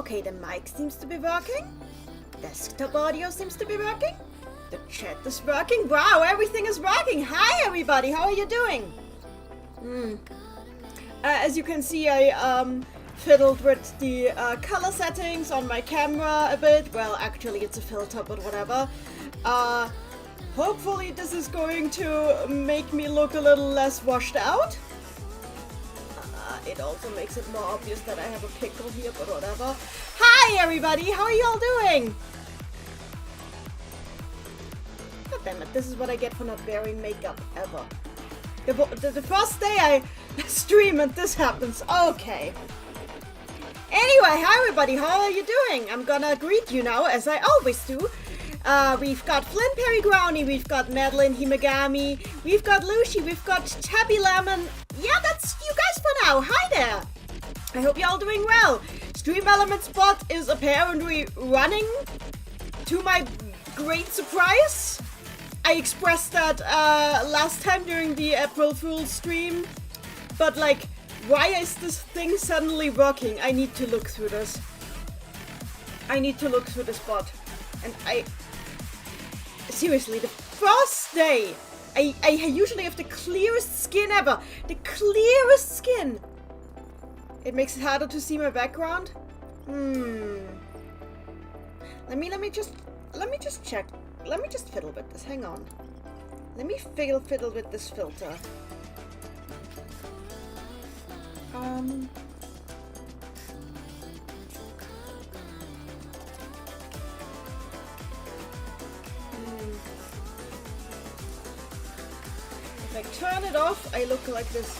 Okay, the mic seems to be working. Desktop audio seems to be working. The chat is working. Wow, everything is working. Hi, everybody. How are you doing? As you can see, I fiddled with the color settings on my camera a bit. Well, actually, it's a filter, but whatever. Hopefully, this is going to make me look a little less washed out. It also makes it more obvious that I have a pickle here, but whatever. Hi, everybody! How are you all doing? God damn it, this is what I get for not wearing makeup ever. The first day I stream and this happens. Okay. Anyway, hi everybody, how are you doing? I'm gonna greet you now, as I always do. We've got Flynn Perry Growney, we've got Madeline Himagami, we've got Lucy, we've got Tabby Lemon. Yeah, that's you guys for now. Hi there. I hope you're all doing well. Stream Element Spot is apparently running, to my great surprise. I expressed that last time during the April Fool's stream, but like, why is this thing suddenly working? I need to look through this. I need to look through this bot. And seriously, the first day, I usually have the clearest skin ever. The clearest skin. It makes it harder to see my background. Let me just check. Let me just fiddle with this. Hang on. Let me fiddle with this filter. If I turn it off, I look like this.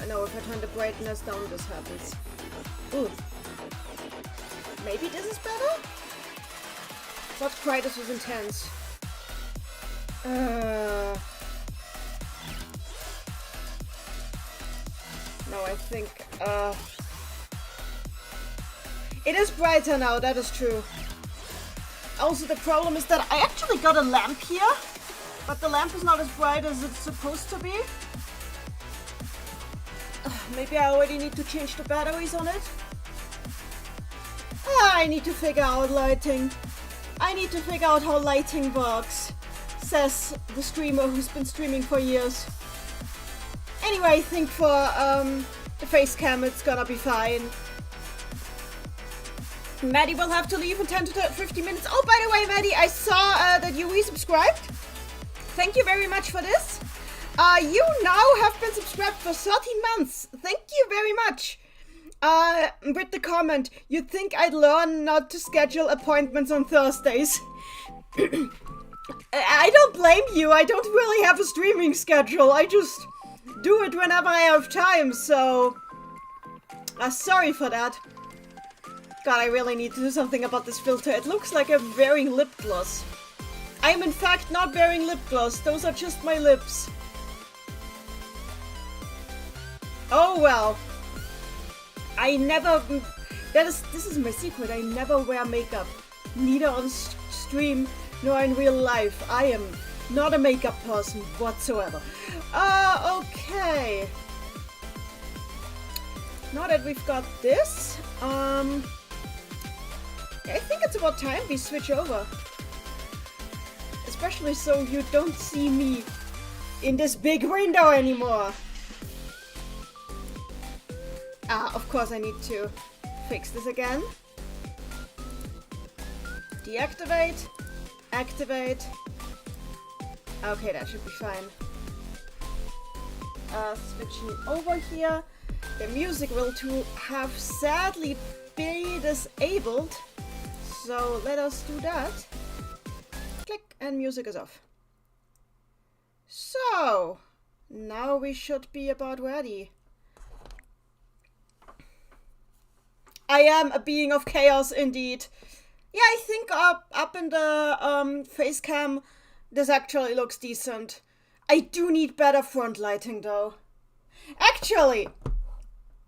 No, if I turn the brightness down, this happens. Ooh. Maybe this is better? Not quite as was intense. No, I think, it is brighter now, that is true. Also, the problem is that I actually got a lamp here, but the lamp is not as bright as it's supposed to be. Maybe I already need to change the batteries on it. I need to figure out lighting. I need to figure out how lighting works, says the streamer who's been streaming for years. Anyway, I think for the face cam it's gonna be fine. Maddie will have to leave in 10 to 50 minutes. Oh, by the way, Maddie, I saw that you resubscribed. Thank you very much for this. You now have been subscribed for 13 months. Thank you very much. With the comment, you'd think I'd learn not to schedule appointments on Thursdays. I don't blame you. I don't really have a streaming schedule. I just do it whenever I have time, so... sorry for that. God, I really need to do something about this filter. It looks like I'm wearing lip gloss. I am in fact not wearing lip gloss. Those are just my lips. Oh well. I never... This is my secret. I never wear makeup. Neither on stream nor in real life. I am not a makeup person whatsoever. Okay. Now that we've got this, I think it's about time we switch over. Especially so you don't see me in this big window anymore. Of course I need to fix this again. Deactivate. Activate. Okay, that should be fine. Switching over here. The music will too have sadly be disabled. So let us do that. Click, and music is off. So, now we should be about ready. I am a being of chaos indeed. Yeah, I think up in the face cam, this actually looks decent. I do need better front lighting though. Actually,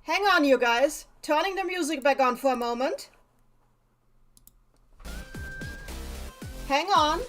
hang on you guys. Turning the music back on for a moment. Hang on.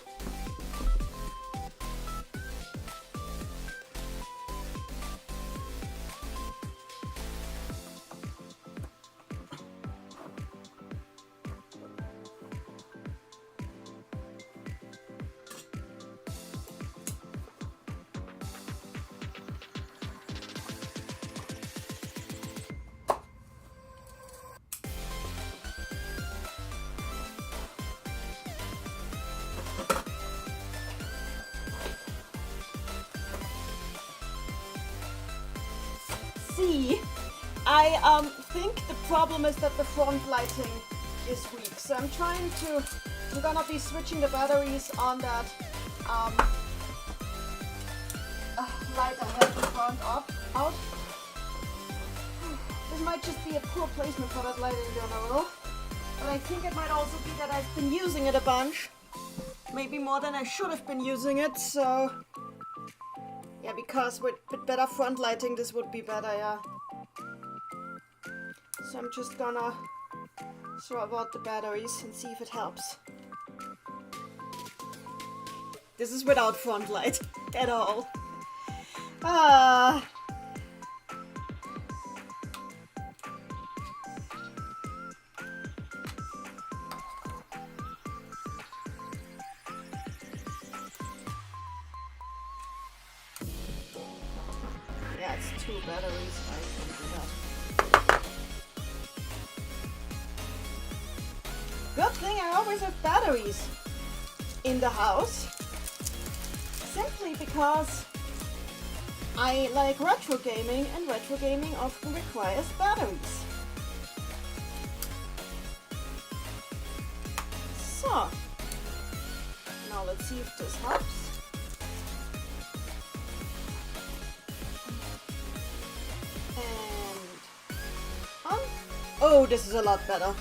see, I think the problem is that the front lighting is weak. So I'm gonna be switching the batteries on that light I have in front out. This might just be a poor placement for that light in general. But I think it might also be that I've been using it a bunch. Maybe more than I should have been using it, so... Yeah, because with better front lighting this would be better, yeah. So I'm just gonna swap out the batteries and see if it helps. This is without front light at all. Yeah, it's 2 batteries. I can do that. Good thing I always have batteries in the house. Simply because I like retro gaming, and retro gaming often requires batteries. So, now let's see if this helps. And on. Oh, this is a lot better.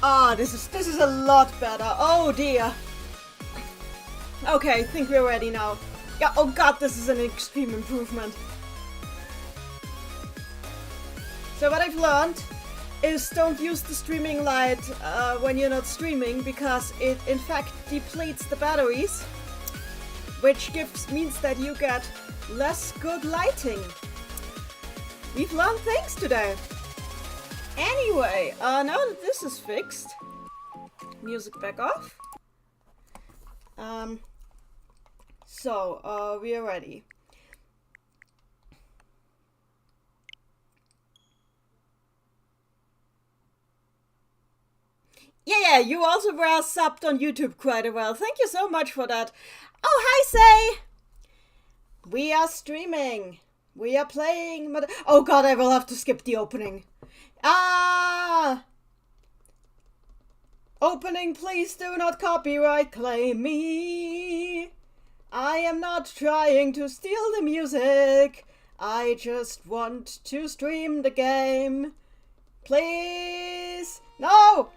Ah, this is a lot better. Oh dear. Okay, I think we're ready now. Yeah, oh god, this is an extreme improvement. So what I've learned is don't use the streaming light when you're not streaming, because it in fact depletes the batteries, which means that you get less good lighting. We've learned things today. Anyway, now that this is fixed, music back off. So we are ready. Yeah, you also were subbed on YouTube quite a while. Thank you so much for that. Oh, hi, Say! We are streaming. We are playing... Oh god, I will have to skip the opening. Opening, please do not copyright claim me. I am not trying to steal the music. I just want to stream the game. Please. No.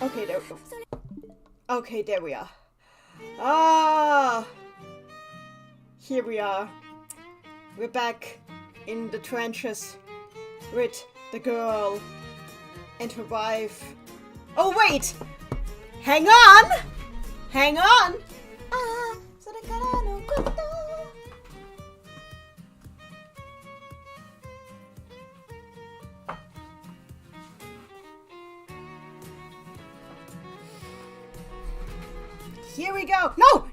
Okay, there we go. Okay, there we are. Here we are. We're back in the trenches with the girl and her wife. Oh wait! Hang on! Here we go. No!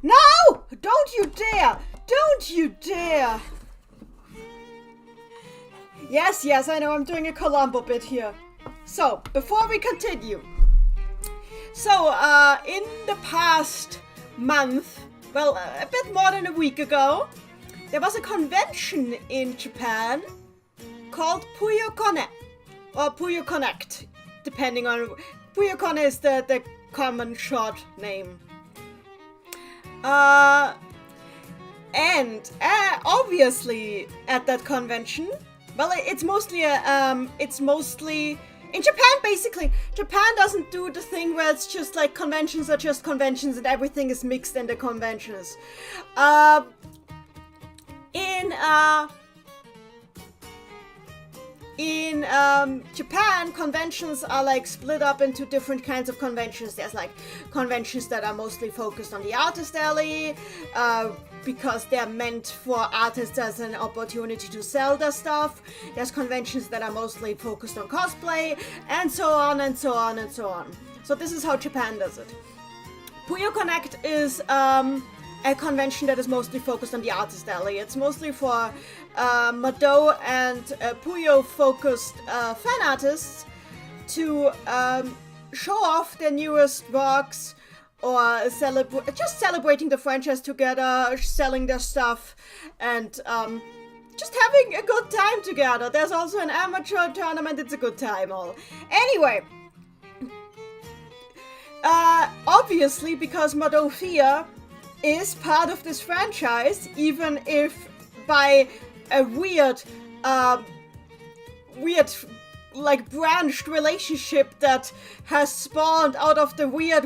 Don't you dare! Yes, I know I'm doing a Columbo bit here. So, before we continue. So, in the past month, well, a bit more than a week ago, there was a convention in Japan called Puyo-Kone, or Puyo Connect, depending on... Puyo-Kone is the common short name. And obviously at that convention, well, it's mostly in Japan, basically. Japan doesn't do the thing where it's just like conventions are just conventions and everything is mixed in the conventions. In Japan, conventions are like split up into different kinds of conventions. There's like conventions that are mostly focused on the artist alley, because they're meant for artists as an opportunity to sell their stuff. There's conventions that are mostly focused on cosplay, and so on and so on and so on. So this is how Japan does it. Puyo Connect is a convention that is mostly focused on the artist alley. It's mostly for Madou and Puyo-focused fan artists to show off their newest works or just celebrating the franchise together, selling their stuff, and just having a good time together. There's also an amateur tournament. It's a good time all. Anyway, obviously, because Madou is part of this franchise, even if by a weird like branched relationship that has spawned out of the weird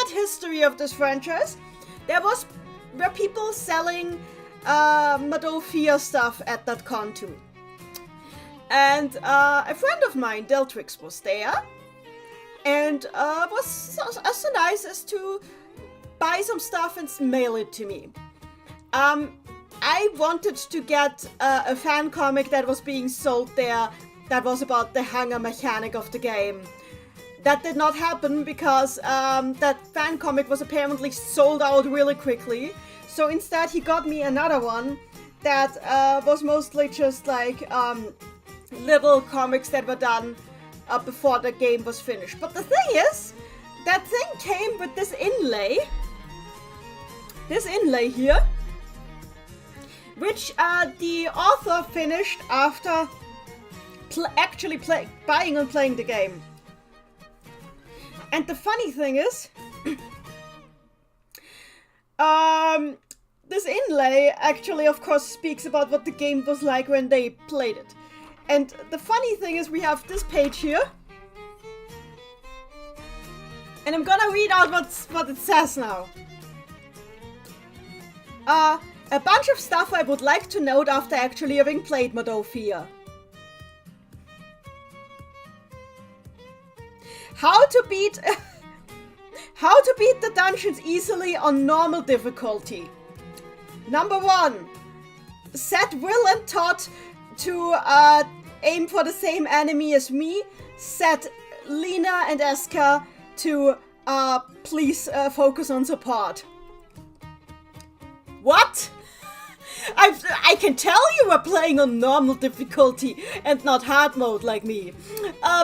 history of this franchise. There were people selling Madou stuff at that con too. And a friend of mine, Deltrix, was there and was so nice as to buy some stuff and mail it to me. I wanted to get a fan comic that was being sold there that was about the hanger mechanic of the game. That did not happen because that fan comic was apparently sold out really quickly. So instead he got me another one that was mostly just like little comics that were done before the game was finished. But the thing is, that thing came with this inlay. This inlay here, which the author finished after actually buying and playing the game. And the funny thing is, this inlay actually, of course, speaks about what the game was like when they played it. And the funny thing is, we have this page here. And I'm gonna read out what it says now. A bunch of stuff I would like to note after actually having played Madou. How to beat the dungeons easily on normal difficulty. Number 1. Set Will and Todd to aim for the same enemy as me. Set Lena and Eska to please focus on support. What? I can tell you were playing on normal difficulty and not hard mode like me.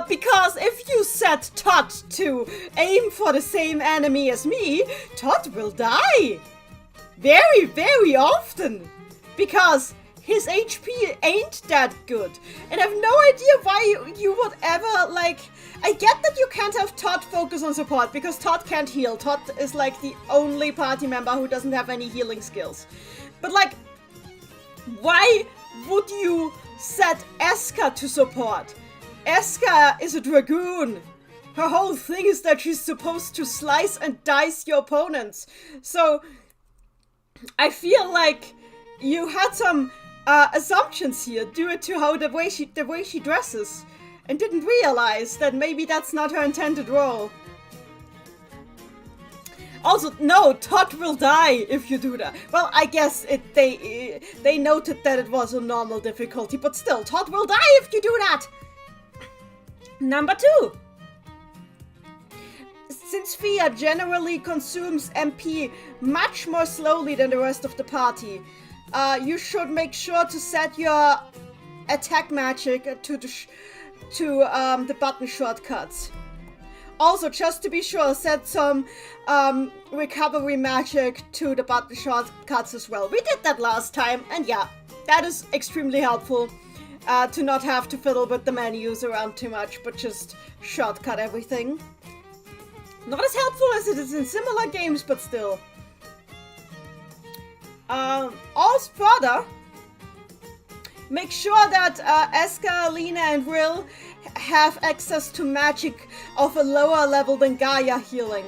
Because if you set Todd to aim for the same enemy as me, Todd will die. Very, very often. Because his HP ain't that good. And I have no idea why you would ever, like... I get that you can't have Todd focus on support, because Todd can't heal. Todd is like the only party member who doesn't have any healing skills. But like... why would you set Eska to support? Eska is a dragoon. Her whole thing is that she's supposed to slice and dice your opponents. So, I feel like you had some assumptions here due to how the way she dresses, and didn't realize that maybe that's not her intended role. Also, no, Todd will die if you do that. Well, I guess they noted that it was a normal difficulty, but still, Todd will die if you do that! Number 2. Since Fia generally consumes MP much more slowly than the rest of the party, you should make sure to set your attack magic to the button shortcuts. Also, just to be sure, set some recovery magic to the button shortcuts as well. We did that last time, and yeah, that is extremely helpful to not have to fiddle with the menus around too much, but just shortcut everything. Not as helpful as it is in similar games, but still. Also further, make sure that Eska, Lena, and Will have access to magic of a lower level than Gaia healing.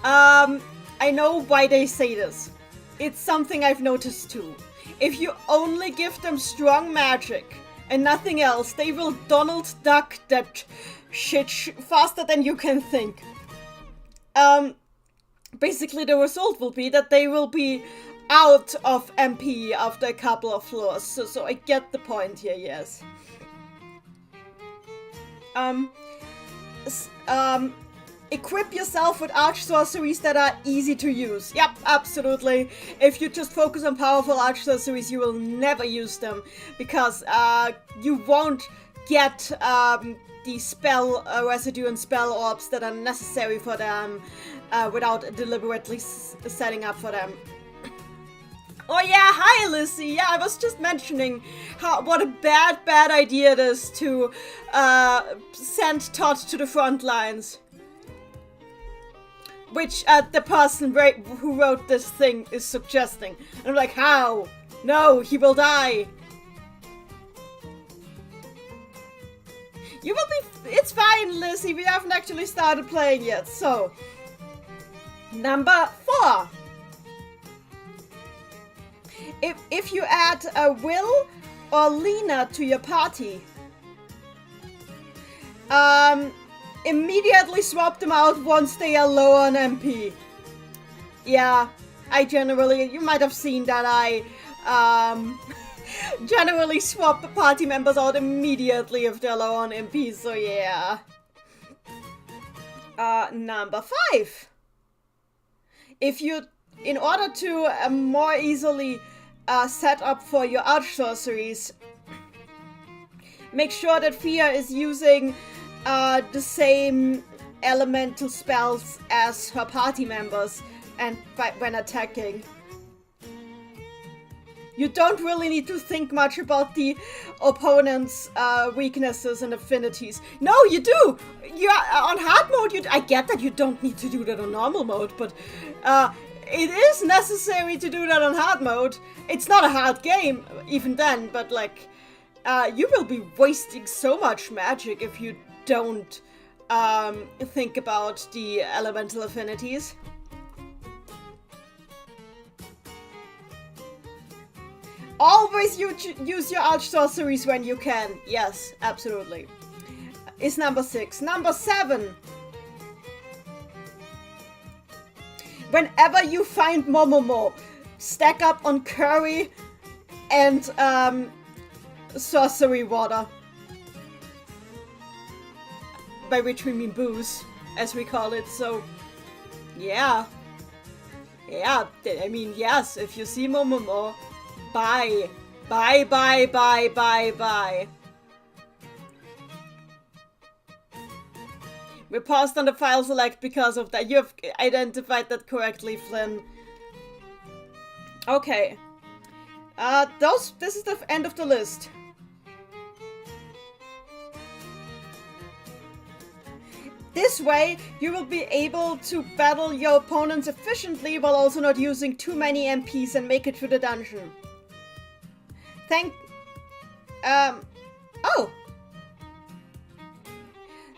I know why they say this. It's something I've noticed too. If you only give them strong magic and nothing else, they will Donald Duck that shit faster than you can think. Basically the result will be that they will be out of MP after a couple of floors. So I get the point here, yes. Equip yourself with arch sorceries that are easy to use. Yep, absolutely. If you just focus on powerful arch sorceries, you will never use them, because you won't get the spell residue and spell orbs that are necessary for them without deliberately setting up for them. Oh yeah, hi Lizzie! Yeah, I was just mentioning what a bad idea it is to send Todd to the front lines. Which the person who wrote this thing is suggesting. And I'm like, how? No, he will die. You will be... It's fine, Lizzie. We haven't actually started playing yet. So, number 4. If you add Will or Lena to your party, immediately swap them out once they are low on MP. Yeah, I generally... You might have seen that I... generally swap the party members out immediately if they're low on MP, so yeah. Number 5. If you, in order to more easily set up for your arch sorceries, make sure that Fia is using the same elemental spells as her party members and when attacking. You don't really need to think much about the opponent's weaknesses and affinities. No, you do! You're on hard mode, I get that you don't need to do that on normal mode, but it is necessary to do that on hard mode. It's not a hard game, even then, but like, you will be wasting so much magic if you don't think about the elemental affinities. Always use your arch sorceries when you can. Yes, absolutely. Is number 6. Number 7. Whenever you find Momomo, stack up on curry and sorcery water. By which we mean booze, as we call it, so yeah. Yeah, I mean, yes, if you see Momomo, bye. Bye, bye, bye, bye, bye. We paused on the file select because of that. You have identified that correctly, Flynn. Okay. This is the end of the list. This way, you will be able to battle your opponents efficiently while also not using too many MPs and make it through the dungeon.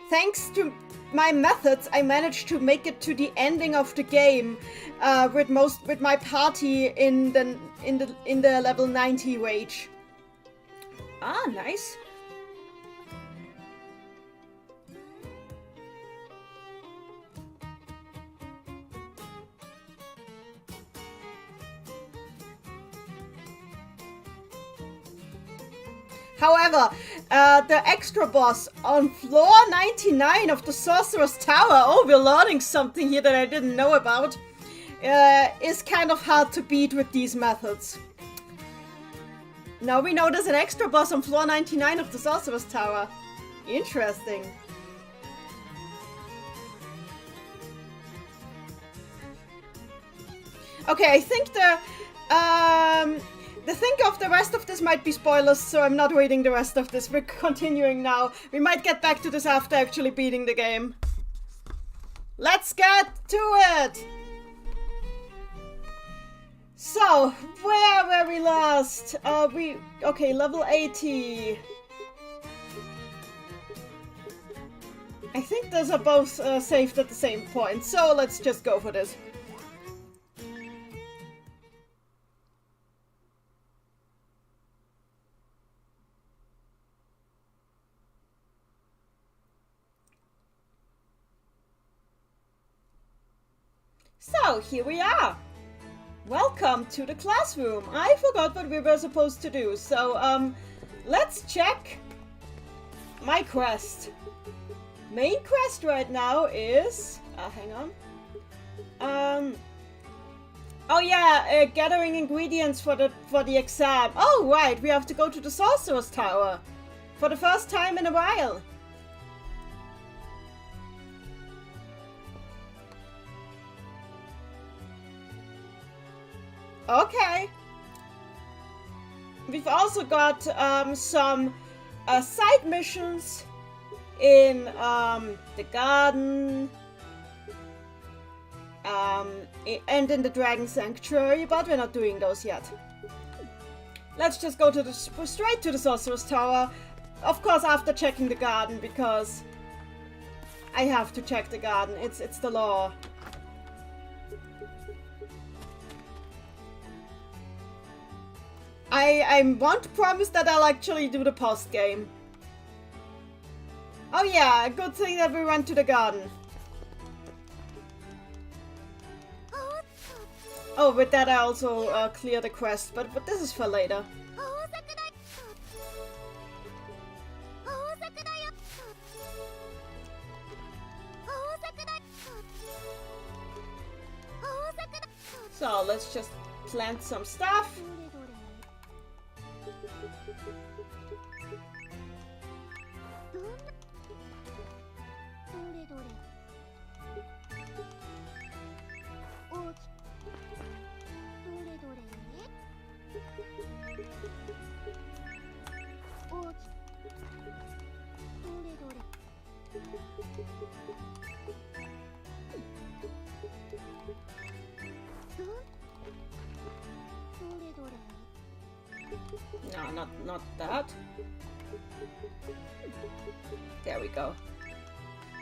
Thanks to my methods, I managed to make it to the ending of the game with my party in the level 90 range. Ah, nice. However, the extra boss on floor 99 of the Sorcerer's Tower, oh, we're learning something here that I didn't know about, is kind of hard to beat with these methods. Now we know there's an extra boss on floor 99 of the Sorcerer's Tower. Interesting. Okay, I think the rest of this might be spoilers, so I'm not reading the rest of this. We're continuing now. We might get back to this after actually beating the game. Let's get to it! So, where were we last? Okay, level 80. I think those are both saved at the same point, so let's just go for this. So, here we are! Welcome to the classroom! I forgot what we were supposed to do, so, let's check my quest. Main quest right now is... hang on. Oh yeah, gathering ingredients for the exam. Oh, right, we have to go to the Sorcerer's Tower. For the first time in a while. Okay. We've also got some side missions in the garden and in the Dragon Sanctuary, but we're not doing those yet. Let's just go to straight to the Sorcerer's Tower. Of course, after checking the garden, because I have to check the garden. It's the law. I want to promise that I'll actually do the post game. Oh yeah, good thing that we went to the garden. Oh, with that I also clear the quest, but this is for later. So let's just plant some stuff. No, not that. There we go.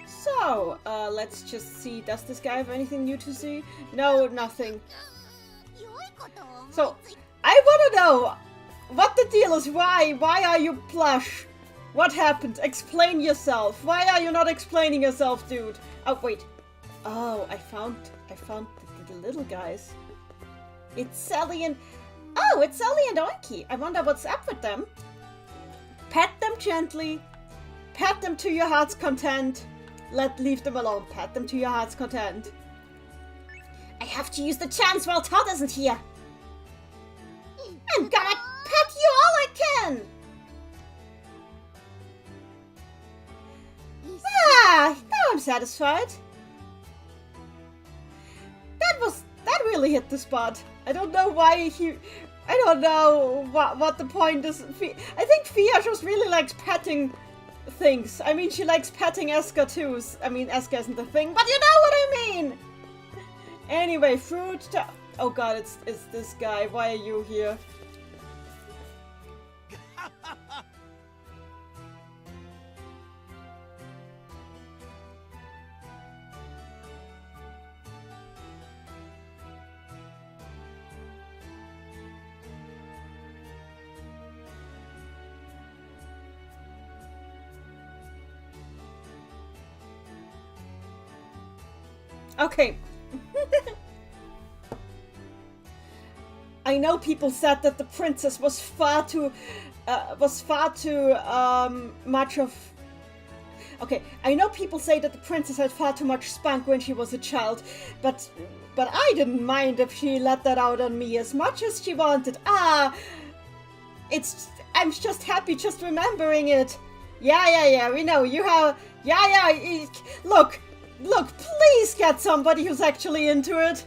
So, let's just see. Does this guy have anything new to see? No, nothing. So, I want to know what the deal is. Why are you plush? What happened? Explain yourself. Why are you not explaining yourself, dude? Oh, wait. Oh, I found the little guys. It's Sally and... Oh, it's Sally and Oinky. I wonder what's up with them. Pet them gently. Pet them to your heart's content. Leave them alone. Pet them to your heart's content. I have to use the chance while Todd isn't here. I'm gonna pet you all I can. Ah, now I'm satisfied. That really hit the spot. I don't know why I don't know what the point is. I think Fia just really likes petting things. I mean, she likes petting Eska too. I mean, Eska isn't the thing, but you know what I mean! Anyway, fruit... Oh god, it's this guy. Why are you here? Okay. I know people said that the princess was far too much of... Okay, I know people say that the princess had far too much spunk when she was a child, but I didn't mind if she let that out on me as much as she wanted. I'm just happy just remembering it. Yeah, we know, you have... Yeah, look, please get somebody who's actually into it.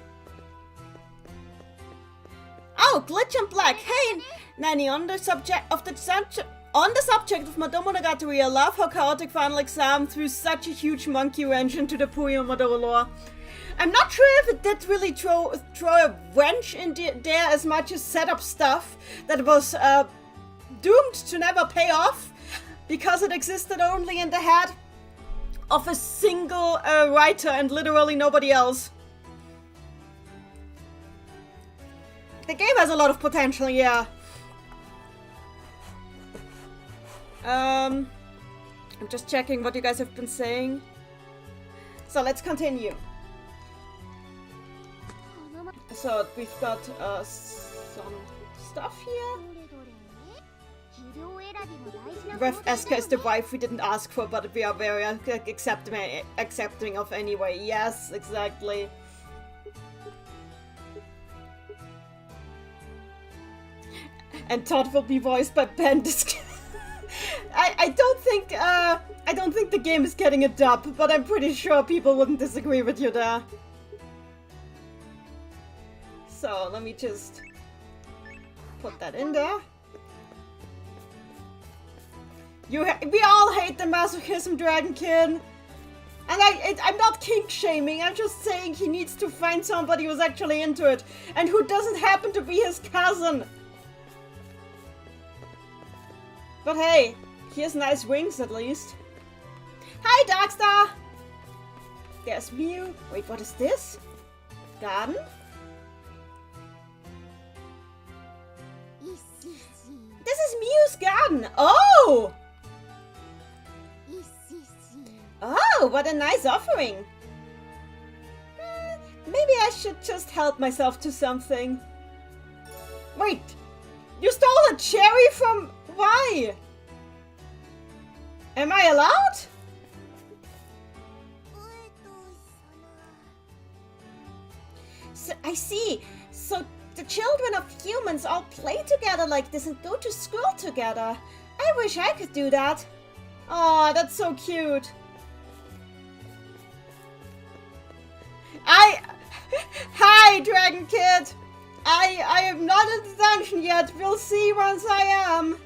Oh, Glitch and Black. Hey, Nanny, on the subject of Madou Monogatari, I love how chaotic final exam threw such a huge monkey wrench into the Puyo Madou lore. I'm not sure if it did really throw a wrench in there as much as set up stuff that was doomed to never pay off because it existed only in the head of a single writer and literally nobody else. The game has a lot of potential, yeah. I'm just checking what you guys have been saying. So let's continue. So we've got some stuff here. Ref Eska is the wife we didn't ask for, but we are very accepting of anyway. Yes, exactly. And Todd will be voiced by Ben. I don't think the game is getting a dub, but I'm pretty sure people wouldn't disagree with you there. So let me just put that in there. We all hate the masochism, Dragon Kid. And I'm not kink shaming, I'm just saying he needs to find somebody who's actually into it. And who doesn't happen to be his cousin. But hey, he has nice wings at least. Hi, Darkstar! There's Mew. Wait, what is this? Garden? This is Mew's garden! Oh! Oh, what a nice offering! Maybe I should just help myself to something. Wait! You stole a cherry from... Why? Am I allowed? So, I see. So the children of humans all play together like this and go to school together. I wish I could do that. Oh, that's so cute. Hi, Dragon Kid! I am not in the dungeon yet. We'll see once I am.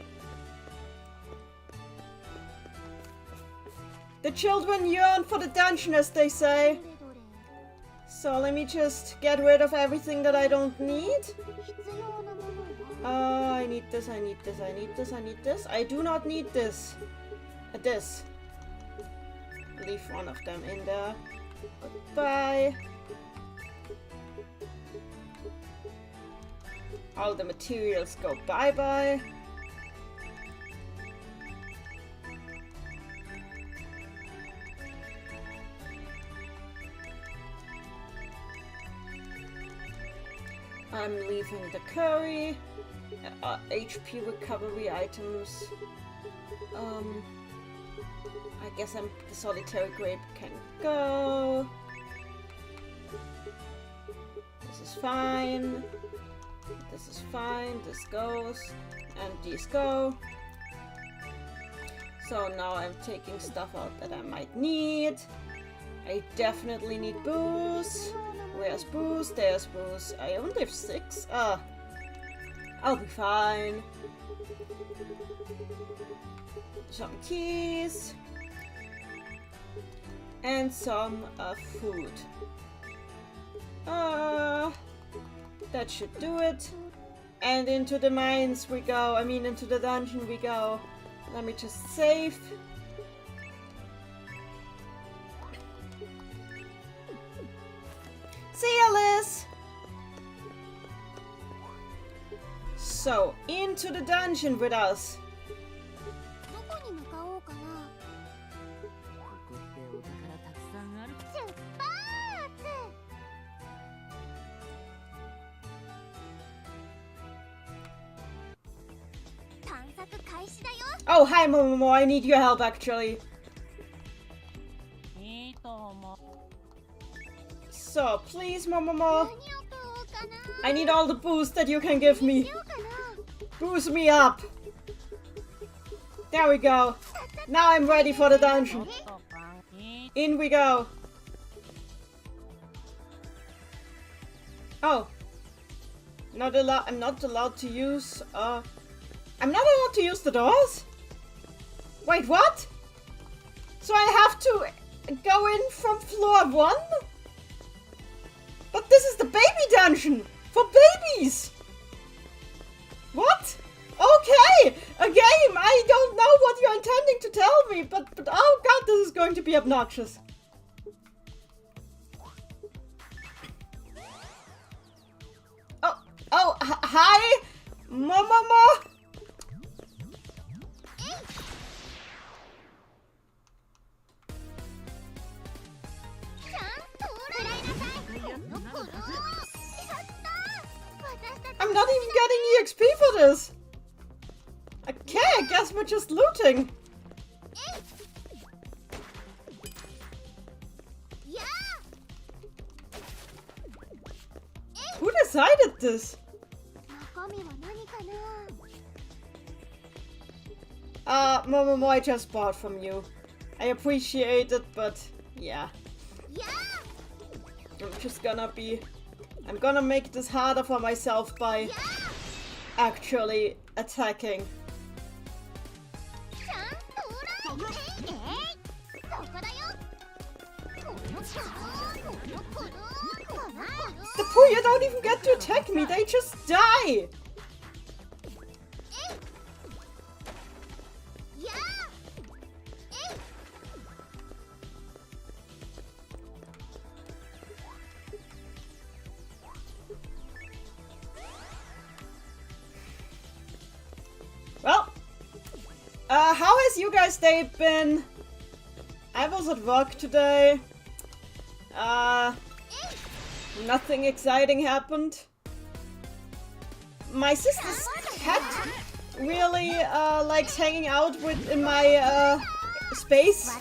The children yearn for the dungeon, as they say. So let me just get rid of everything that I don't need. I need this, I need this, I need this, I need this. I do not need this. This. Leave one of them in there. Goodbye. All the materials go bye-bye. I'm leaving the curry. HP recovery items. I guess the solitary grape can go. This is fine. This is fine. This goes. And these go. So now I'm taking stuff out that I might need. I definitely need booze. Where's booze? There's booze. I only have 6. I'll be fine. Some keys. And some food. That should do it. And into the mines we go. I mean, into the dungeon we go. Let me just save. See ya, Liz! So, into the dungeon with us. Oh, hi, Momomo. I need your help, actually. So, please, Momomo. I need all the boost that you can give me. Boost me up. There we go. Now I'm ready for the dungeon. In we go. Oh. I'm not allowed to use, I'm not allowed to use the doors? Wait, what? So I have to go in from floor 1? But this is the baby dungeon! For babies! What? Okay! A game! I don't know what you're intending to tell me, but oh god, this is going to be obnoxious. Hi! Momomo! I'm not even getting EXP for this! Okay, I guess we're just looting. Who decided this? Momomo, I just bought from you. I appreciate it, but yeah. I'm just gonna be I'm gonna make this harder for myself by actually attacking. The Puyo don't even get to attack me, they just die! Well, how has you guys' day been? I was at work today. Nothing exciting happened. My sister's cat really likes hanging out in my space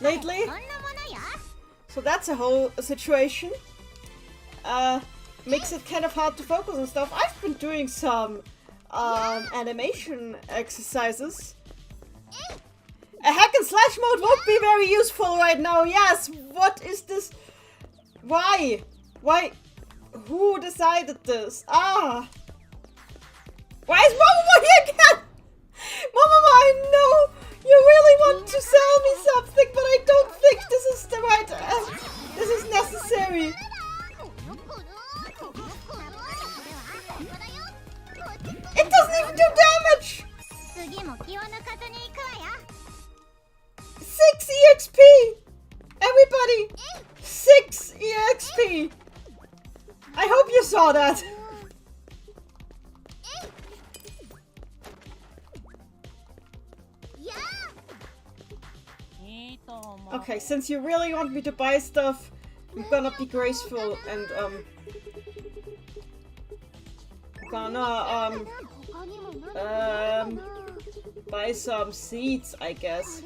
lately. So that's a whole situation. Makes it kind of hard to focus on stuff. I've been doing some animation exercises. A hack and slash mode won't be very useful right now. Yes, what is this? Why? Why? Who decided this? Ah! Why is Momomo here again? Momomo, I know you really want to sell me something, but I don't think this is the right... this is necessary. It doesn't even do damage! 6 EXP! Everybody! 6 EXP! I hope you saw that! Okay, since you really want me to buy stuff, I'm gonna be graceful and gonna buy some seeds, I guess.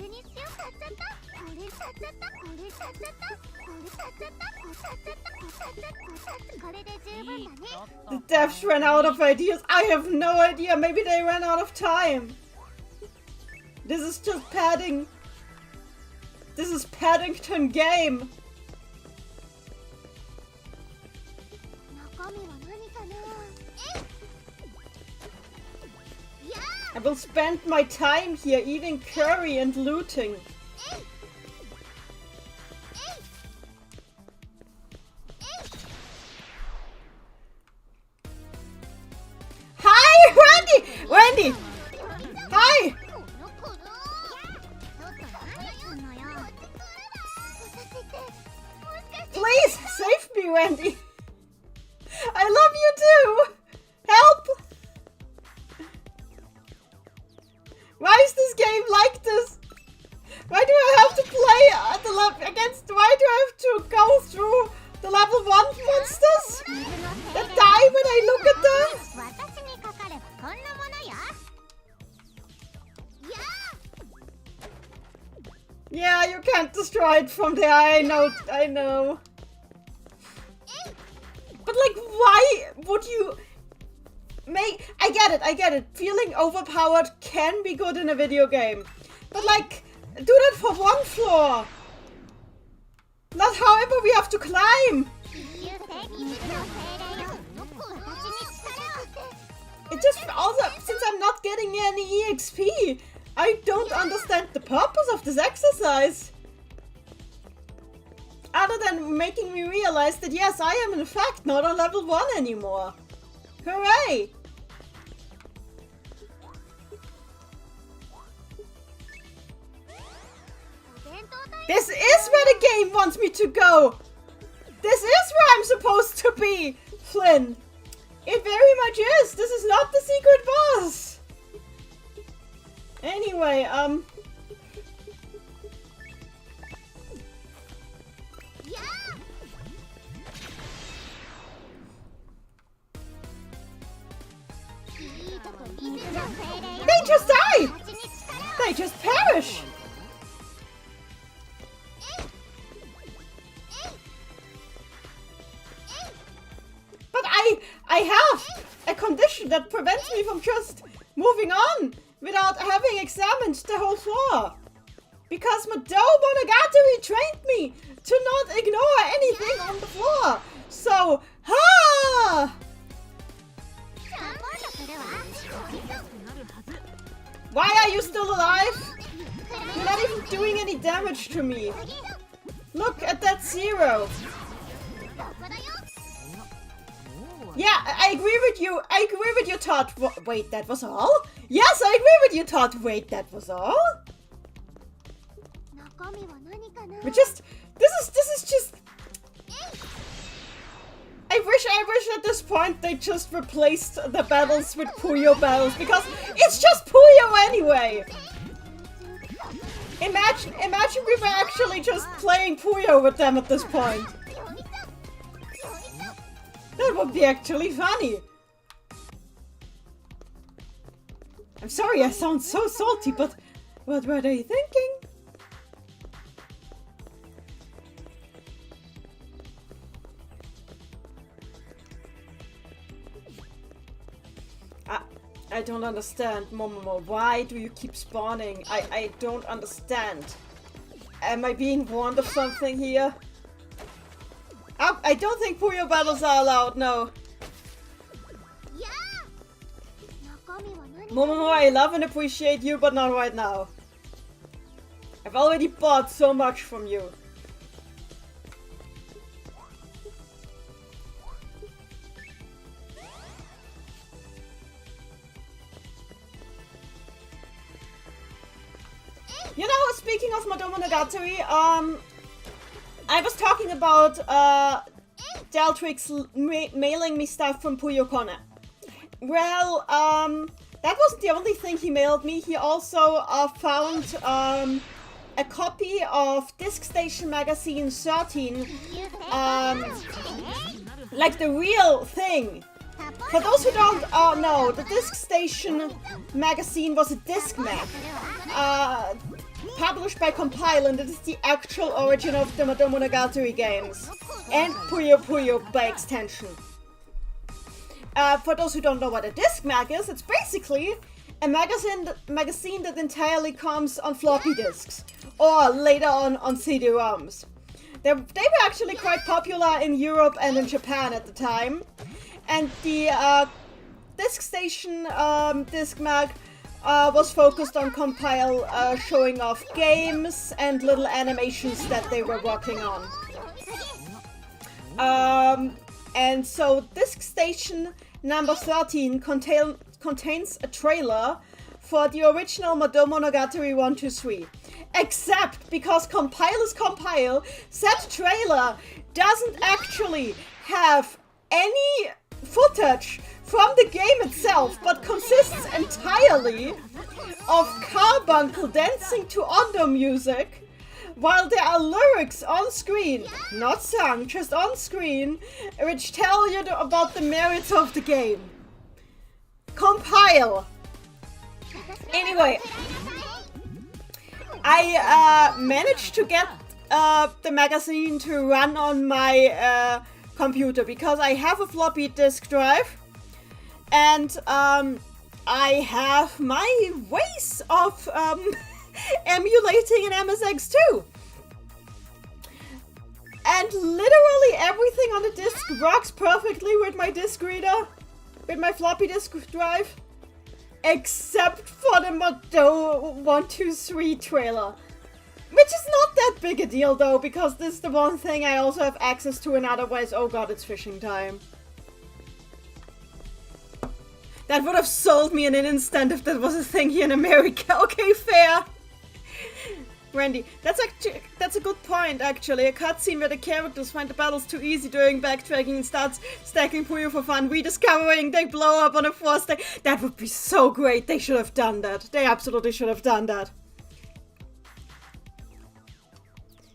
The devs ran out of ideas. I have no idea. Maybe they ran out of time. This is just padding. This is Paddington game. I will spend my time here eating curry and looting. Hi, Wendy! Wendy! Hi! Please, save me, Wendy! I love you too! Help! Why is this game like this? Why do I have to play at the level against... Why do I have to go through the level 1 monsters? That die when I look at them? Yeah, you can't destroy it from there, I know. But like, why would you make... I get it. Feeling overpowered can be good in a video game. But like, do that for one floor. Not however we have to climb. It just also, since I'm not getting any EXP, I don't understand the purpose of this exercise. Other than making me realize that yes, I am in fact not on level 1 anymore. Hooray! This is where the game wants me to go! This is where I'm supposed to be, Flynn! It very much is! This is not the secret boss! Anyway, they just die! They just perish! But I have a condition that prevents me from just moving on without having examined the whole floor. Because Madou Monogatari trained me to not ignore anything on the floor. So, damage to me. Look at that 0. Yeah, I agree with you. I agree with you, Todd. Wait, that was all? Yes, I agree with you, Todd. Wait, that was all? We just... This is just... I wish at this point they just replaced the battles with Puyo battles, because it's just Puyo anyway! Imagine we were actually just playing Puyo with them at this point. That would be actually funny. I'm sorry I sound so salty, but what were they thinking? I don't understand, Momomo. Why do you keep spawning? I don't understand. Am I being warned of something here? I don't think Puyo battles are allowed, no. Momomo, I love and appreciate you, but not right now. I've already bought so much from you. You know, speaking of Madou Monogatari, I was talking about Daltrix mailing me stuff from Puyo-Kone. Well, that wasn't the only thing he mailed me. He also found a copy of Disc Station Magazine 13, like the real thing. For those who don't know, the Disc Station magazine was a disc mag, published by Compile, and it is the actual origin of the Madou Monogatari games, and Puyo Puyo by extension. For those who don't know what a disc mag is, it's basically a magazine that entirely comes on floppy disks, or later on CD-ROMs. They were actually quite popular in Europe and in Japan at the time. And the Disc Station disc mag was focused on Compile showing off games and little animations that they were working on. And so Disc Station number 13 contains a trailer for the original Madou Monogatari 1, 2, 3. Except because Compile is Compile, said trailer doesn't actually have any footage from the game itself, but consists entirely of Carbuncle dancing to Ondo music, while there are lyrics on screen, not sung, just on screen, which tell you about the merits of the game. Compile. Anyway, I managed to get the magazine to run on my computer, because I have a floppy disk drive, and I have my ways of emulating an MSX2. And literally everything on the disk works perfectly with my disk reader, with my floppy disk drive, except for the Madou 1, 2, 3 trailer. Which is not that big a deal though, because this is the one thing I also have access to in other ways. Oh god, it's fishing time. That would have sold me in an instant if that was a thing here in America. Okay, fair. Randy, that's a good point actually. A cutscene where the characters find the battles too easy during backtracking and starts stacking Puyo for fun, rediscovering they blow up on a 4-stack. That would be so great. They should have done that. They absolutely should have done that.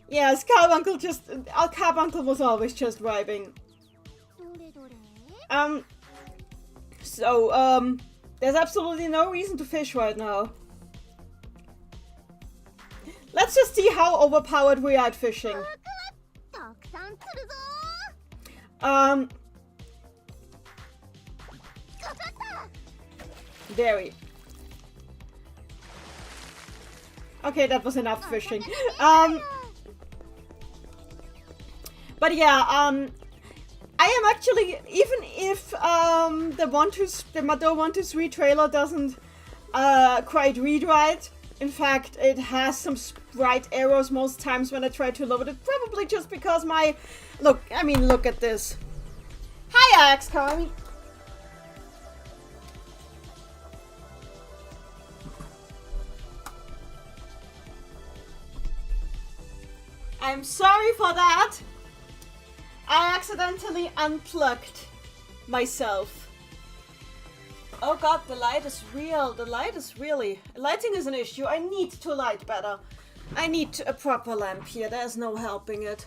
Yes, Carbuncle was always just vibing. There's absolutely no reason to fish right now. Let's just see how overpowered we are at fishing. Very. Okay, that was enough fishing. But yeah, I am actually, even if the Madou 1, 2, 3 trailer doesn't quite read right, In fact, it has some bright arrows most times when I try to load it. Probably just because my... Look at this. Hi, Axcom. I'm sorry for that. I accidentally unplugged myself. Oh god, the light is real. The light is really... Lighting is an issue. I need to light better. I need a proper lamp here. There's no helping it.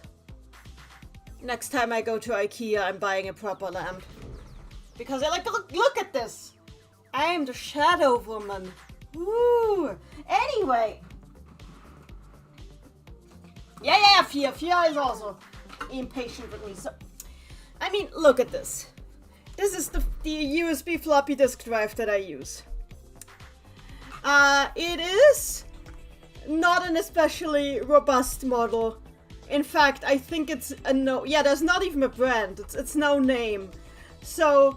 Next time I go to IKEA, I'm buying a proper lamp. Because I like, look at this. I am the shadow woman. Woo. Anyway. Yeah, Fia. Fia is also impatient with me. So, I mean, look at this. This is the USB floppy disk drive that I use. It is not an especially robust model. In fact, I think it's a no... Yeah, there's not even a brand. It's no name. So,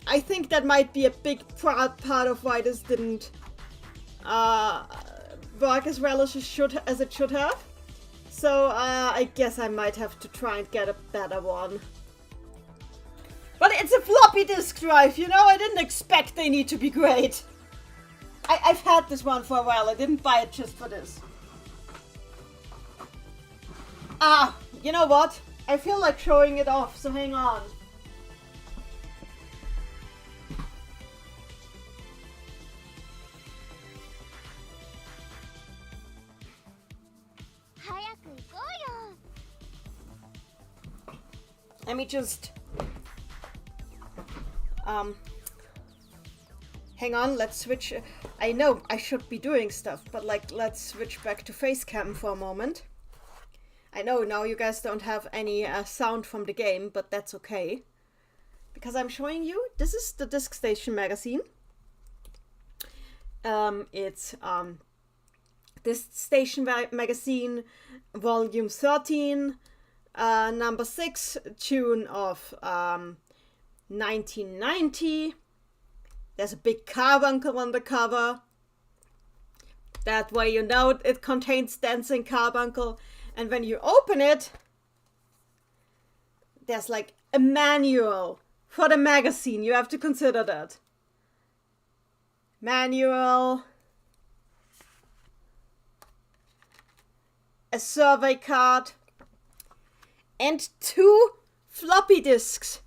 I think that might be a big part of why this didn't work as well as it should have. So, I guess I might have to try and get a better one. But it's a floppy disk drive, you know? I didn't expect they need to be great. I've had this one for a while. I didn't buy it just for this. You know what? I feel like showing it off, so hang on. Let me just... hang on, let's switch... I know I should be doing stuff, but like, let's switch back to Facecam for a moment. I know now you guys don't have any sound from the game, but that's okay. Because I'm showing you, this is the Disc Station magazine. It's Disc Station magazine, volume 13, number 6, June of 1990. There's a big carbuncle on the cover. That way you know it contains dancing carbuncle. And when you open it, there's like a manual for the magazine. You have to consider that. Manual. A survey card. And 2 floppy disks.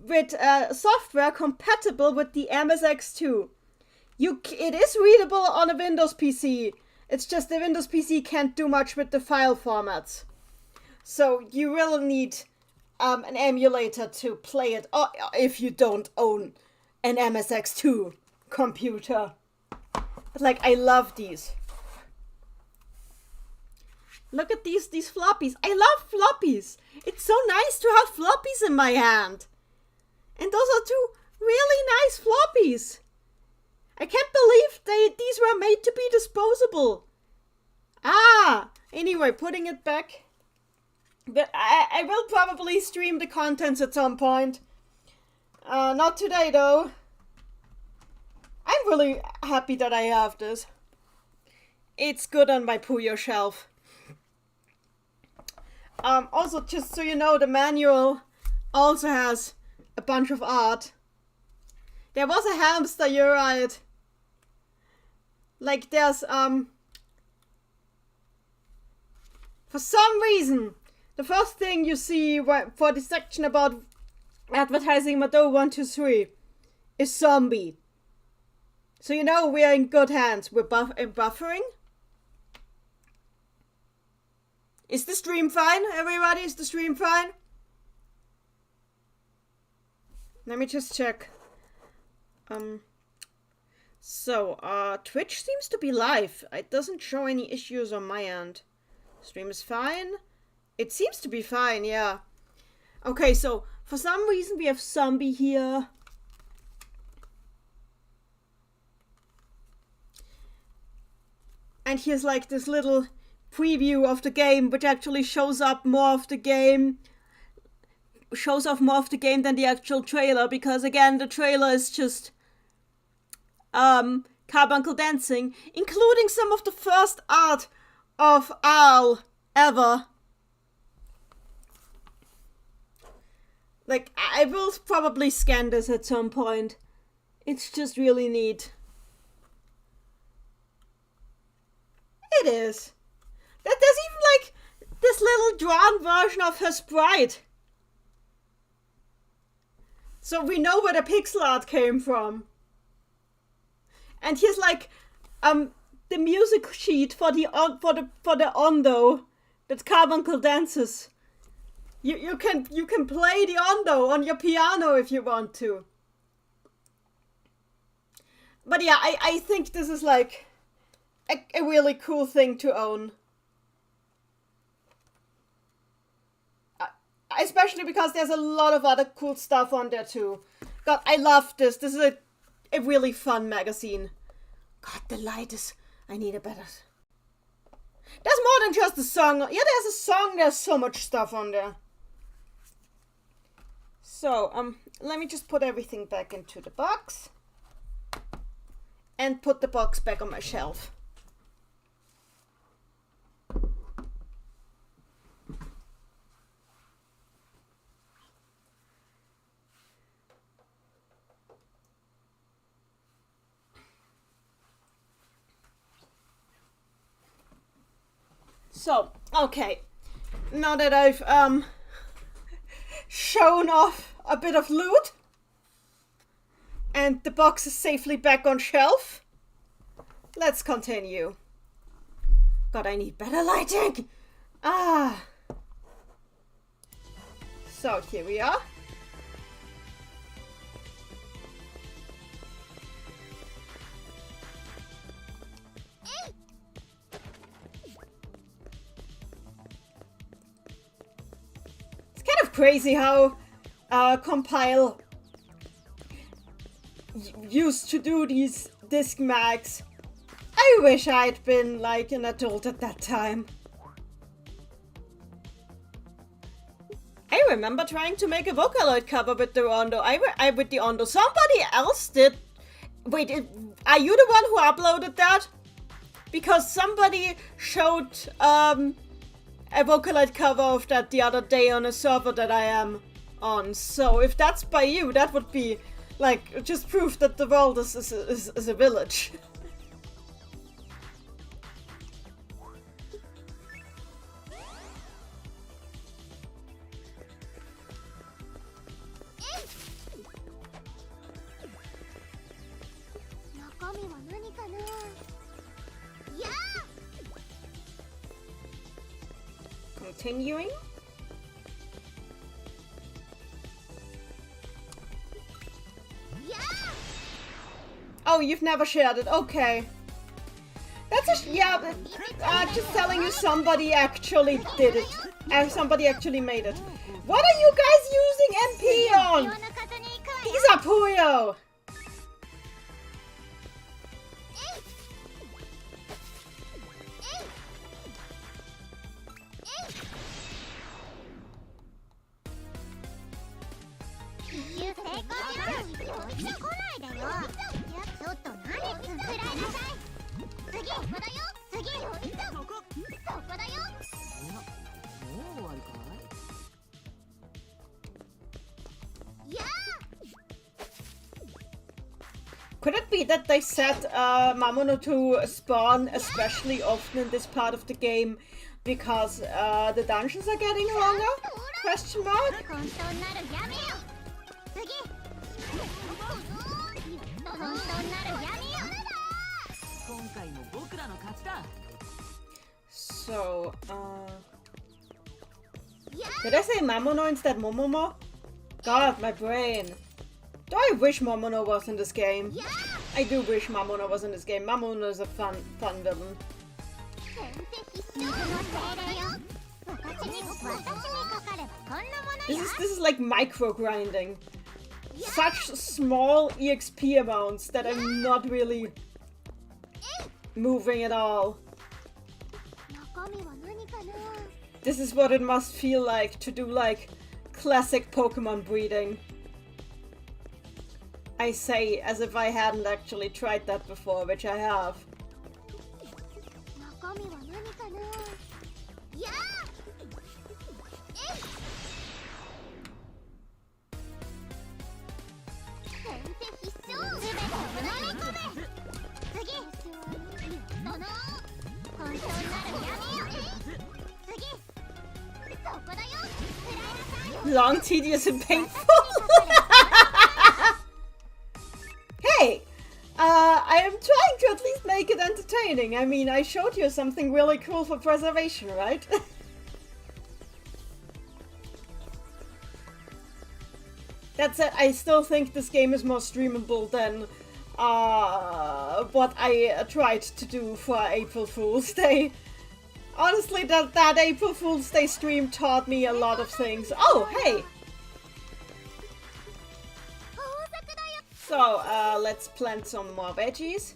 With software compatible with the MSX2. It is readable on a Windows PC. It's just the Windows PC can't do much with the file formats. So you will need an emulator to play it if you don't own an MSX2 computer. But like, I love these. Look at these floppies. I love floppies. It's so nice to have floppies in my hand. And those are 2 really nice floppies. I can't believe these were made to be disposable. Anyway, putting it back. But I will probably stream the contents at some point. Not today though. I'm really happy that I have this. It's good on my Puyo shelf. Also, just so you know, the manual also has a bunch of art. There was a hamster, you're right. Like, there's, for some reason, the first thing you see for the section about advertising Madou 123 is zombie. So you know we're in good hands. We're buffering. Is the stream fine, everybody? Is the stream fine? Let me just check. Twitch seems to be live. It doesn't show any issues on my end. Stream is fine. It seems to be fine, yeah. Okay, so for some reason we have zombie here. And here's like this little preview of the game, which actually shows off more of the game than the actual trailer, because again, the trailer is just carbuncle dancing, including some of the first art of Al ever. Like, I will probably scan this at some point. It's just really neat. It is. There's even like this little drawn version of her sprite. So we know where the pixel art came from. And here's like the music sheet for the ondo that Carbuncle dances. You can play the ondo on your piano if you want to. But yeah, I think this is like a really cool thing to own. Especially because there's a lot of other cool stuff on there too. God, I love this. This is a really fun magazine. God, the light is... I need a better... There's more than just a song. Yeah, there's a song. There's so much stuff on there. So, let me just put everything back into the box. And put the box back on my shelf. So, okay, now that I've shown off a bit of loot and the box is safely back on shelf, let's continue. God, I need better lighting. So here we are. Crazy how Compile used to do these disc mags. I wish I'd been like an adult at that time. I remember trying to make a Vocaloid cover with the Ondo. With the Ondo. Somebody else did. Wait, are you the one who uploaded that? Because somebody showed a Vocaloid cover of that the other day on a server that I am on. So if that's by you, that would be like just proof that the world is a village. Continuing. Oh, you've never shared it. Okay. That's yeah. Just telling you, somebody actually did it. Somebody actually made it. What are you guys using MP on? These are Puyo. Could it be that they set Mamono to spawn especially often in this part of the game because the dungeons are getting longer? Question mark? So, did I say Mamono instead Momomo? God, my brain. Do I wish Momono was in this game? I do wish Mamono was in this game. Mamono is a fun villain. This is like micro grinding. Such small EXP amounts that I'm not really moving at all. This is what it must feel like to do like classic Pokemon breeding. I say as if I hadn't actually tried that before, which I have. Long, tedious, and painful. Hey! I am trying to at least make it entertaining. I mean, I showed you something really cool for preservation, right? That said, I still think this game is more streamable than what I tried to do for April Fool's Day. Honestly, that April Fool's Day stream taught me a lot of things. Oh, hey! So, let's plant some more veggies.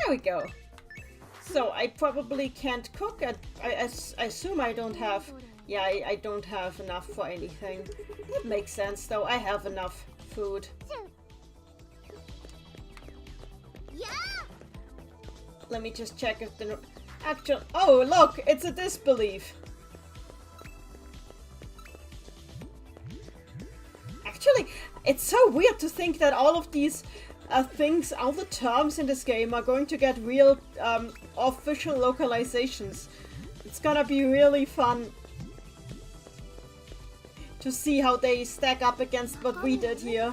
There we go. So I probably can't cook. I assume I don't have... Yeah, I don't have enough for anything. That makes sense though. I have enough food. Let me just check if the actual... Oh, look! It's a disbelief. Actually, it's so weird to think that all of these things, all the terms in this game are going to get real official localizations. It's gonna be really fun to see how they stack up against what we did here.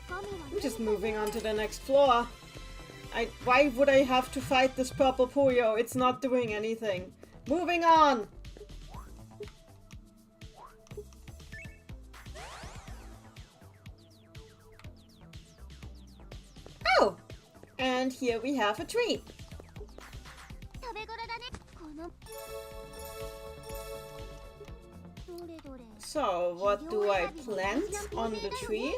I'm just moving on to the next floor. Why would I have to fight this purple Puyo? It's not doing anything. Moving on! Oh! And here we have a tree. So, what do I plant on the tree?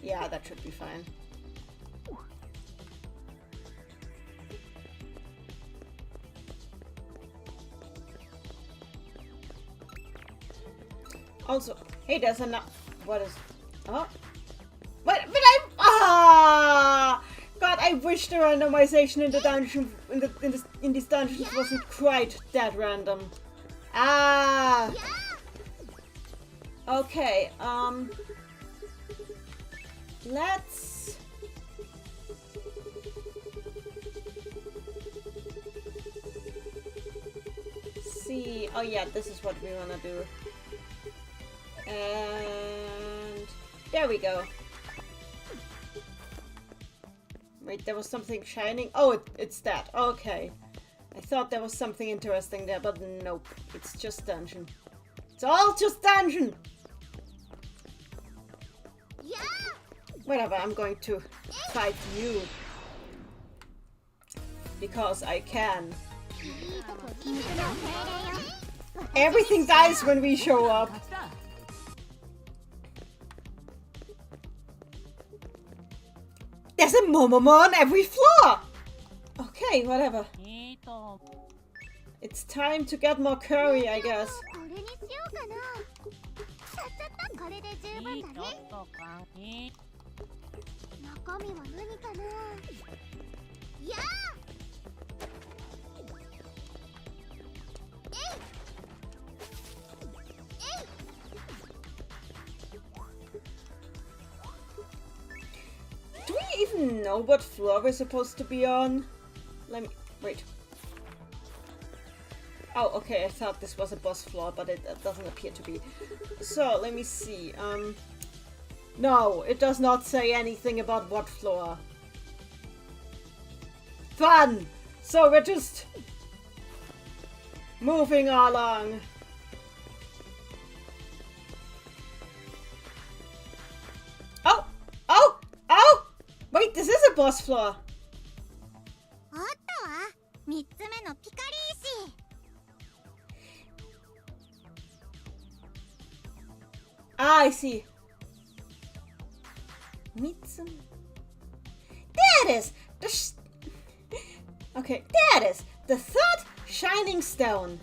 Yeah, that should be fine. Also, hey, there's enough. What is? Oh, but God, I wish the randomization in the dungeon in these dungeons wasn't quite that random. Ah. Okay. Let's. See. Oh yeah, this is what we wanna do. And there we go. Wait, there was something shining. Oh, it's that. Okay. I thought there was something interesting there, but nope. It's just dungeon. It's all just dungeon! Whatever, I'm going to fight you. Because I can. Everything dies when we show up. There's a Momomo on every floor! Okay, whatever. It's time to get more curry, I guess. Do we even know what floor we're supposed to be on? Let me... wait. Oh, okay, I thought this was a boss floor, but it doesn't appear to be. So, let me see. No, it does not say anything about what floor. Fun! So we're just moving along. boss floor. あったわ。3つ目のピカリ石。Ah, I see. Mitsu. There it is! Okay, there it is! The third shining stone.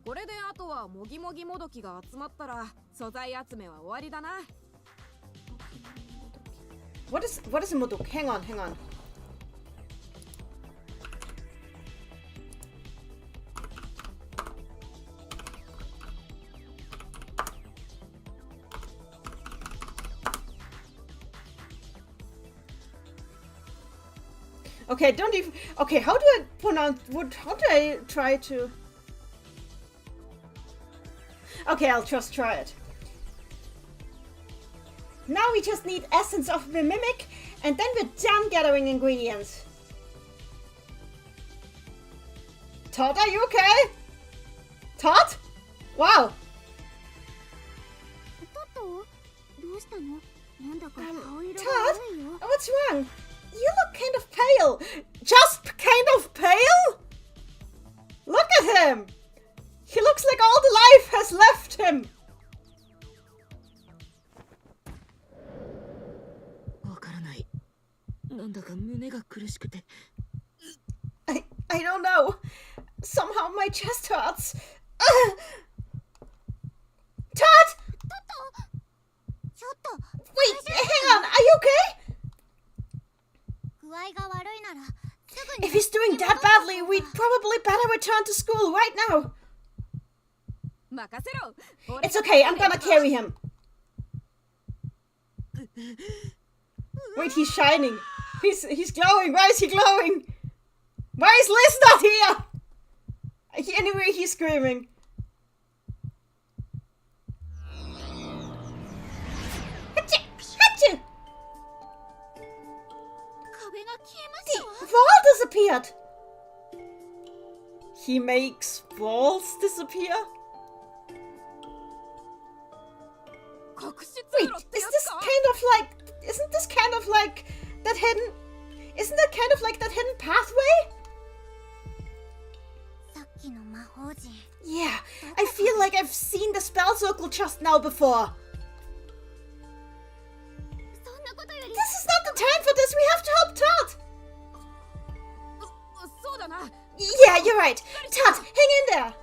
これであとはもぎもぎもどきが集まったら素材集めは終わりだな。What is a Madou? Hang on. Okay, don't even. Okay, how do I pronounce? How do I try to? Okay, I'll just try it. Now we just need essence of the mimic, and then we're done gathering ingredients. Todd, are you okay? Todd? Wow. Todd, what's wrong? You look kind of pale. Just kind of pale? Look at him. He looks like all the life has left him. I don't know. Somehow my chest hurts. Todd! Wait, hang on. Are you okay? If he's doing that badly, we'd probably better return to school right now. It's okay, I'm gonna carry him. Wait, he's shining. He's glowing. Why is he glowing? Why is Liz not here? Anyway, he's screaming. Achoo! The wall disappeared. He makes walls disappear? Wait, isn't this kind of like that hidden... Isn't that kind of like that hidden pathway? Yeah, I feel like I've seen the spell circle just now before. This is not the time for this, we have to help Todd! Yeah, you're right. Todd, hang in there!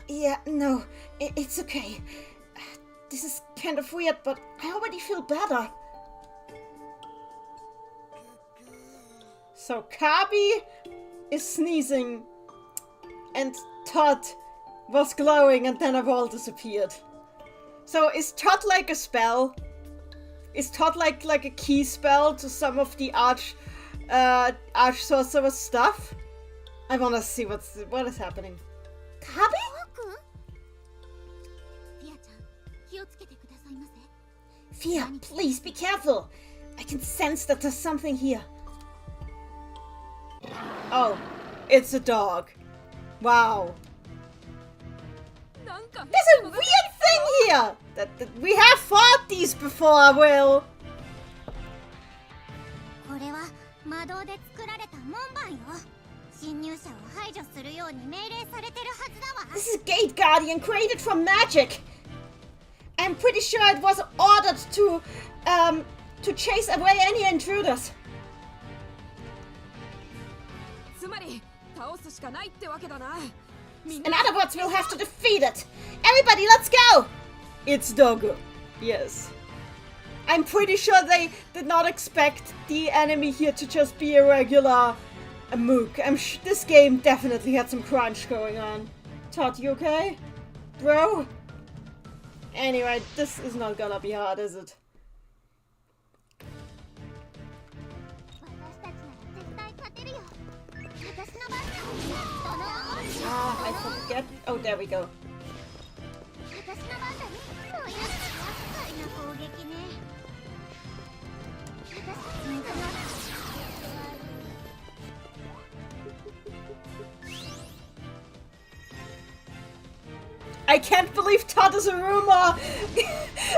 Yeah, no, it's okay. This is kind of weird, but I already feel better. So Kabi is sneezing and Todd was glowing and then a wall disappeared. So is Todd like a spell? Is Todd like a key spell to some of the arch sorcerer stuff? I wanna see what is happening. Kabi? Fia, please be careful. I can sense that there's something here. Oh, it's a dog. Wow. There's a weird thing here! That we have fought these before, Will. This is Gate Guardian created from magic. I'm pretty sure it was ordered to chase away any intruders. In other words, we'll have to defeat it. Everybody, let's go! It's Dogo. Yes. I'm pretty sure they did not expect the enemy here to just be a regular mook. This game definitely had some crunch going on. Todd, you okay? Bro? Anyway, this is not gonna be hard, is it? Ah, I forget. Oh, there we go. I can't believe Todd is a rumor.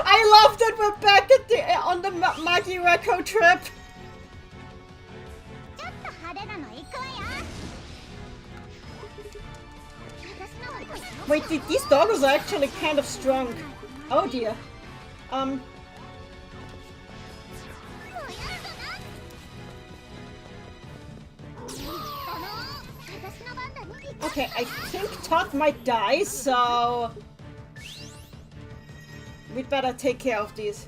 I love that we're back at on the Maggie Reco trip. ちょっと派手なの行くわよ。私のはこい。 Wait, these doggos are actually kind of strong. Oh dear. もうやるぞな。私の番だね。 Okay, I think Todd might die, so we'd better take care of these.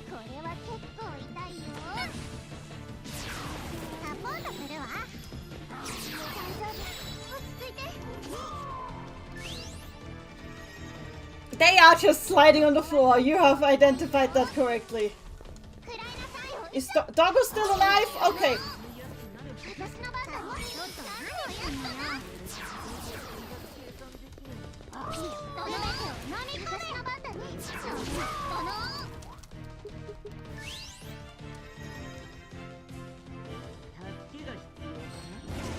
これは結構痛いよ。サポートするわ。大丈夫。落ち着いて。 They are just sliding on the floor. You have identified that correctly. くらいなさいよ。 Is Doggo still alive? Okay. 私の番だね。ちょっと何をやったの。私の番だね。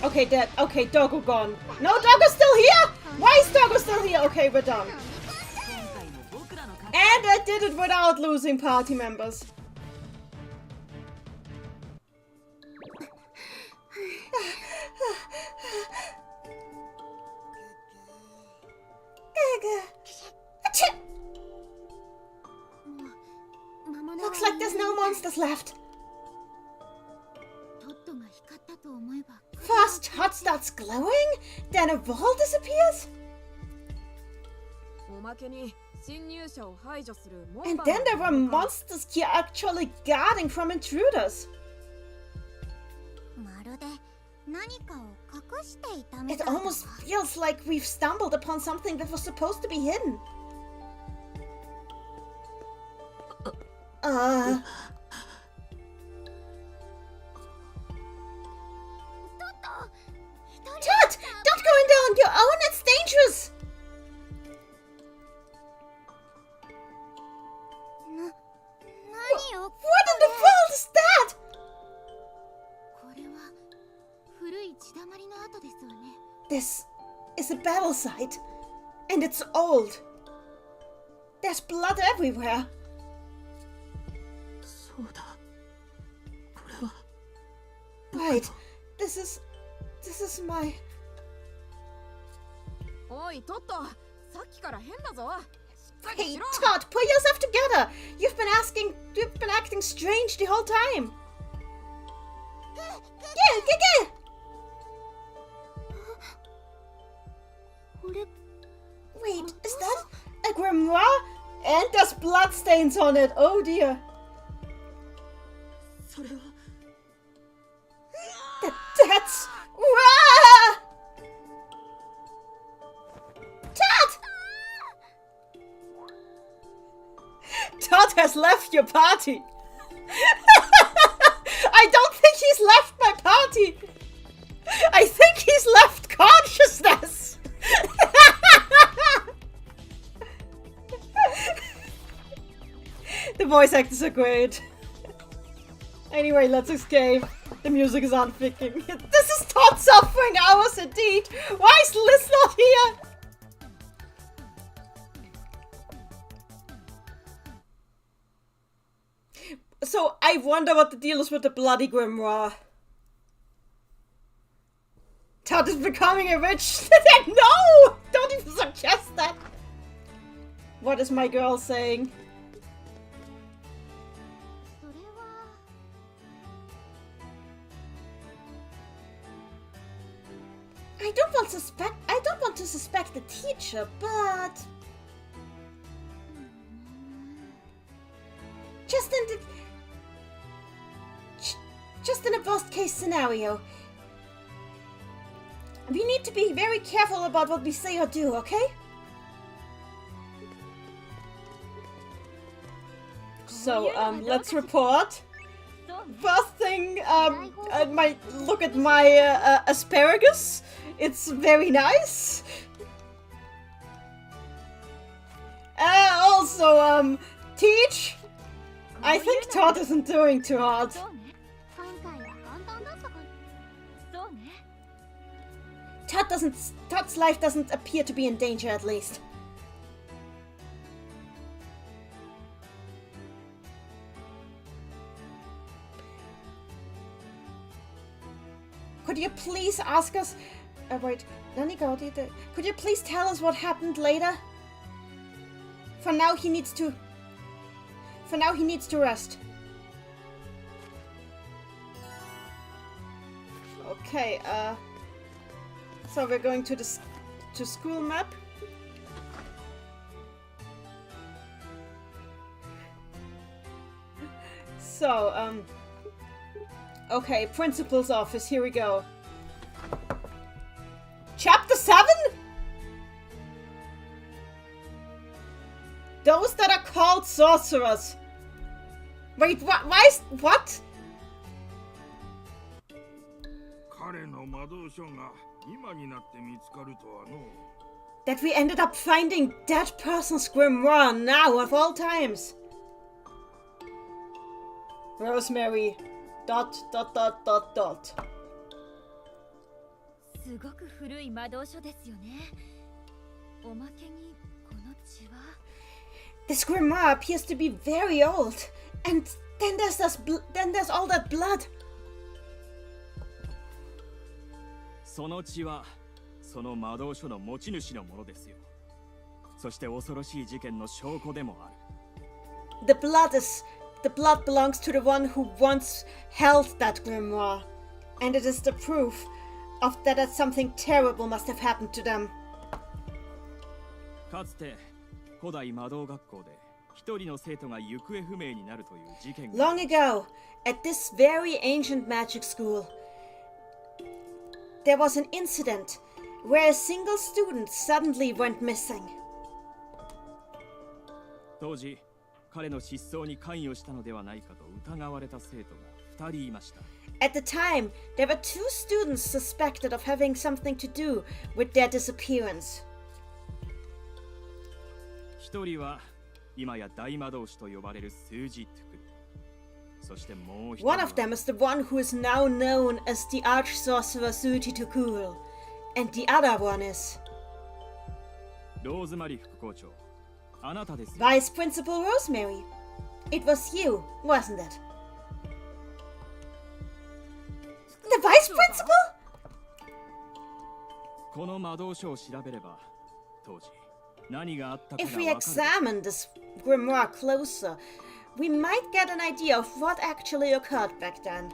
Okay, dead. Okay, Doggo gone. No, Doggo's still here? Why is Doggo still here? Okay, we're done. And I did it without losing party members. Looks like there's no monsters left. トッドが光ったと思えば First Todd starts glowing, then a wall disappears, おまけに侵入者を排除する門 and 番 then there were monsters here actually guarding from intruders. まるで何かを隠していたみ It たいだわ almost feels like we've stumbled upon something that was supposed to be hidden. トッド Todd! Don't go in there on your own, it's dangerous! 何を What in the world is that? これは古い血だまりの跡ですわね This is a battle site, and it's old. There's blood everywhere. そうだ。これは Right, this is my... おいトットさっきから変だぞしっかり Hey, しろ Todd, pull yourself together! You've been acting strange the whole time. Yeah. これ Wait, is that a grimoire? And there's bloodstains on it. Oh dear. それは That's... Wah! Todd! Todd has left your party. I don't think he's left my party. I think he's left consciousness. The voice actors are great. Anyway, let's escape. The music is unpicking. This is Todd suffering hours indeed. Why is Liz not here? So I wonder what the deal is with the bloody grimoire. Todd is becoming a witch. No! Don't even suggest that. What is my girl saying? それは I don't want to suspect the teacher, but just in a worst case scenario, we need to be very careful about what we say or do, okay? So, let's report. First thing, I might look at my asparagus. It's very nice. Also, Teach. I think Todd isn't doing too hard. そうね今回は簡単だそうね。 Todd's life doesn't appear to be in danger, at least. Could you please ask us... wait, could you please tell us what happened later? For now he needs to rest. Okay, so we're going to to school map. So, okay, principal's office, here we go. Chapter 7? Those that are called sorcerers. Wait, what? 彼の魔導書が今になって見つかるとはの。 That we ended up finding that person's grimoire now, of all times. Rosemary. ... すごく古い魔導書ですよね。おまけにこの血は。 This grimoire appears to be very old. And then there's all that blood. その血はその魔導書の持ち主のものですよ。そして恐ろしい事件の証拠でもある。 The blood belongs to the one who once held that grimoire. And it is the proof of that something terrible must have happened to them. かつて古代魔導学校で一人の生徒が行方不明になるという事件が。 Long ago, at this very ancient magic school, there was an incident where a single student suddenly went missing. 当時彼の失踪に関与したのではないかと疑われた生徒が2人いました。 At the time, there were 2 students suspected of having something to do with their disappearance. 1人は今や大魔導士と呼ばれる数字トゥク。そしてもう1人は One of them is the one who is now known as the Arch-Sorcerer Suji Tukul. And the other one is... ローズマリー副校長。あなたですよ。 Vice Principal Rosemary. It was you, wasn't it? The Vice Principal? この魔導書を調べれば当時何があったかが If we わかる。 examine this grimoire closer, we might get an idea of what actually occurred back then.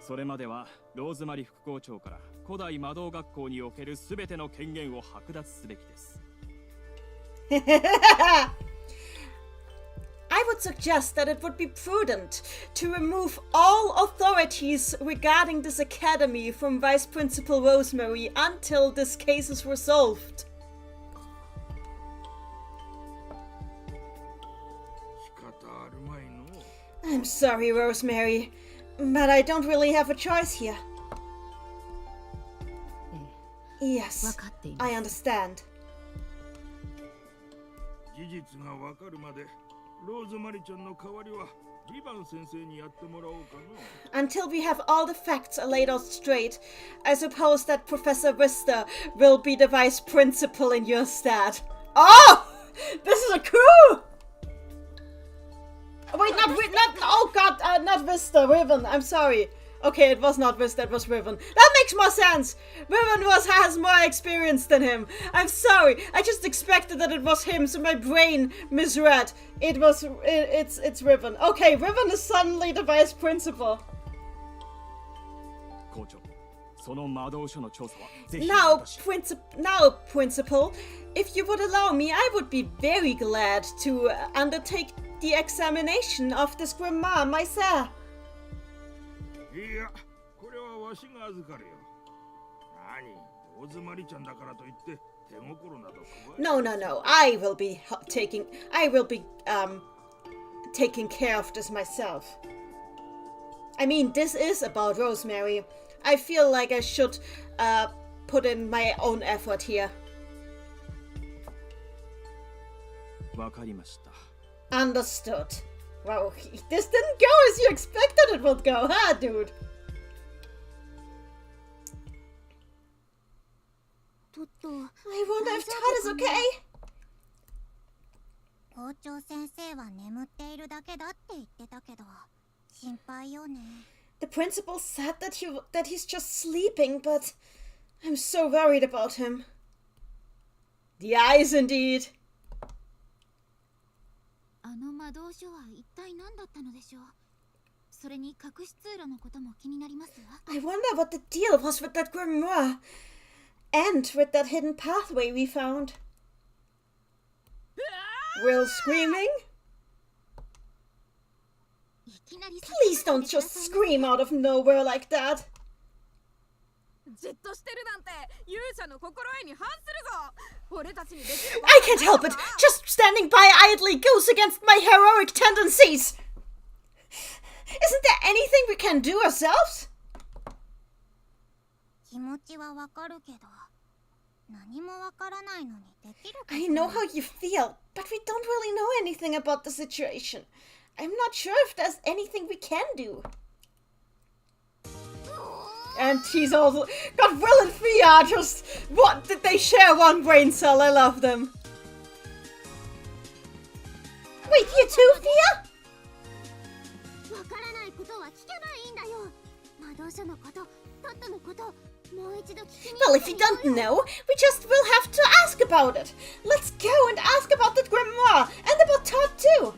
それまではローズマリー副校長から古代魔導学校におけるすべての権限を剥奪すべきです。 I would suggest that it would be prudent to remove all authorities regarding this academy from Vice Principal Rosemary until this case is resolved. 仕方あるまいの。 I'm sorry, Rosemary, but I don't really have a choice here. Yes, I understand. 事実がわかるまでローズマリちゃんの代わりはリバン先生にやってもらおうかな。 Until we have all the facts laid out straight, I suppose that Professor Vista will be the vice principal in your stead. Oh! This is a coup! Wait, oh god, not Vista, Riven, I'm sorry. Okay, it was not Vista, it was Riven. That makes more sense! Riven has more experience than him. I'm sorry, I just expected that it was him, so my brain misread. It's Riven. Okay, Riven is suddenly the vice principal. 校長、その魔導書の調査はぜひ Now, 私。 Principal, if you would allow me, I would be very glad to undertake the examination of this grimoire myself. いや、これはわしが預かるよ。何、ローズマリちゃんだからといって手心など加え。 No. I will be taking care of this myself. I mean, this is about Rosemary. I feel like I should put in my own effort here. わかりました。 Understood. Wow, this didn't go as you expected it would go, huh, dude? I wonder if Todd is okay. 校長先生は眠っているだけだって言ってたけど、心配よね。The principal said that he's just sleeping, but I'm so worried about him. The eyes, indeed. あの魔導書は一体何だったのでしょう。それに隠し通路のことも気になりますわ。I wonder what the deal was with that grimoire. And with that hidden pathway we found. Will screaming? Please don't just scream out of nowhere like that. じっとしてるなんて勇者の心得に反するぞ。俺たちにできる I can't help it. Just standing by idly goes against my heroic tendencies. Isn't there anything we can do ourselves? 気持ちはわかるけど、何もわからないのにできるか。 I know how you feel, but we don't really know anything about the situation. I'm not sure if there's anything we can do. And she's also got Will and Fia just, what, did they share one brain cell? I love them. Wait, you too, Fia? わからないことは聞けばいいんだよ。魔導書のこと、トットのこと、もう一度聞きに。 Well, if you don't know, we just will have to ask about it. Let's go and ask about the grimoire and about Todd too.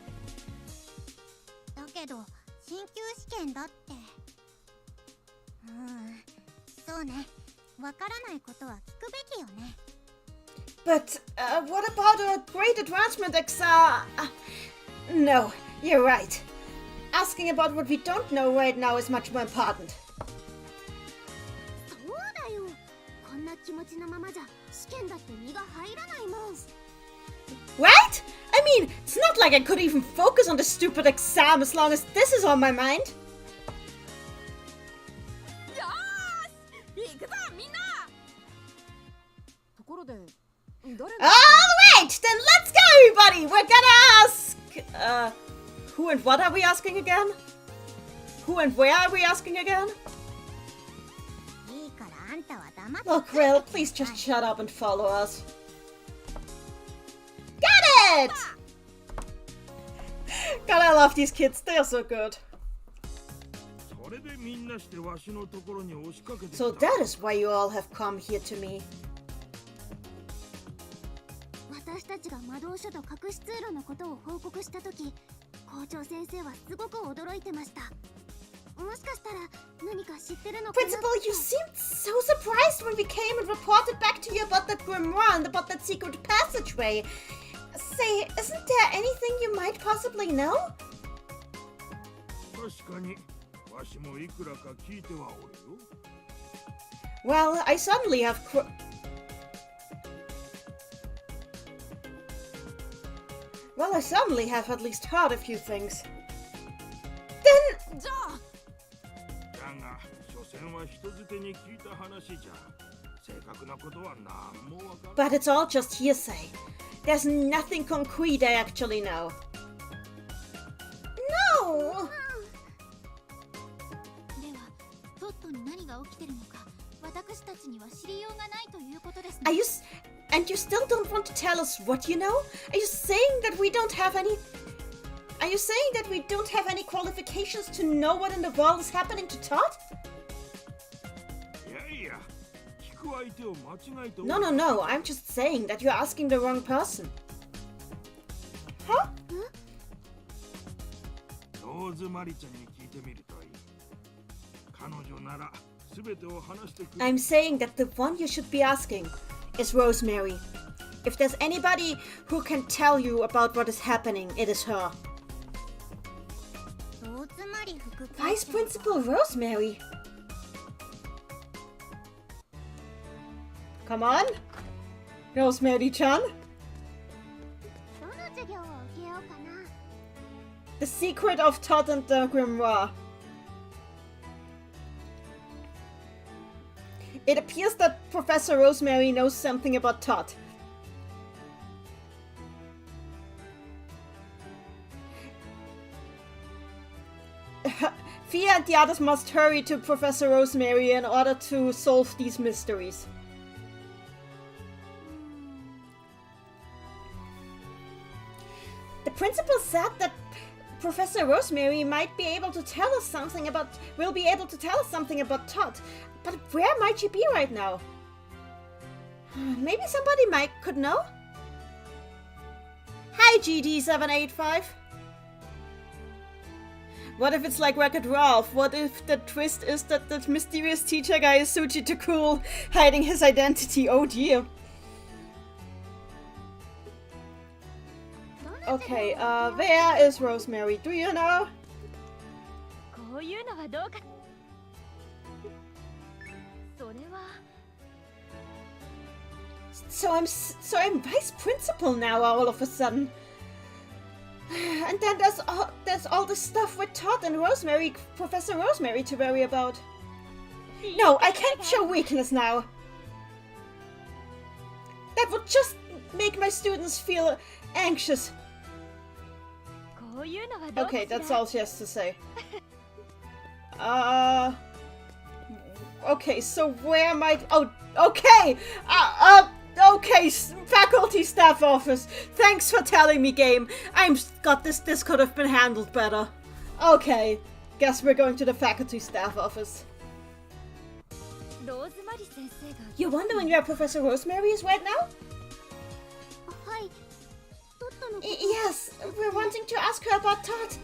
だけど、進級試験だって。そうね。わからないことは聞くべきよね。 But what about a great advancement exam? No, you're right. Asking about what we don't know right now is much more important. そうだよ。こんな気持ちのままじゃ試験だって身が入らないもん。 Right? I mean, it's not like I could even focus on the stupid exam as long as this is on my mind. よーし、行くぞみんな。ところで、誰が Alright, then let's go everybody! We're gonna ask... who and what are we asking again? Who and where are we asking again? いいからあんたは黙って。 Look, Will, please just shut up and follow us. Got it! God, I love these kids. They are so good. それでみんなしてわしのところに押しかけてきた。 So that is why you all have come here to me. 私たちが魔導書と隠し通路のことを報告したとき、校長先生はすごく驚いてました。もしかしたら何か知ってるのかな。 Principal, you seemed so surprised when we came and reported back to you about that grimoire and about that secret passageway. Say, isn't there anything you might possibly know? 確かにわしもいくらか聞いてはおるよ。 Well, I suddenly have at least heard a few things. Then じゃあだが、所詮は人づてに聞いた話じゃ。正確なことは何もわからん。 but it's all just hearsay. There's nothing concrete I actually know. No! では、トットに何が起きてるのか、私たちには知りようがないということですね。 Are you and you still don't want to tell us what you know? Are you saying that we don't have any Are you saying that we don't have any qualifications to know what in the world is happening to Todd? いやいや、聞く相手を間違えておる。 No, no, no. I'm just saying that you're asking the wrong person. Huh? ローズマリちゃんに聞いてみるといい。彼女なら全てを話してくれ。 I'm saying that the one you should be asking is Rosemary. If there's anybody who can tell you about what is happening, it is her. ローズマリ副校長。 Vice Principal Rosemary. Come on, Rosemary-chan. どの授業を受けようかな。 The secret of Todd and the Grimoire. It appears that Professor Rosemary knows something about Todd. Fia and the others must hurry to Professor Rosemary in order to solve these mysteries. principal said that Professor Rosemary might be able to tell us something about, will be able to tell us something about Todd. But where might she be right now? Maybe somebody could know? Hi, GD785. What if it's like Wreck-It Ralph? What if the twist is that the mysterious teacher guy is Suchi the Cool, hiding his identity? Oh dear. Okay, where is Rosemary? Do you know? こういうのはどうか。それは。So I'm vice principal now all of a sudden. And then there's all this stuff with Todd and Rosemary, Professor Rosemary, to worry about. No, I can't show weakness now. That would just make my students feel anxious. こういうのはどうかしら。 Okay, that's all she has to say. Okay, so where am I? Oh, okay! Okay, faculty staff office. Thanks for telling me, game. This could have been handled better. Okay, guess we're going to the faculty staff office. ローズマリ先生が。 You're wondering where Professor Rosemary is right now? はい。トットのこと。 Yes, we're wanting to ask her about Todd.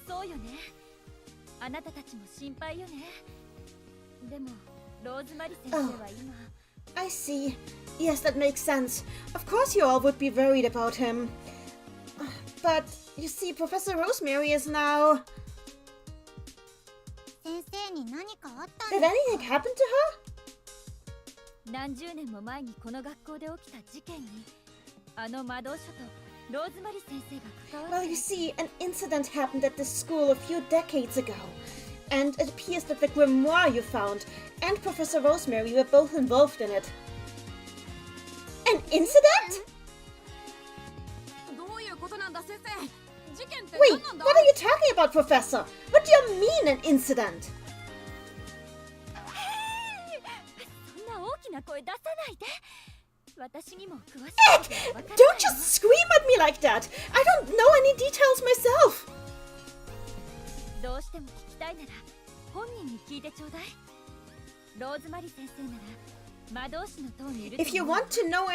そうよね。あなたたちも心配よね。でもローズマリ先生は今。I see. Yes, that makes sense. Of course you all would be worried about him. But, you see, Professor Rosemary is now... 先生に何かあったん Did です anything happen to her? 何十年も前にこの学校で起きた事件にあの魔導書とローズマリ先生が関わ Well, って you see, an incident happened at this school a few decades ago. And it appears that the grimoire you found and Professor Rosemary were both involved in it. An incident? どういうことなんだ先生。事件って Wait, 何なんだ。 what are you talking about, Professor? What do you mean, an incident? そんな大きな声出さないで。私にも詳しいことは分からないわ。 Don't just scream at me like that! I don't know any details myself! どうしても聞きたいなら本人に聞いてちょうだい。ローズマリ先生なら魔導士の塔にいると思う。 If you want to know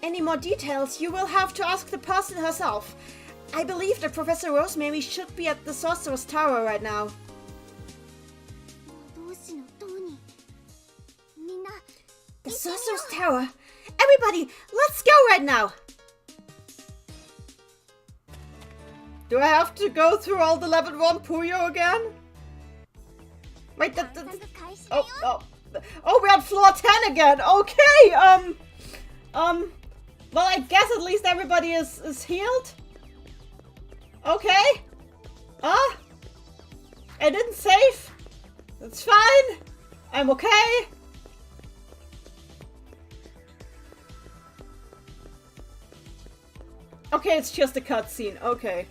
any more details, you will have to ask the person herself. I believe that Professor Rosemary should be at the Sorcerer's Tower right now. 魔導士の塔に。みんな。 The Sorcerer's Tower? Everybody, let's go right now! Do I have to go through all the level 1 Puyo again? Wait, oh, we're on floor 10 again. Okay, well, I guess at least everybody is healed. Okay. I didn't save. That's fine. I'm okay. Okay, it's just a cutscene. Okay.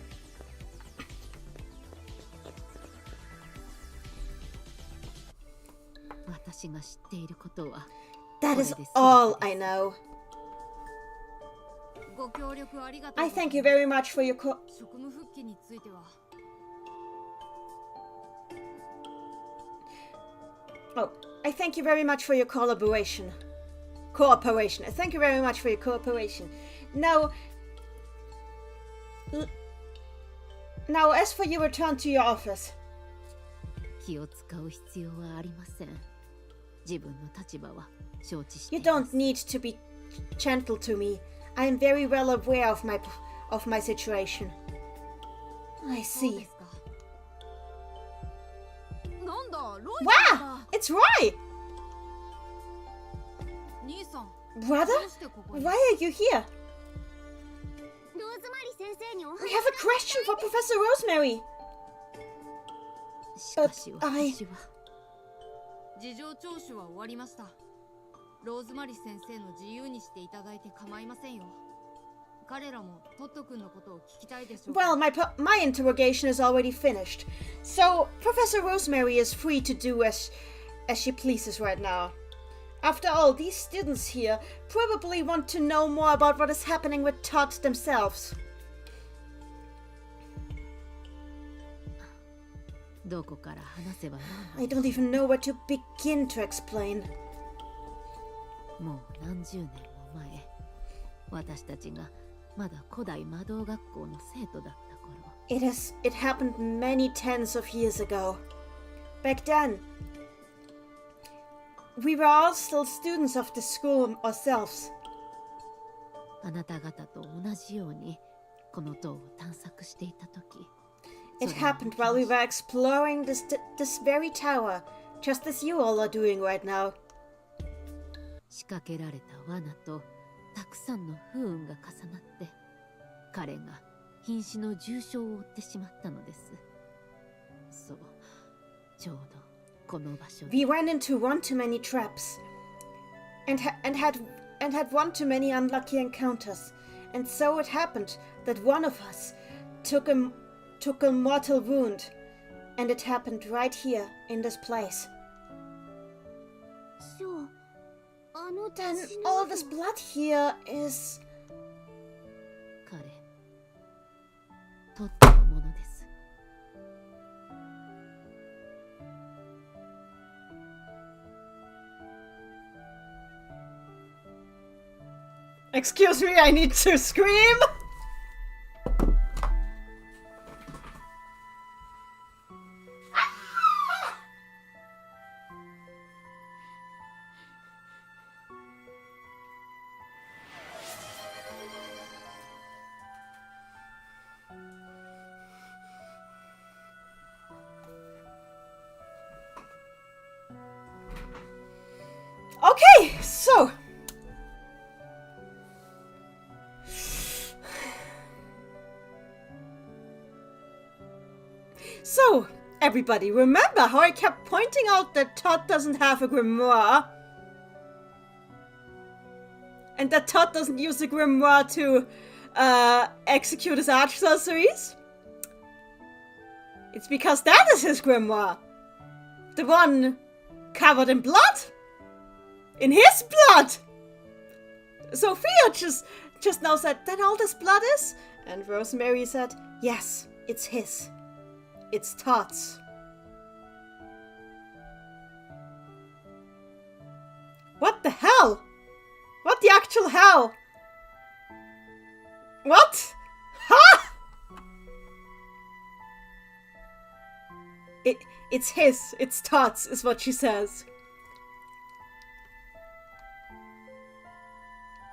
That is all I know. ご協力ありがとう。 I thank you very much for your 職務復帰については。 Oh, I thank you very much for your collaboration. Cooperation. Thank you very much for your cooperation. Now, as for your return to your office. 気を使う必要はありません。自分の立場は承知してい You ます。 don't need to be gentle to me. I am very well aware of my situation. I そうで see. すか。なんだ、ロイさん Wow! だ。 It's Roy! 兄さん。 Brother? どうしてここに Why are you here? ローズマリ先生にお We 話 have a question for Professor Rosemary. しかし But I- 私は事情聴取は終わりました。ローズマリ先生の自由にしていただいて構いませんよ。彼らもトット君のことを聞きたいでしょう。 Well, my interrogation is already finished. So, Professor Rosemary is free to do as she pleases right now. After all, these students here probably want to know more about what is happening with Todd themselves. どこから話せばいい I don't even know where to begin to explain. の？もう何十年も前、私たちがまだ古代魔導学校の生徒だった頃。It happened many tens of years ago. Back then, we were all still students of the school ourselves. あなた方と同じようにこの塔を探索していた時。 It happened while we were exploring this very tower, just as you all are doing right now. 仕掛けられた罠とたくさんの不運が重なって彼が瀕死の重傷を負ってしまったのです。そう、ちょうどこの場所で。 We went into one too many traps, and had one too many unlucky encounters, and so it happened that one of us took a mortal wound, and it happened right here in this place. ショー、あの Then 血の all this blood here is... 彼とってのものです。 Excuse me, I need to scream! Okay, so... So, everybody, remember how I kept pointing out that Todd doesn't have a grimoire? And that Todd doesn't use the grimoire to execute his arch sorceries? It's because that is his grimoire. The one covered in blood. In his blood! Sophia just now said, that all this blood is? And Rosemary said, yes, it's his. It's Todd's. What the hell? What the actual hell? What? Huh? It's his. It's Todd's, is what she says.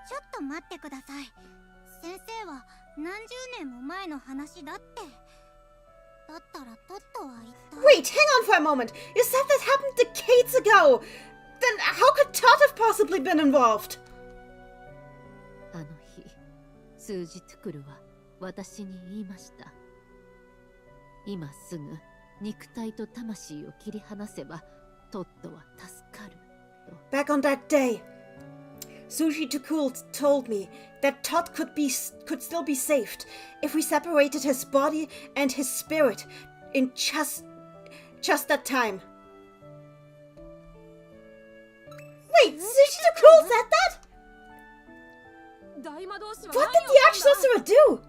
ちょっと待ってください。先生は何十年も前の話だって。だったらトットは一体。 Wait, hang on for a moment. You said that happened decades ago. Then how could Todd have possibly been involved? あの日、スージ・トゥクルは私に言いました。今すぐ肉体と魂を切り離せばトットは助かると。 Back on that day, Sushi Tukul told me that Todd could still be saved if we separated his body and his spirit in just that time. Wait, Sushi Tukul said that? 大魔導士は What 何 did を the したんだ Archsorcerer do?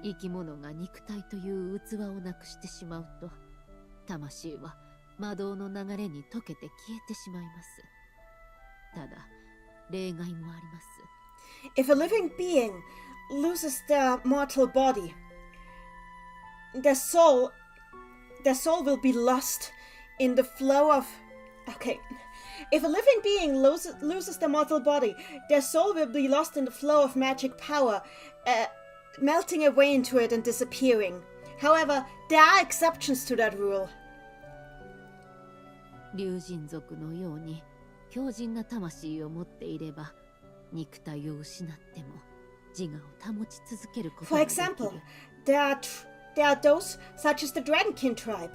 生き物が肉体という器をなくしてしまうと魂は魔導の流れに溶けて消えてしまいます。ただ例外もあります。 If a living being loses their mortal body, their soul will be lost in the flow of... Okay. If a living being loses their mortal body, their soul will be lost in the flow of magic power, melting away into it and disappearing. However, there are exceptions to that rule. 竜神族のように強靭な魂を持っていれば肉体を失っても自我を保ち続けること For ができる。 example, there are those, such as the Dragonkin tribe,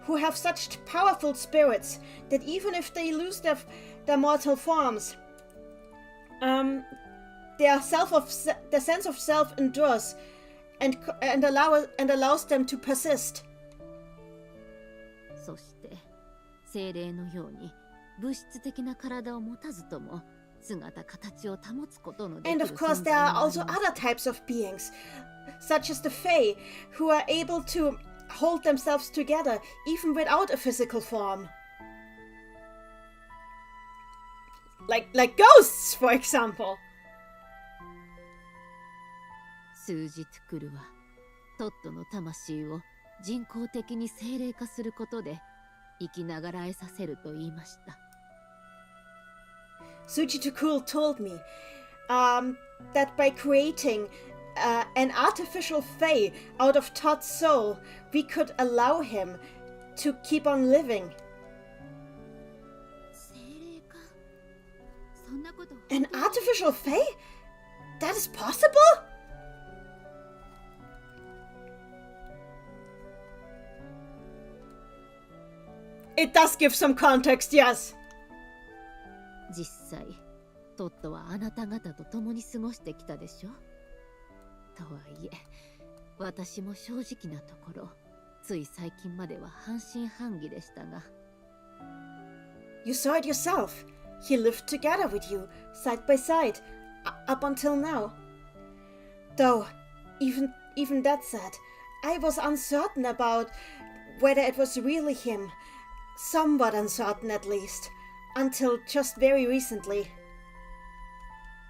who have such powerful spirits that even if they lose their mortal forms, their sense of self endures and allows them to persist. そして精霊のように物質的な体を持たずとも姿形を保つことのでき And る of course, 存 there 在 are になり also ます other types of beings, such as the Fae, who are able to hold themselves together even without a physical form. Like ghosts, for example. 数日来るはトットの魂を人工的に精霊化することで生きながらえさせると言いました。 Suji Takul told me that by creating an artificial Fae out of Todd's soul, we could allow him to keep on living. 精霊か。そんなこと An artificial Fae? That is possible? It does give some context, yes. 実際トットはあなた方と共に過ごしてきたでしょ。とはいえ私も正直なところつい最近までは半信半疑でしたが。 You saw it yourself. He lived together with you, side by side, up until now. Though, even that said, I was uncertain about whether it was really him. Somewhat uncertain at least. Until just very recently.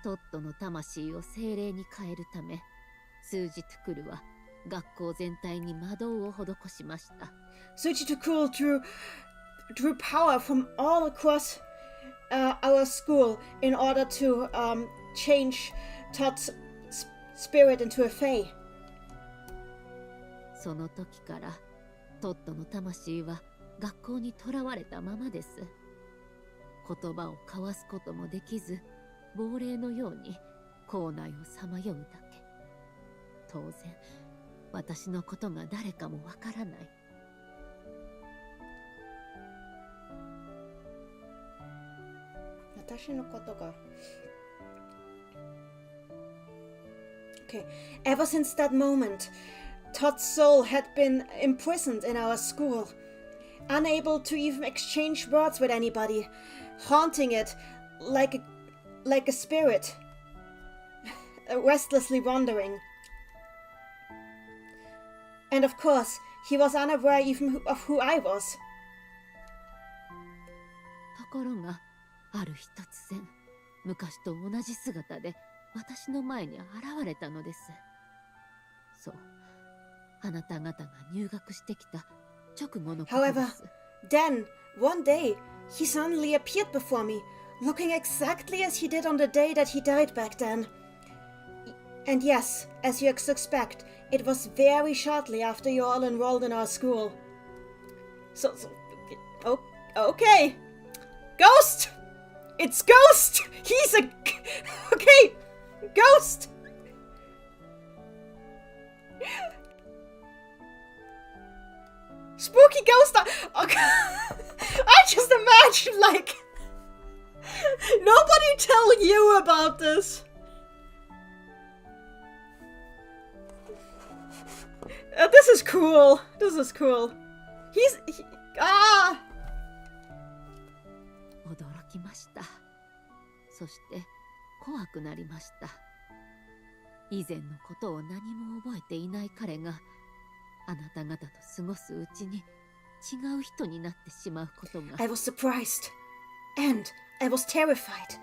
トットの魂を精霊に変えるため数日来るは学校全体に魔導を施しました。 Suji Takul drew power from all across our school in order to change Todd's spirit into a Fae. その時からトットの魂は学校に囚われたままです。言葉を交わすこともできず亡霊のように校内をさまようだけ。当然私のことが誰かもわからない。 Okay. Ever since that moment, Todd's soul had been imprisoned in our school, unable to even exchange words with anybody, haunting it like a spirit, restlessly wandering. And of course, he was unaware even of who I was. ところがある日突然昔と同じ姿で私の前に現れたのです。そう、あなた方が入学してきた直後のことで However, す。 then, one day, he suddenly appeared before me, looking exactly as he did on the day that he died back then. And yes, as you expect, it was very shortly after you all enrolled in our school. So okay. Ghost! It's Ghost! He's a... Okay! Ghost! Spooky ghost! Okay. I just imagine, like... Nobody tell you about this. This is cool. This is cool. Ah! 驚きました。そして怖くなりました。以前のことを何も覚えていない彼があなた方と過ごすうちに違う人になってしまうことが。 I was surprised. And I was terrified.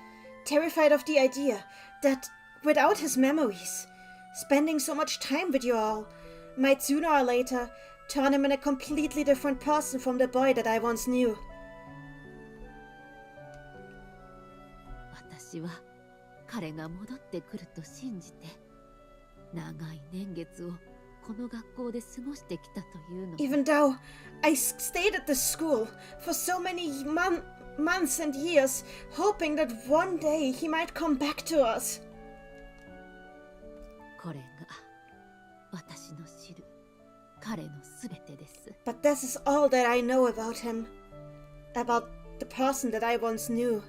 Terrified of the idea that without his memories, spending so much time with you all might sooner or later turn him in a completely different person from the boy that I once knew. 私は彼が戻ってくると信じて長い年月をこの学校で過ごしてきたというの。 Even though I stayed at this school for so many months and years, hoping that one day he might come back to us. これが私の知る彼のすべてです。 But this is all that I know about him. About the person that I once knew.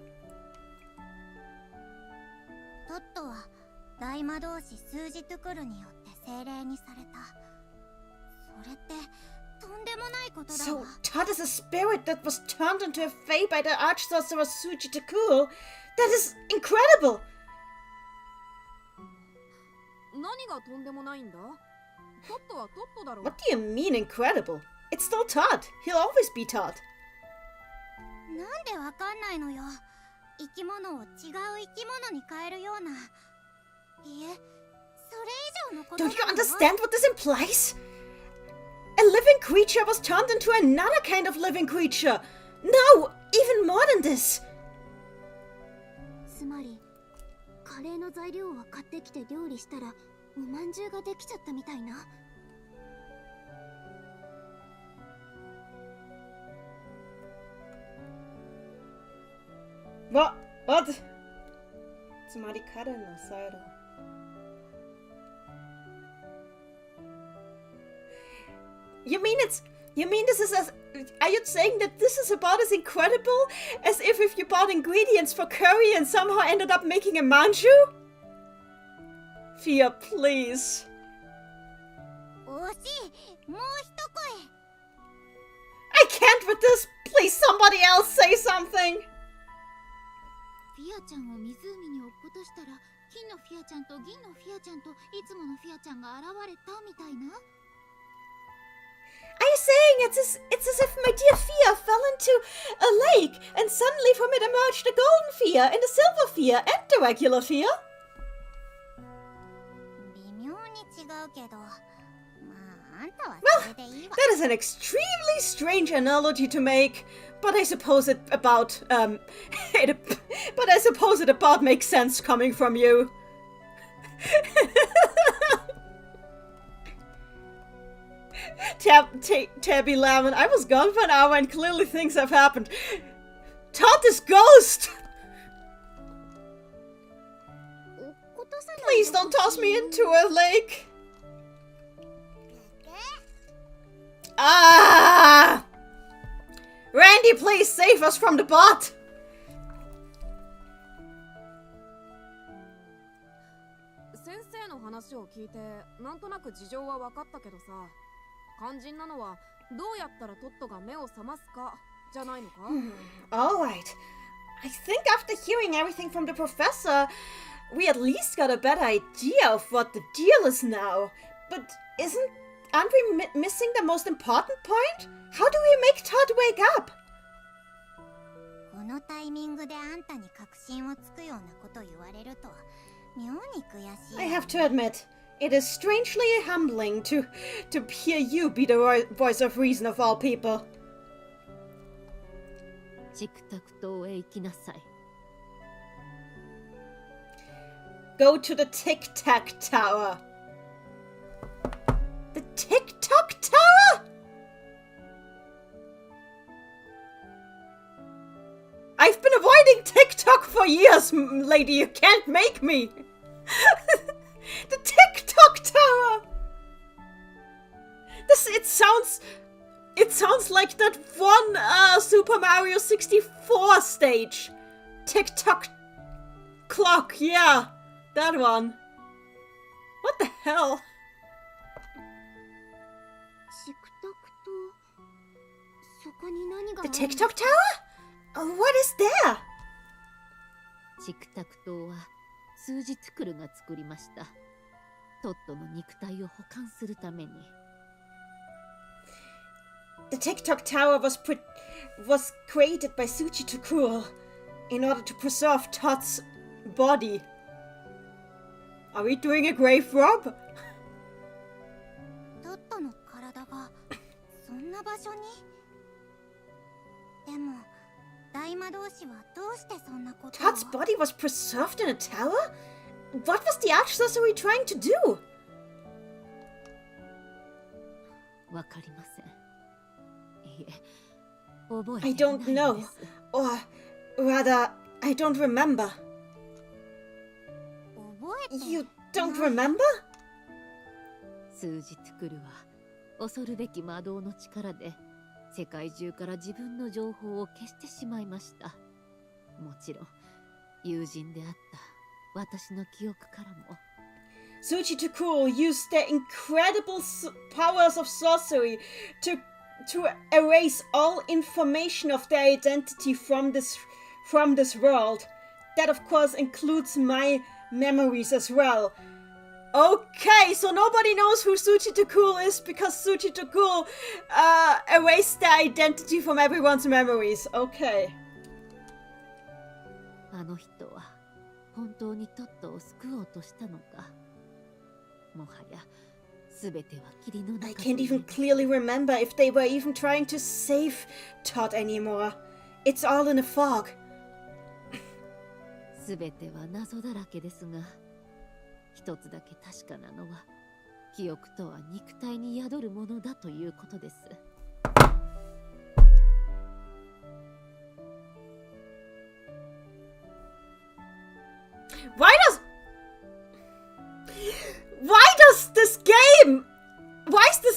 トットは大魔導士数字トゥクルによって精霊にされた。それってどんでもないことだ So わ。 Todd is a spirit that was turned into a fae by the arch-sorcerer Suji Takul. That is incredible! 何がとんでもないんだ？トットはトットだろう。 What do you mean incredible? It's still Todd. He'll always be Todd. なんでわかんないのよ。生き物を違う生き物に変えるような。いえ、それ以上のこと Don't な you のよ。 understand what this implies? A living creature was turned into another kind of living creature. No, even more than this. つまりカレーの材料を買ってきて料理したらおまんじゅうができちゃったみたいな。 What? What? つまり彼のサイド。You mean this is as... Are you saying that this is about as incredible as if you bought ingredients for curry and somehow ended up making a manju? Fia, please. 惜しい。もう一声。 I can't with this. Please, somebody else say something. フィアちゃんを湖に落っことしたら金のフィアちゃんと銀のフィアちゃんといつものフィアちゃんが現れたみたいな。 Are you saying it's as if my dear Fia fell into a lake and suddenly from it emerged a golden Fia and a silver Fia and the regular Fia? 微妙に違うけど、まああんたはそれでいいわ。 That is an extremely strange analogy to make, but I suppose it about but I suppose it about makes sense coming from you. Tabby Lemon, I was gone for an hour and clearly things have happened. Todd is ghost! 落っことさないで Please don't toss me into a lake. Ah! Randy, please save us from the bot! 先生の話を聞いてなんとなく事情は分かったけどさ、肝心なのはどうやったらトットが目を覚ますかじゃないのか？ Alright. I think after hearing everything from the professor, we at least got a better idea of what the deal is now. But aren't we missing the most important point? How do we make Todd wake up? このタイミングであんたに確信をつくようなこと言われると妙に悔しい。 I have to admit, it is strangely humbling to hear you be the voice of reason of all people. チクタク島へ行きなさい。 Go to the Tic Tac Tower. The Tic Tac Tower? I've been avoiding TikTok for years, lady. You can't make me. The TikTok Tower. It sounds like that one Super Mario 64 stage. TikTok clock, yeah, that one. What the hell? チクタクとそこに何があ The る TikTok Tower? Oh, what is there? チクタク島は数日クルが作りました。トットの肉体を保管するために。The TikTok Tower was created by Suchi Takuro in order to preserve Todd's body. Are we doing a grave rob? トットの体がそんな場所に。でも大魔導士はどうしてそんなことを Todd's body was preserved in a tower? What was the arch sorcery trying to do? わかりません。いえ、覚えて I い don't ないの know. です。 Or rather, I don't remember. 覚えて You don't remember? 数日クルは恐るべき魔導の力で世界中から自分の情報を消してしまいました。もちろん友人であった私の記憶からも。 Suchi Takuro used their incredible powers of sorcery to to erase all information of their identity from this world. That of course includes my memories as well. Okay, so nobody knows who Tsuchi Takul is because Tsuchi Takul erased their identity from everyone's memories. Okay. あの人は本当にトットを救おうとしたのか。もはや全ては霧の中。 I can't even clearly remember if they were even trying to save Todd anymore. It's all in a fog. 全ては謎だらけですが、一つだけ確かなのは、記憶とは肉体に宿るものだということです。Why is this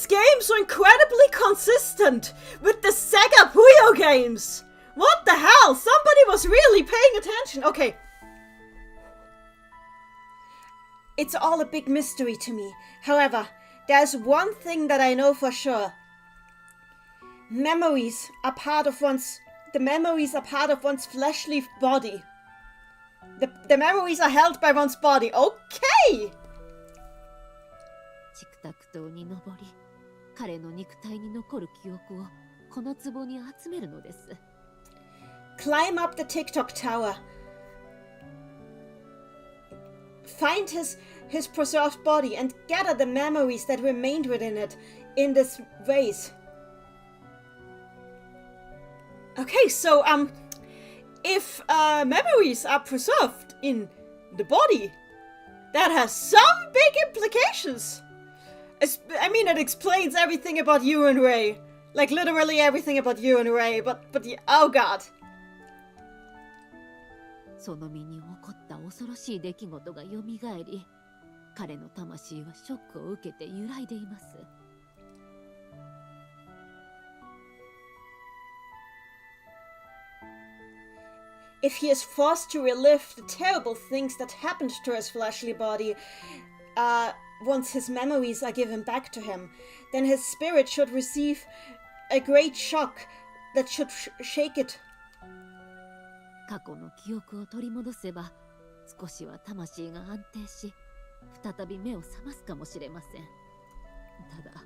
game so incredibly consistent with the Sega Puyo games? What the hell? Somebody was really paying attention. Okay. It's all a big mystery to me. However, there's one thing that I know for sure. Memories are part of one's fleshly body. The memories are held by one's body. Okay! チクタク島に登り、彼の肉体に残る記憶をこの壺に集めるのです。Climb up the TikTok tower. Find his preserved body and gather the memories that remained within it in this vase. Okay, so if memories are preserved in the body, that has some big implications. I mean, it explains everything about you and Ray. Like, literally everything about you and Ray, but oh god. その身に起こった恐ろしい出来事が蘇り、彼の魂はショックを受けて揺らいでいます。If he is forced to relive the terrible things that happened to his fleshly body, once his memories are given back to him, then his spirit should receive a great shock that should shake it. 過去の記憶を取り戻せば、少しは魂が安定し、再び目を覚ますかもしれません。ただ、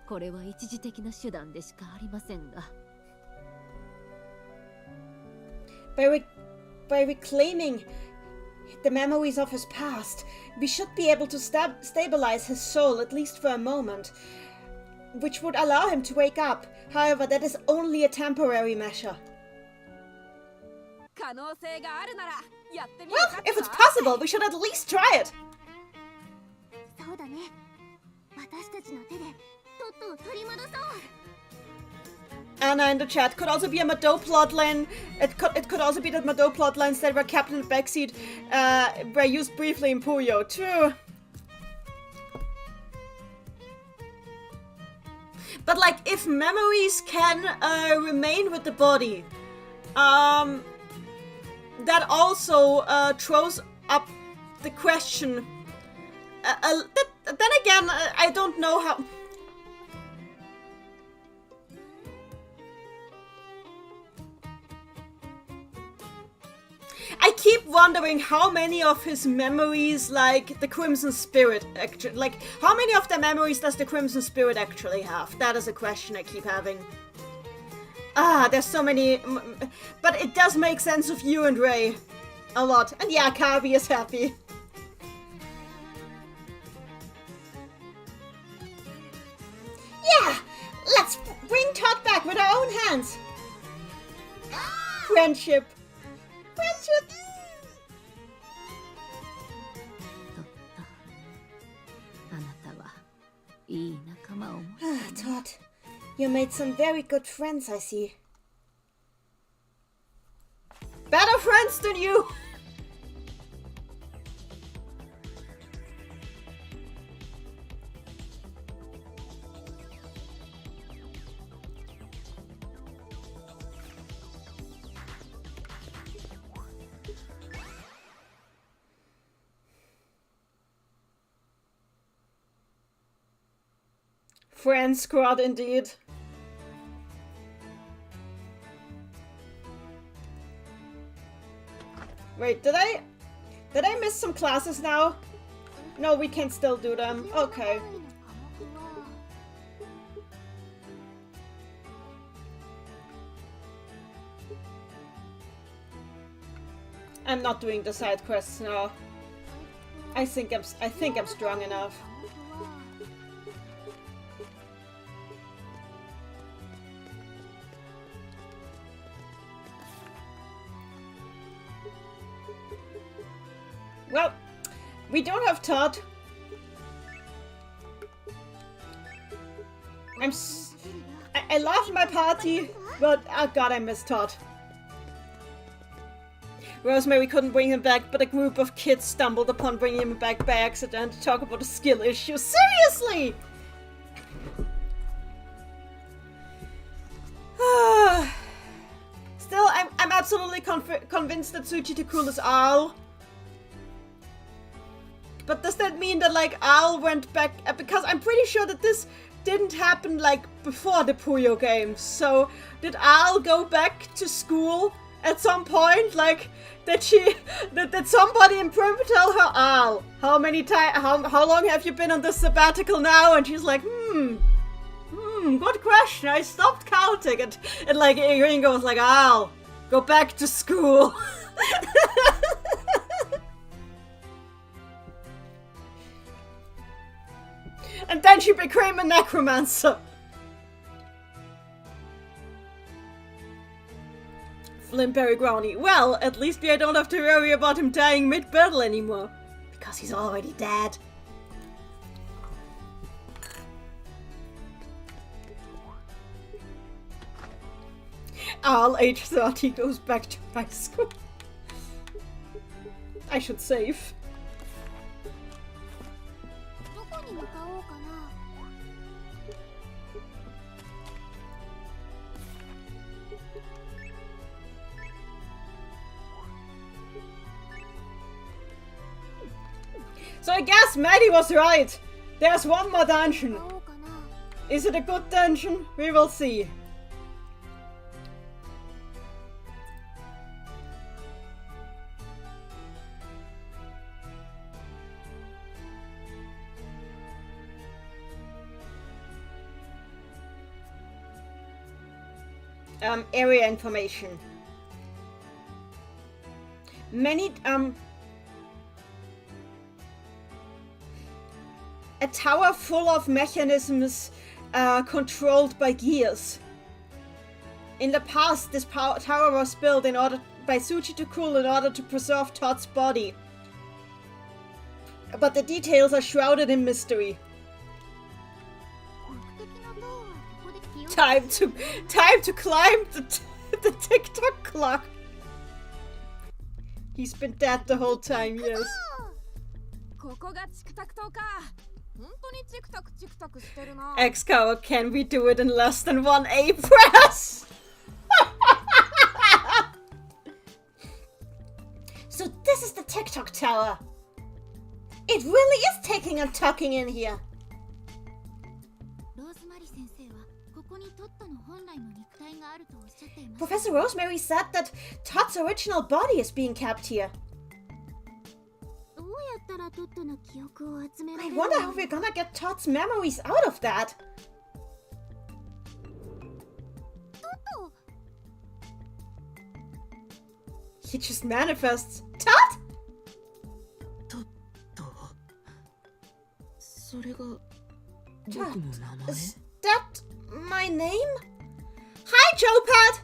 これは一時的な手段でしかありませんが。By reclaiming the memories of his past, we should be able to stabilize his soul, at least for a moment, which would allow him to wake up. However, that is only a temporary measure. Well, if it's possible, we should at least try it. そうだね。私たちの手でトットを取り戻そう。Anna in the chat, could also be a Madou plotline. It could also be the Madou plotlines that were kept in the backseat, were used briefly in Puyo. True. But like, if memories can remain with the body, that also throws up the question. Then again, I don't know how. I keep wondering how many of his memories, like the Crimson Spirit, actually, like how many of the memories does the Crimson Spirit actually have? That is a question I keep having. There's so many, but it does make sense of you and Ray a lot. And yeah, Kabi is happy. Yeah, let's bring Todd back with our own hands. Friendship. Friendship. Todd, you made some very good friends, I see. Better friends than you! Friend squad indeed. Wait, did I miss some classes now? No, we can still do them. Okay. I'm not doing the side quests now. I think I'm strong enough. Well, we don't have Todd. I love my party, but oh god, I miss Todd. Rosemary couldn't bring him back, but a group of kids stumbled upon bringing him back by accident to talk about a skill issue. Seriously! Still, I'm absolutely convinced that Tsuchitakul is Aal. But does that mean that, like, Aal went back? Because I'm pretty sure that this didn't happen, like, before the Puyo games. So, did Aal go back to school at some point? Like, did somebody in Prim tell her, Aal, how long have you been on this sabbatical now? And she's like, good question. I stopped counting. And like, Ringo was like, Aal, go back to school. And then she became a necromancer. Flimberry Brownie. Well, at least I don't have to worry about him dying mid-battle anymore. Because he's already dead. Aal, age 30, goes back to high school. I should save. So I guess Maddie was right. There's one more dungeon. Is it a good dungeon? We will see. Area information. Many, a tower full of mechanisms controlled by gears. In the past, this tower was built by Tsuchitakul in order to preserve Todd's body. But the details are shrouded in mystery. Time to climb the TikTok clock. He's been dead the whole time, yes. X-Cow, can we do it in less than 1 A press? So this is the TikTok tower. It really is taking and tucking in here. Professor Rosemary said that Todd's original body is being kept here. I wonder how we're gonna get Todd's memories out of that. He just manifests. Todd? Todd, is that my name? Hi, Joepad!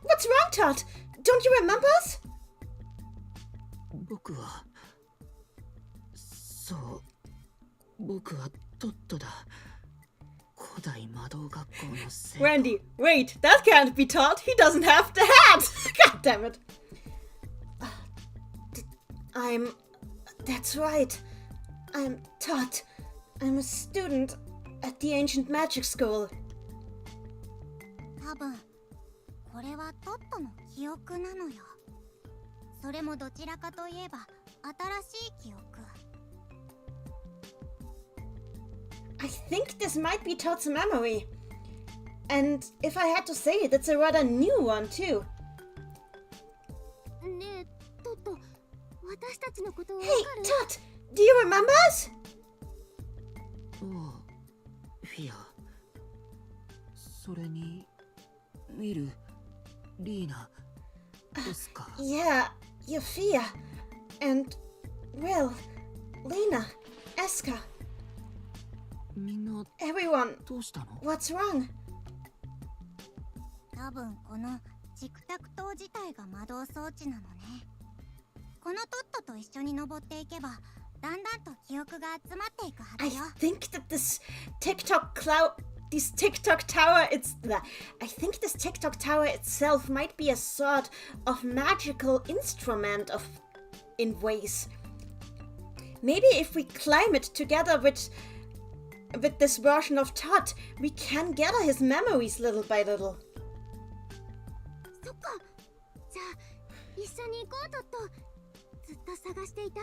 What's wrong, Todd? Don't you remember us? Randy, wait, that can't be Todd. He doesn't have the hat. God damn it. That's right. I'm Todd. I'm a student at the Ancient Magic School. I think this might be Todd's memory. And if I had to say it, it's a rather new one too. ねえトット、私たちのことわか Hey, る？ Todd, do you remember us? おうフィア、それにウィル、リーナですか。 Yeah, Yafia. And, well, Lena, Eska, みんな everyone. どうしたの？ What's wrong? 多分このチクタク島自体が魔導装置なのね。このトットと一緒に登っていけばだんだんと記憶が集まっていくは I ずよ。 think that this TikTok tower, I think this TikTok tower itself might be a sort of magical instrument in ways. Maybe if we climb it together with this version of Todd, we can gather his memories little by little. そっか。じゃあ一緒に行こうトット。ずっと探していた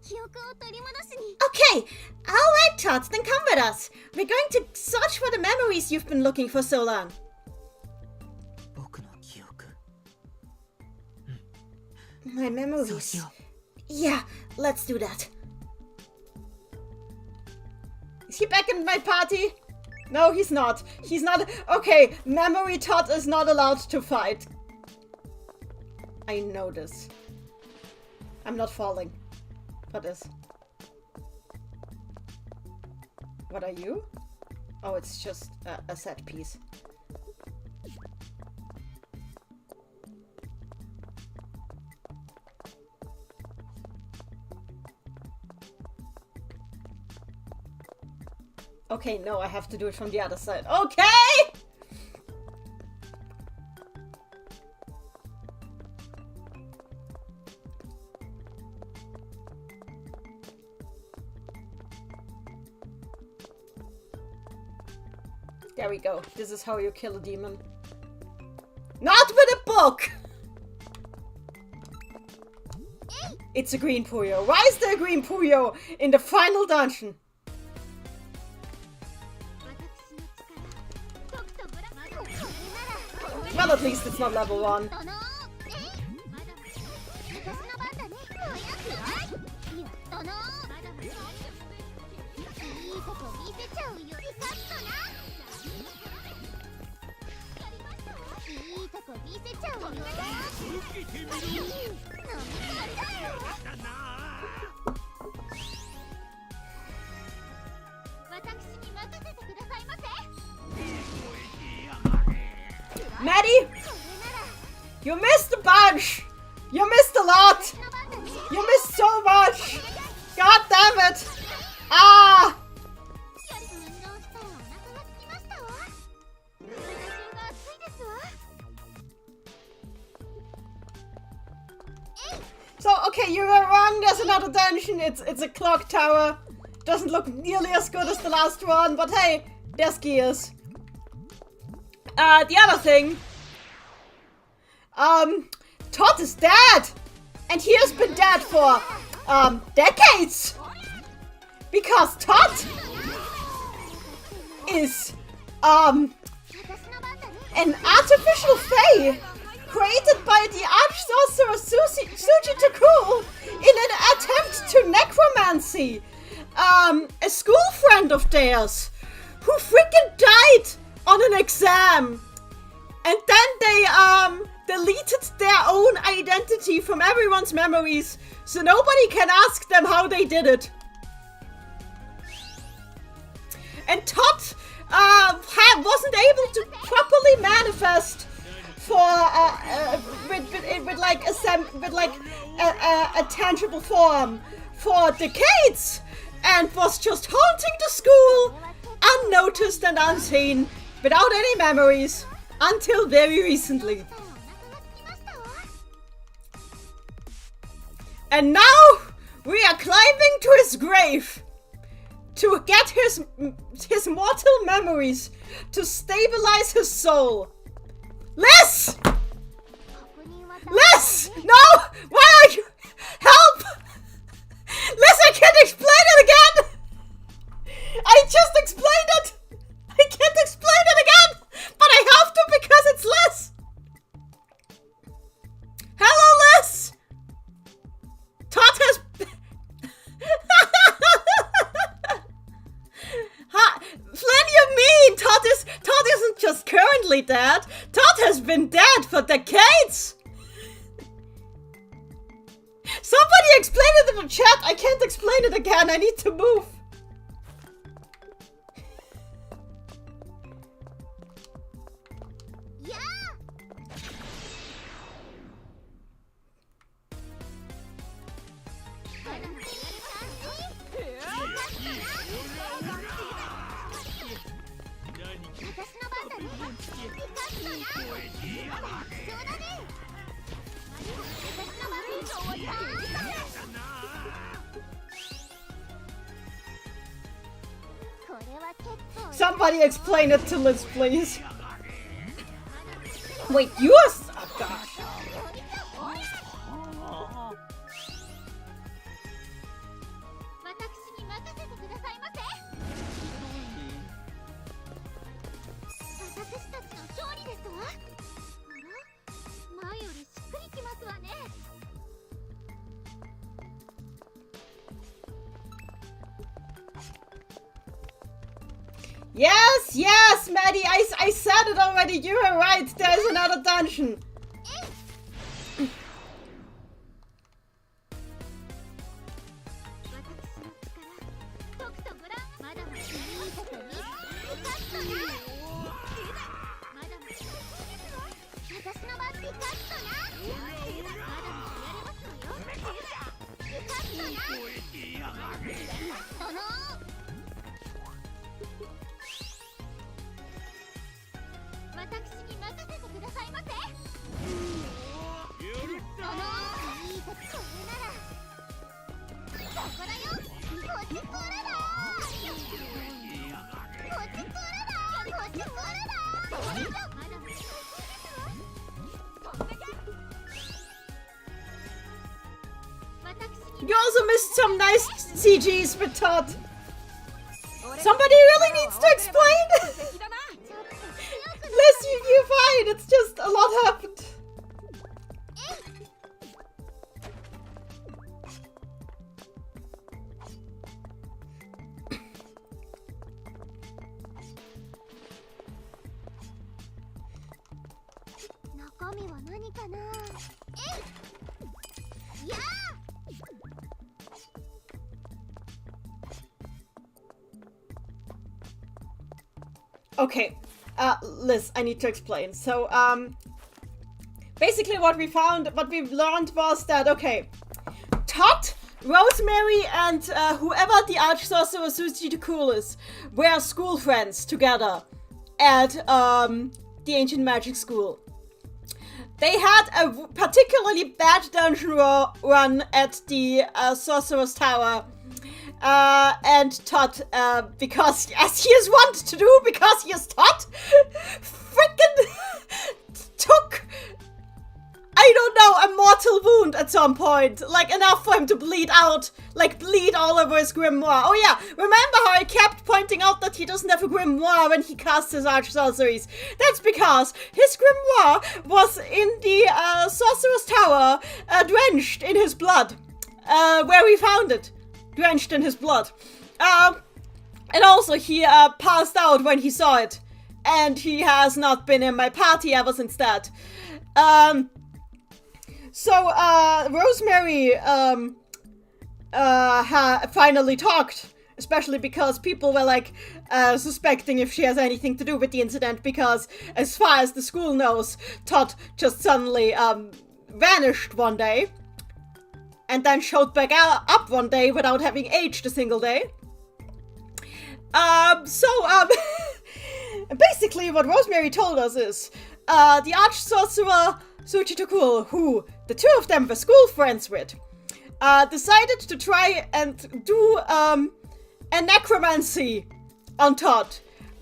記憶を取り戻しに。 Okay, alright Todd, then come with us. We're going to search for the memories you've been looking for so long. 僕の記憶。 My そう memories. しよ Yeah, let's do that. Is he back in my party? No, he's not. He's not. Okay, Memory Todd is not allowed to fight. I know this. I'm not falling. What is? What are you? Oh, it's just a set piece. Okay, no, I have to do it from the other side. Okay! There we go. This is how you kill a demon. Not with a book! It's a green Puyo. Why is there a green Puyo in the final dungeon? Well, at least it's not level 1. 私に任せてくださいませ。 Maddie! You missed a bunch! You missed a lot! You missed so much! God damn it! Ah! So, okay, you were wrong. There's another dungeon. It's a clock tower. Doesn't look nearly as good as the last one, but hey, there's gears. The other thing. Todd is dead! And he has been dead for, decades! Because Todd is, an artificial fae created by the arch-sorcerer Suji Takul in an attempt to necromancy. A school friend of theirs who freaking died on an exam. And then they, deleted their own identity from everyone's memories, so nobody can ask them how they did it. And Todd, wasn't able to properly manifest for, with a tangible form for decades, and was just haunting the school, unnoticed and unseen, without any memories, until very recently. And now we are climbing to his grave to get his mortal memories to stabilize his soul. Liz! Liz! No! Why are you? Help! Liz, I can't explain it again! I just explained it! I can't explain it again! But I mean, Todd isn't just currently dead. Todd has been dead for decades. Somebody explain it in the chat. I can't explain it again. I need to move. Somebody explain it to Liz, please. Wait, you are... Oh, gosh. Yes, yes, Maddie, I said it already. You were right. There's another dungeon. You also missed some nice CGs with Todd. Somebody really needs to explain. Liz, you're fine. It's just a lot happened. Okay, Liz, I need to explain. So, basically what we learned was that, okay, Todd, Rosemary, and whoever the Arch-Sorcerer Suji the Cool is, were school friends together at the Ancient Magic School. They had a particularly bad dungeon run at the Sorcerer's Tower. And Todd, because, as he is wont to do, because he is Todd, freaking took, I don't know, a mortal wound at some point. Like, enough for him to bleed out, like, bleed all over his grimoire. Oh yeah, remember how I kept pointing out that he doesn't have a grimoire when he casts his arch-sorceries? That's because his grimoire was in the Sorcerer's Tower, drenched in his blood, where we found it. Drenched in his blood. And also he passed out when he saw it. And he has not been in my party ever since that. So Rosemary finally talked. Especially because people were like suspecting if she has anything to do with the incident. Because as far as the school knows, Todd just suddenly vanished one day. And then showed back up one day without having aged a single day. Basically what Rosemary told us is, the Arch-Sorcerer Suji Tokul, who the two of them were school friends with, decided to try and do a necromancy on Todd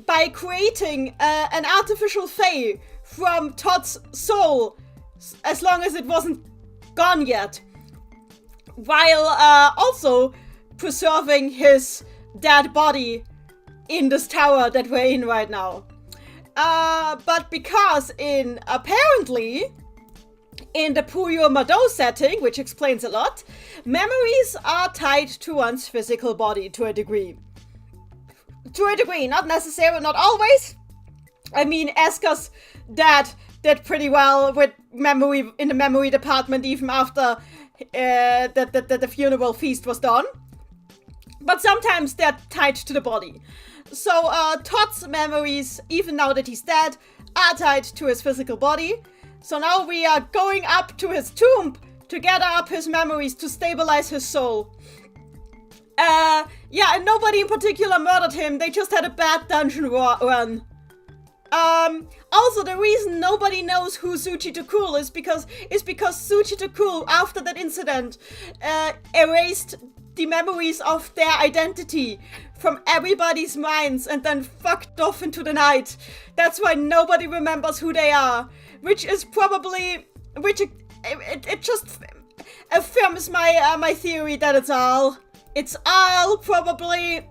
by creating an artificial fae from Todd's soul, as long as it wasn't gone yet. While also preserving his dead body in this tower that we're in right now. But because apparently, in the Puyo Madou setting, which explains a lot, memories are tied to one's physical body to a degree. to a degree, not necessarily, not always. I mean, Esker's dad did pretty well with memory in the memory department even after the funeral feast was done. But sometimes they're tied to the body. So Todd's memories, even now that he's dead, are tied to his physical body. So now we are going up to his tomb to gather up his memories to stabilize his soul. Yeah, and nobody in particular murdered him. They just had a bad dungeon run. Also, the reason nobody knows who Tsuchi Takul is because Tsuchi Takul, after that incident, erased the memories of their identity from everybody's minds and then fucked off into the night. That's why nobody remembers who they are, which is probably, it just affirms my theory that it's all probably.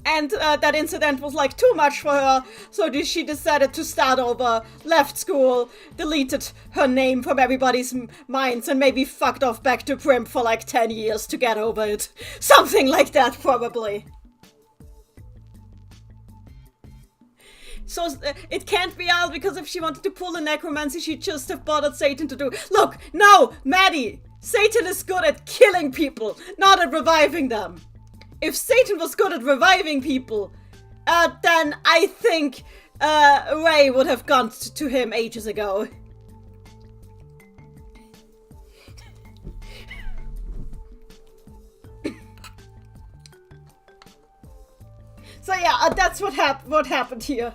And that incident was like too much for her, so she decided to start over, left school, deleted her name from everybody's minds, and maybe fucked off back to Prim for like 10 years to get over it. Something like that, probably. So it can't be all because if she wanted to pull a necromancy, she'd just have bothered Satan to do. Look, no, Maddie! Satan is good at killing people, not at reviving them. If Satan was good at reviving people, then I think Ray would have gone to him ages ago. So yeah, that's what happened here.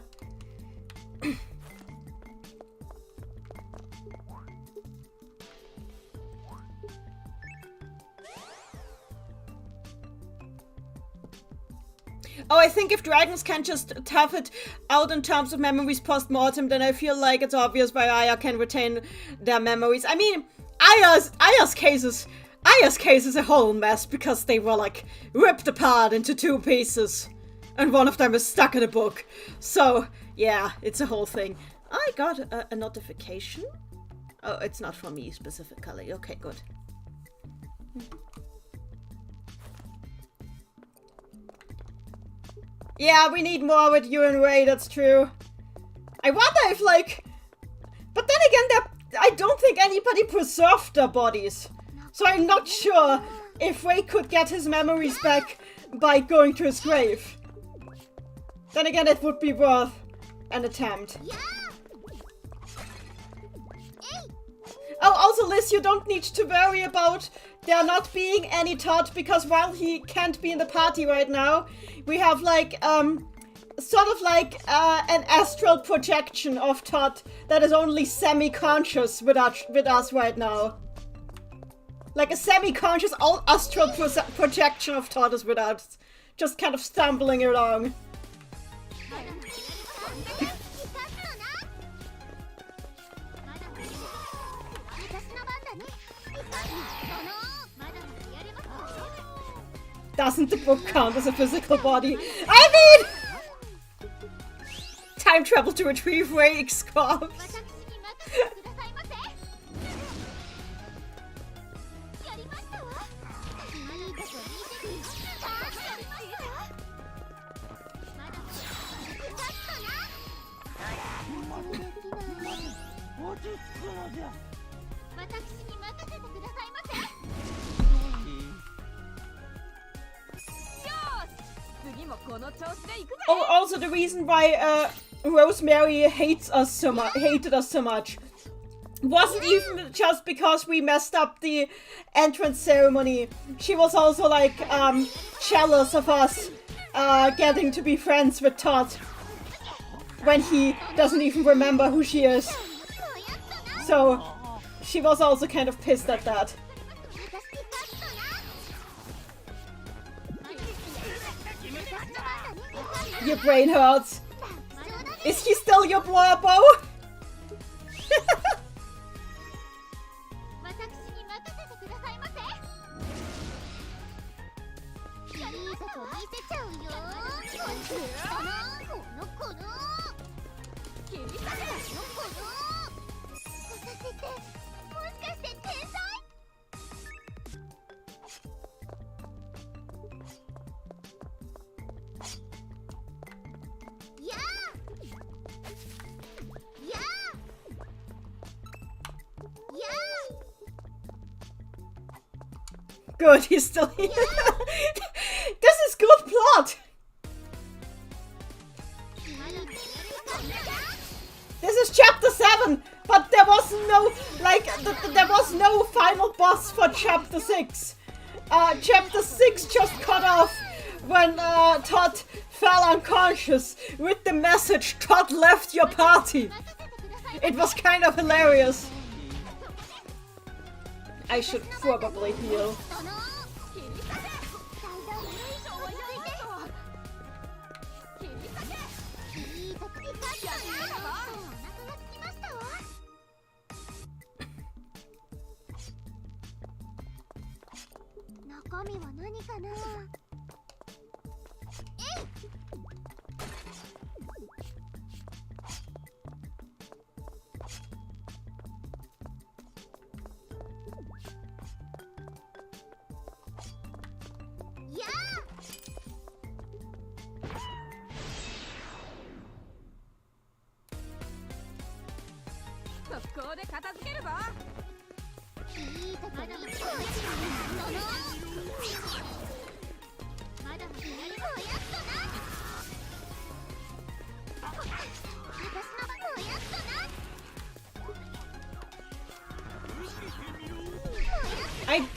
Oh, I think if dragons can just tough it out in terms of memories post-mortem, then I feel like it's obvious why Aya can retain their memories. I mean, Aya's case is a whole mess because they were like ripped apart into two pieces. And one of them is stuck in a book. So, yeah, it's a whole thing. I got a notification. Oh, it's not for me specifically. Okay, good. Yeah, we need more with you and Ray, that's true. I wonder if, like... But then again, I don't think anybody preserved their bodies. So I'm not sure if Ray could get his memories back by going to his grave. Then again, it would be worth an attempt. Oh, also, Liz, you don't need to worry about there not being any Todd, because while he can't be in the party right now, we have, like, sort of like an astral projection of Todd that is only semi-conscious with us right now. Like a semi-conscious astral projection of Todd is with us, just kind of stumbling along. Doesn't the book count as a physical body? I mean! Time travel to retrieve Ray's corpse. Oh, also the reason why Rosemary hated us so much wasn't even just because we messed up the entrance ceremony. She was also like jealous of us getting to be friends with Todd when he doesn't even remember who she is. So she was also kind of pissed at that. Your brain hurts. Is he still your blurbo? Good, he's still here. This is good plot. This is chapter 7, but there was no, like, there was no final boss for chapter 6. Chapter 6 just cut off when Todd fell unconscious with the message, Todd left your party. It was kind of hilarious. I should probably heal.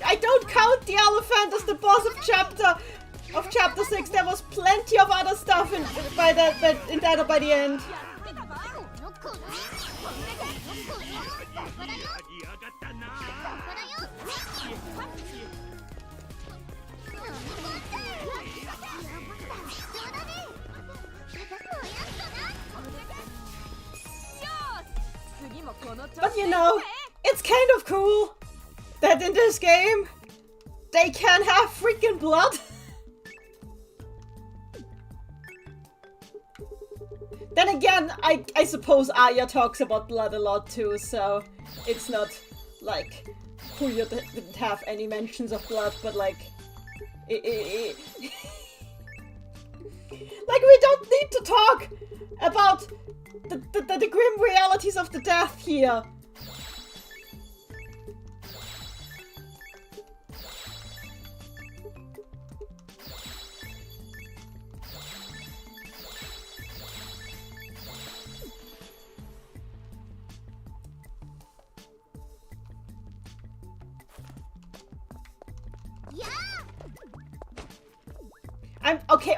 I don't count the elephant as the boss of chapter 6. There was plenty of other stuff by the end. But you know, it's kind of cool that in this game they can have freaking blood. Then again, I suppose Aya talks about blood a lot too, so it's not like Puyo didn't have any mentions of blood, but like like we don't need to talk about the grim realities of the death here.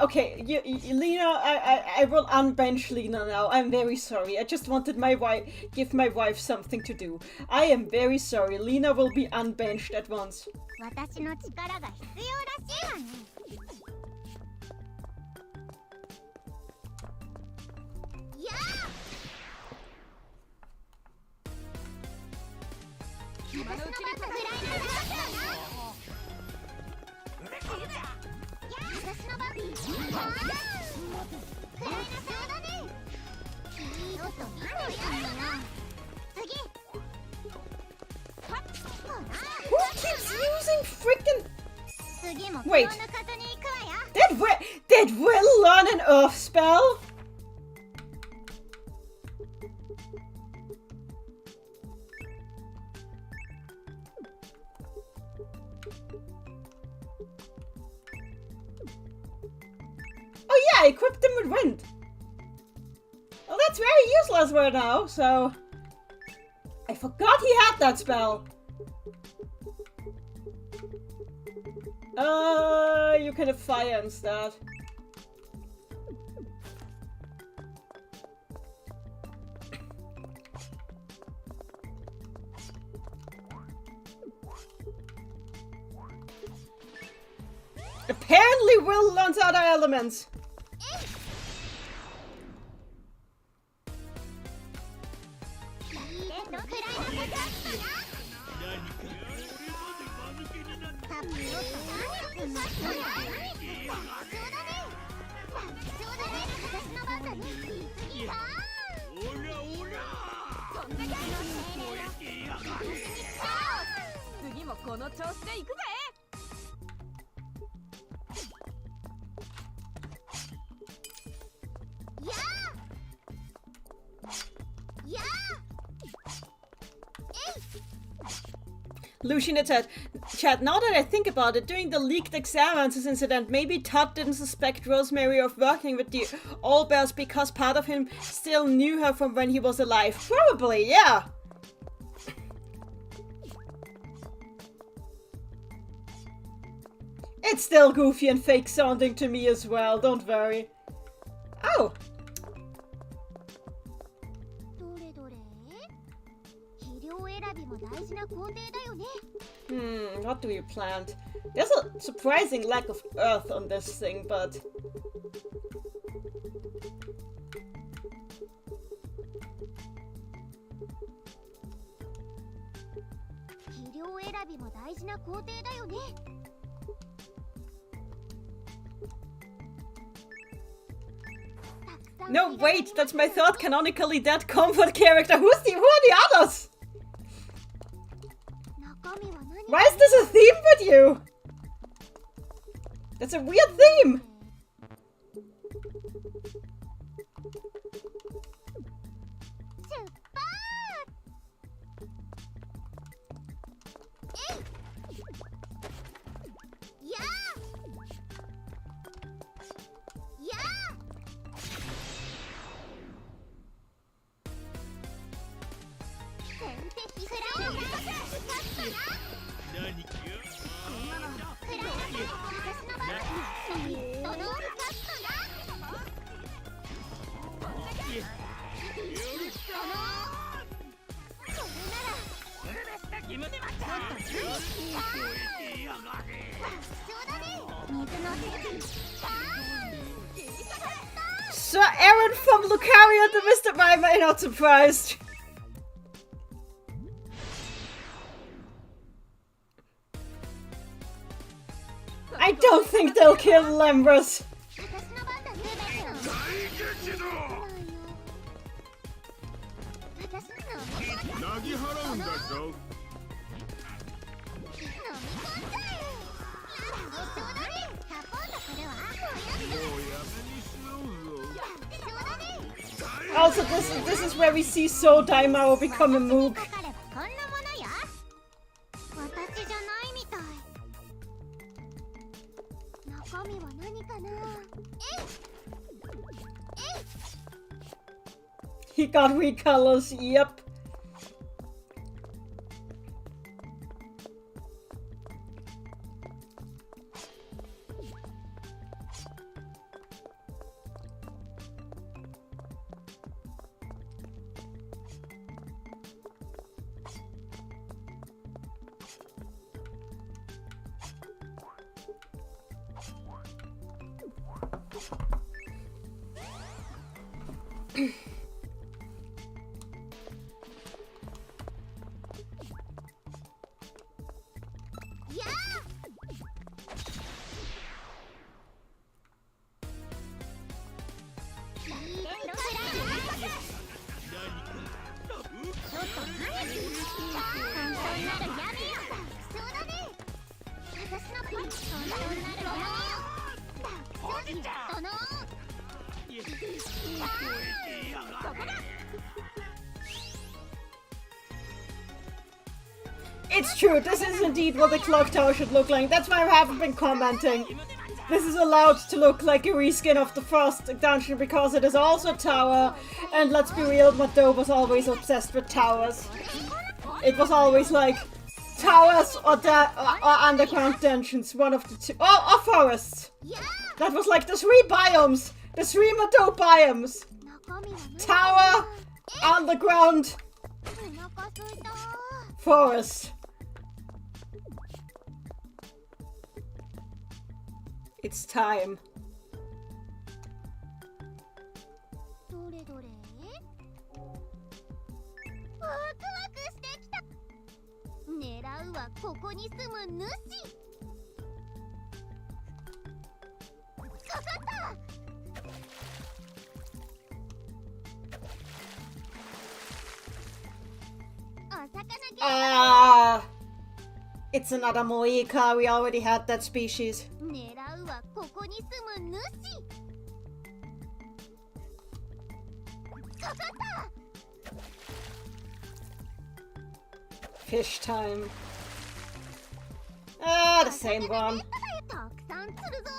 Okay, Lena, I will unbench Lena now. I'm very sorry. I just wanted give my wife something to do. I am very sorry. Lena will be unbenched at once. Who keeps using freaking... Wait. Did Will learn an earth spell? Oh yeah, I equipped him with wind. Well, that's very useless right now, so... I forgot he had that spell. You can have fire instead. Apparently Will learns other elements. Lucian had said, chat, now that I think about it, during the leaked exam answers incident, maybe Todd didn't suspect Rosemary of working with the Allbears because part of him still knew her from when he was alive. Probably, yeah. It's still goofy and fake sounding to me as well, don't worry. Oh! What do we plant? There's a surprising lack of earth on this thing, but... No, wait, that's my third canonically dead comfort character. Who are the others? Why is this a theme with you? That's a weird theme. Sir Aaron from Lucaria the Mr. Why am I not surprised? I don't think they'll kill Lembras. Also, this is where we see So Daimao become a Moog. He got recolors, yep. It's true, this is indeed what the clock tower should look like. That's why I haven't been commenting. This is allowed to look like a reskin of the first dungeon because it is also a tower. And let's be real, Madou was always obsessed with towers. It was always like towers or underground dungeons, one of the two. Or forests. That was like the three biomes. The three Madou biomes. Tower, underground, forest. It's time. It's another Moeka. We already had that species. Fish time. Ah, the same one. たくさん釣るぞ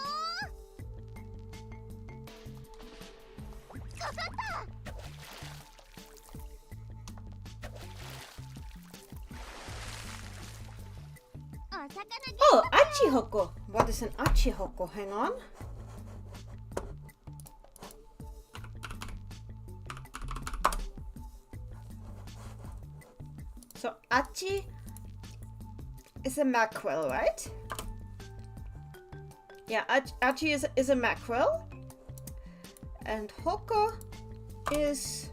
かかったお魚ゲ Oh, Achihoko. What is an Achihoko? Hang on. So, Achi is a mackerel, right? Yeah, Achi is a mackerel. And Hoko is...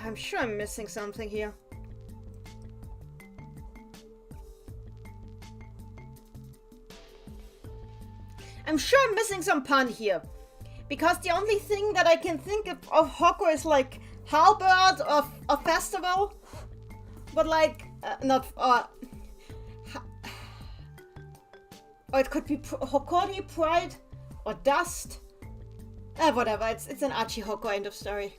I'm sure I'm missing something here. I'm sure I'm missing some pun here. Because the only thing that I can think of Hoko is like halberd of a festival. But like, not, or it could be Hokori pride or dust. Whatever, it's an Achi Hoko, end of story.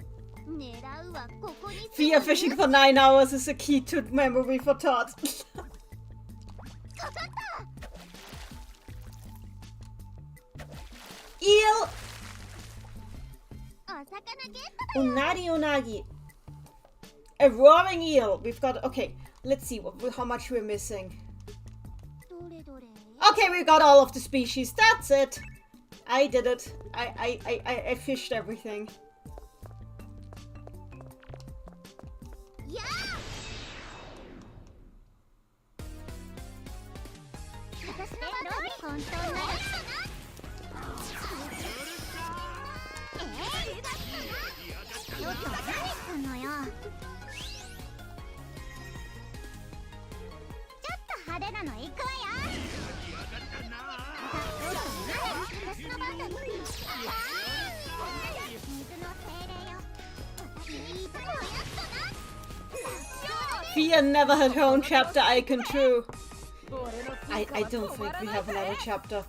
狙うはここに Fear fishing for 9 hours is a key to memory for Todd. かかった Eel! お魚ゲット Unagi unagi. A roaring eel. We've got... Okay, let's see how much we're missing. どれどれ Okay, we got all of the species. That's it. I did it. I fished everything. やあ私の番だ本当ならちょっと何すんのよちょっと派手なの行くわよ私の番だ水の精霊よ私にいいところやったな Fia never had her own chapter icon true. I don't think we have another chapter.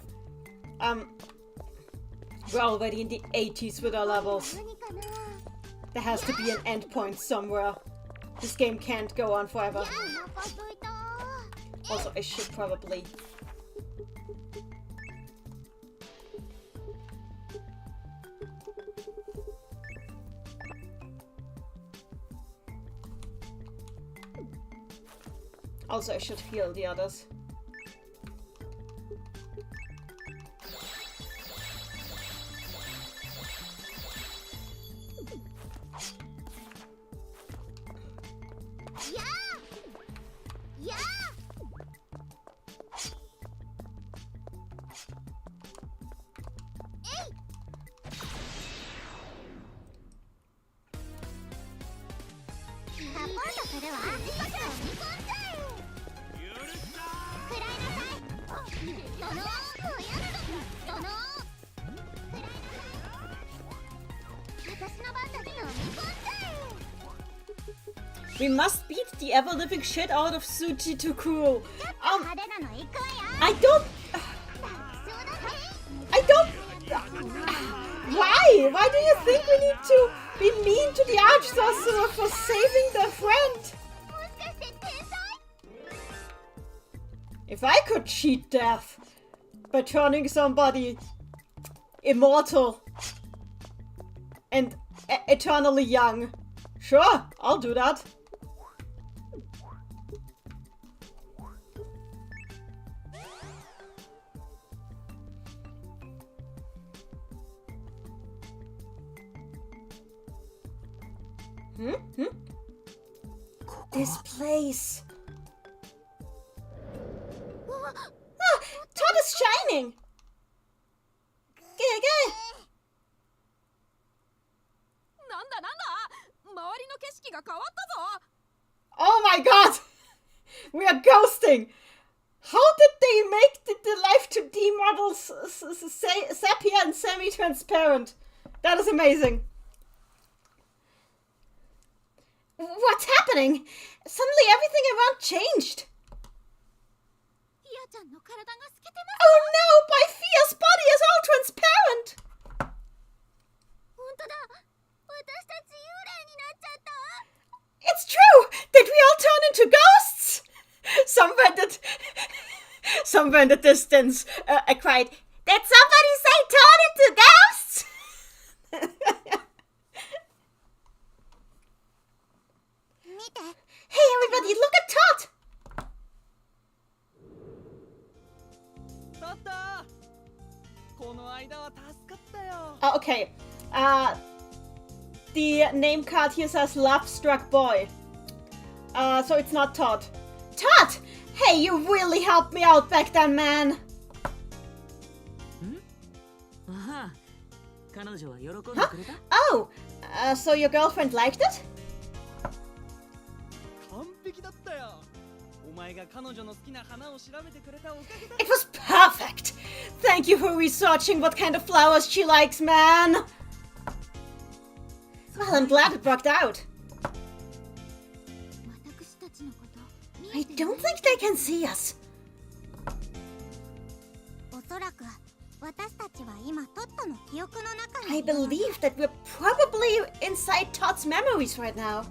We're already in the 80s with our levels. 何かな There has to be an endpoint somewhere. This game can't go on forever. お腹すいた Also, I should probably... Also, I should heal the others. We must beat the ever-living shit out of Tsuchi to cool. I don't... Why? Why do you think we need to be mean to the Arch-Sorcerer for saving their friend? If I could cheat death by turning somebody immortal and eternally young, sure, I'll do that. This place. Ah, Todd is shining. Gay. なんだなんだ周りの景色が変わったぞ Oh my god! We are ghosting! How did they make the Life 2D models sepia and semi-transparent? That is amazing. What's happening? Suddenly everything around changed. フィアちゃんの体が透けてま Oh no! My Fia's body is all transparent! す本当だ私たち幽霊 Somewhere in the distance, I cried, "Did somebody say turn into ghosts?" Hey everybody, look at Todd! Oh, okay. The name card here says Love Struck Boy. So it's not Todd. Todd! Hey, you really helped me out back then, man! Aha. Oh, so your girlfriend liked it? It was perfect! Thank you for researching what kind of flowers she likes, man! Well, I'm glad it worked out. I don't think they can see us. I believe that we're probably inside Todd's memories right now.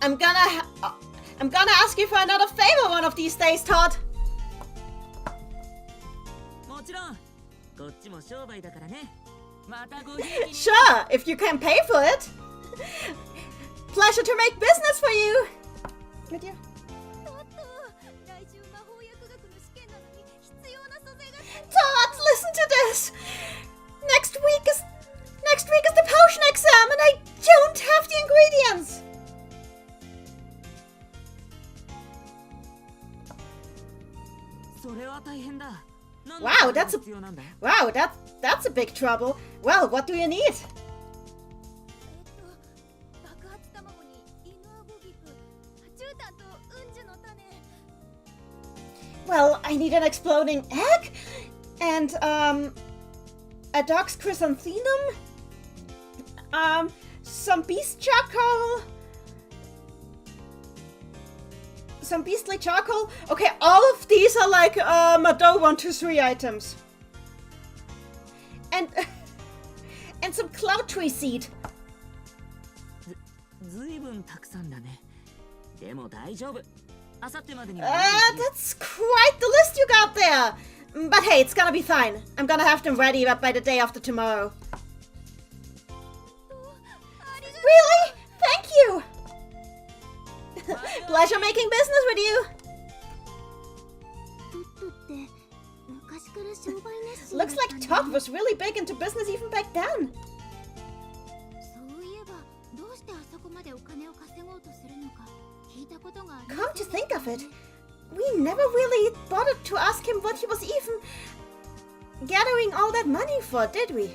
I'm gonna ask you for another favor one of these days, Todd. Sure, if you can pay for it. Pleasure to make business for you. With you. Todd, listen to this. Next week is the potion exam, and I don't have the ingredients. Wow, that's a big trouble. Well, what do you need? Well, I need an exploding egg and a dog's chrysanthemum, some beast charcoal. Some beastly charcoal. Okay, all of these are like Madou 1, 2, 3 items. And some cloud tree seed. That's quite the list you got there. But hey, it's gonna be fine. I'm gonna have them ready by the day after tomorrow. Really? Thank you. Pleasure making business with you. Looks like Todd was really big into business even back then. Come to think of it, we never really bothered to ask him what he was even gathering all that money for, did we?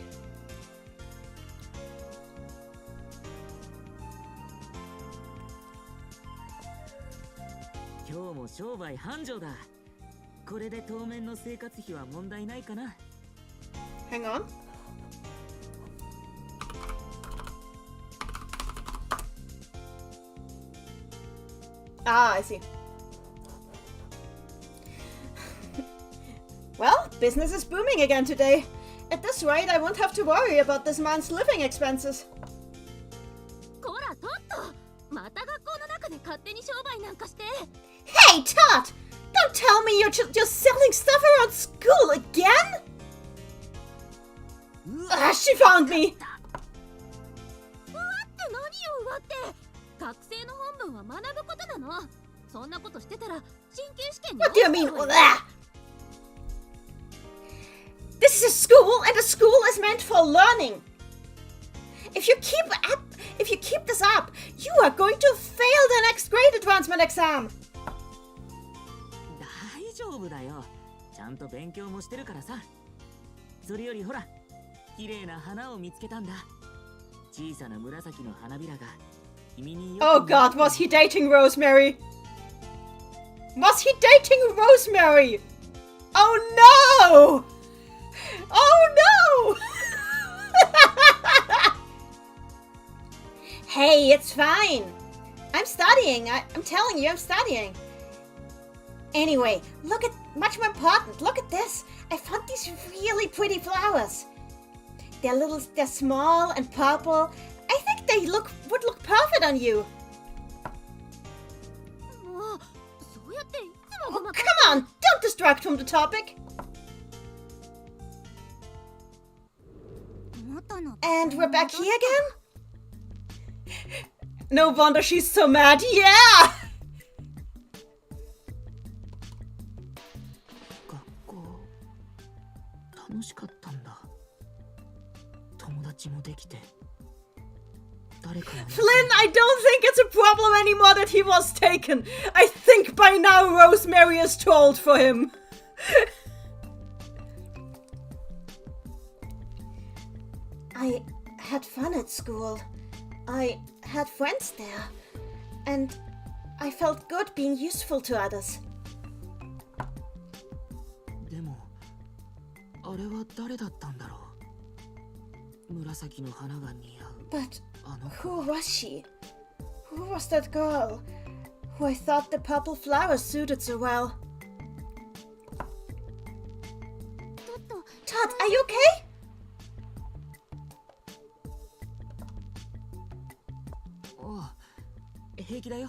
Hang on. Ah, I see. Well, business is booming again today. At this rate, I won't have to worry about this man's living expenses. Hey, Todd! Don't tell me you're just selling stuff around school again? Ah, she found me! What do you mean? This is a school, and a school is meant for learning. If you keep this up, you are going to fail the next grade advancement exam. Oh God, was he dating Rosemary? Was he dating Rosemary? Oh no! Oh no! Hey, it's fine. I'm studying. I'm telling you, I'm studying. Anyway, look at, much more important, look at this. I found these really pretty flowers. They're small and purple. I think they would look perfect on you. distract from the topic. And we're back here again? No wonder she's so mad. Yeah! 学校楽しかったんだ。友達もできて。誰かの Flynn, I don't think it's a problem anymore that he was taken. I think by now Rosemary is too old for him. I had fun at school. I had friends there. And I felt good being useful to others. でもあれは誰だったんだろう。紫の花が似合う。 But あの who was she? Who was that girl who I thought the purple flowers suited so well? Todd, are you okay? おう平気だよ。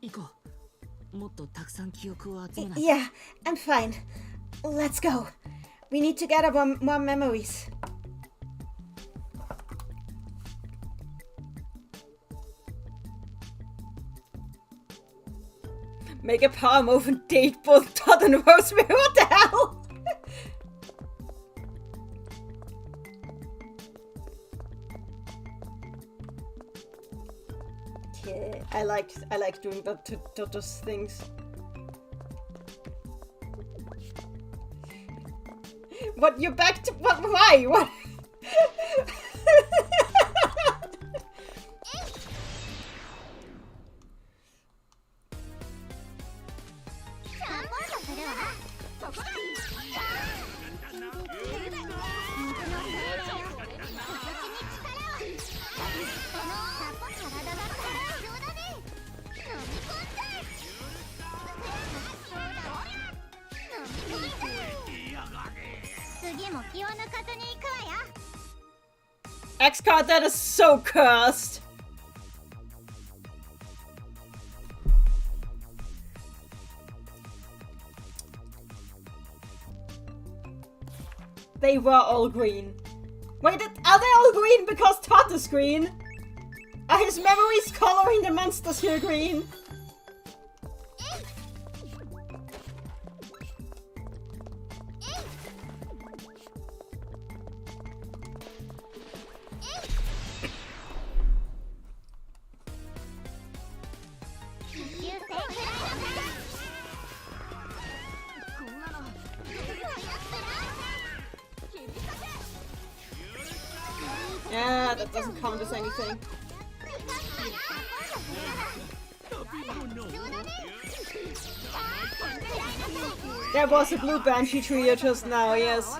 行こう。もっとたくさん記憶を集めない。 Yeah, I'm fine. Let's go. We need to gather more memories. Make a power move and date both Todd and Rosemary. What the hell? Yeah, I like doing that to those things. What, you're back to what? Why? What? X-Card, that is so cursed. They were all green. Wait, are they all green because Todd is green? Are his memories coloring the monsters here green? Yeah, that doesn't count as anything. There was a blue banshee trio just now, yes.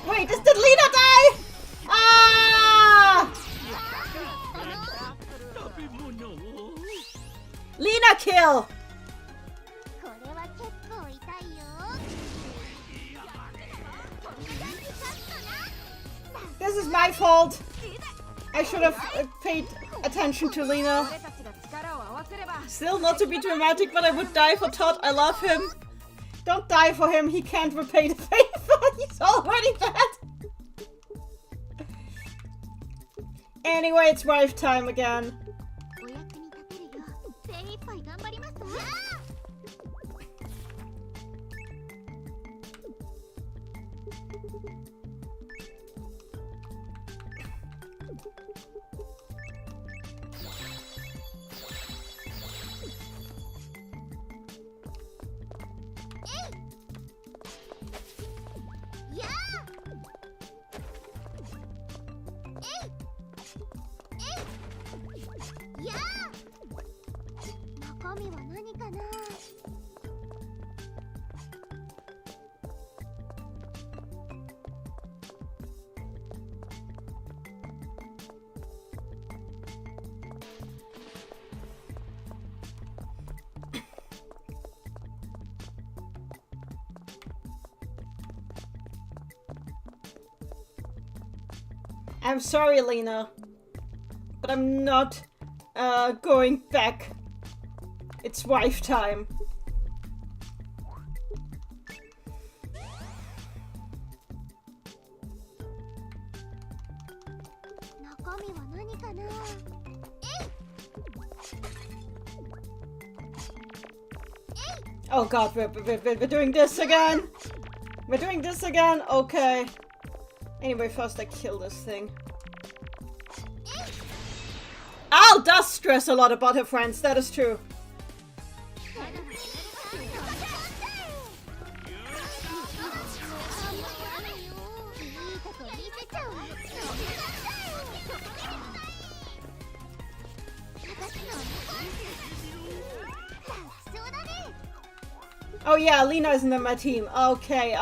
Wait, did Lena die? Ah! Lena kill! This is my fault. I should have paid attention to Lena. Still, not to be dramatic, but I would die for Todd. I love him. Don't die for him. He can't repay the favor. He's already dead. Anyway, it's wife time again. 身は何かな。 I'm sorry, Lena, but I'm not going back. It's wife time. 中身は何かな。 Oh god, we're doing this again! We're doing this again? Okay. Anyway, first I kill this thing. Al does stress a lot about her friends, that is true. Oh yeah, Lena isn't on my team. Okay,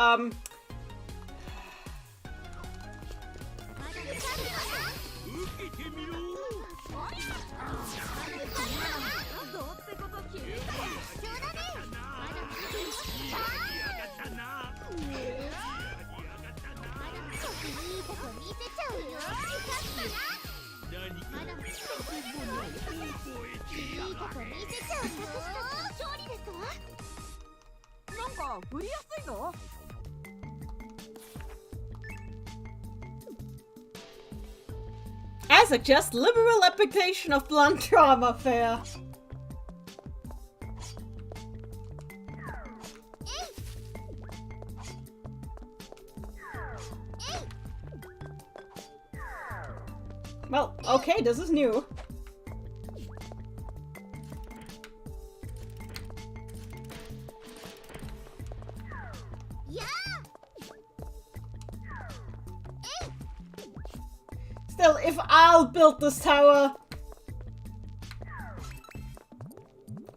I suggest liberal application of blunt trauma fair. Well, okay, this is new. Still, if I'll build this tower,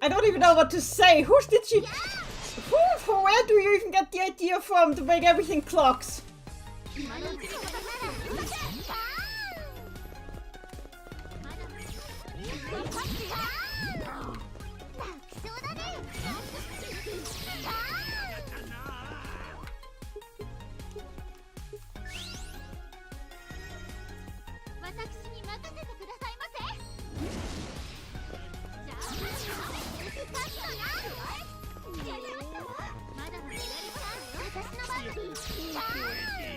I don't even know what to say. Who did she? Where do you even get the idea from to make everything clocks?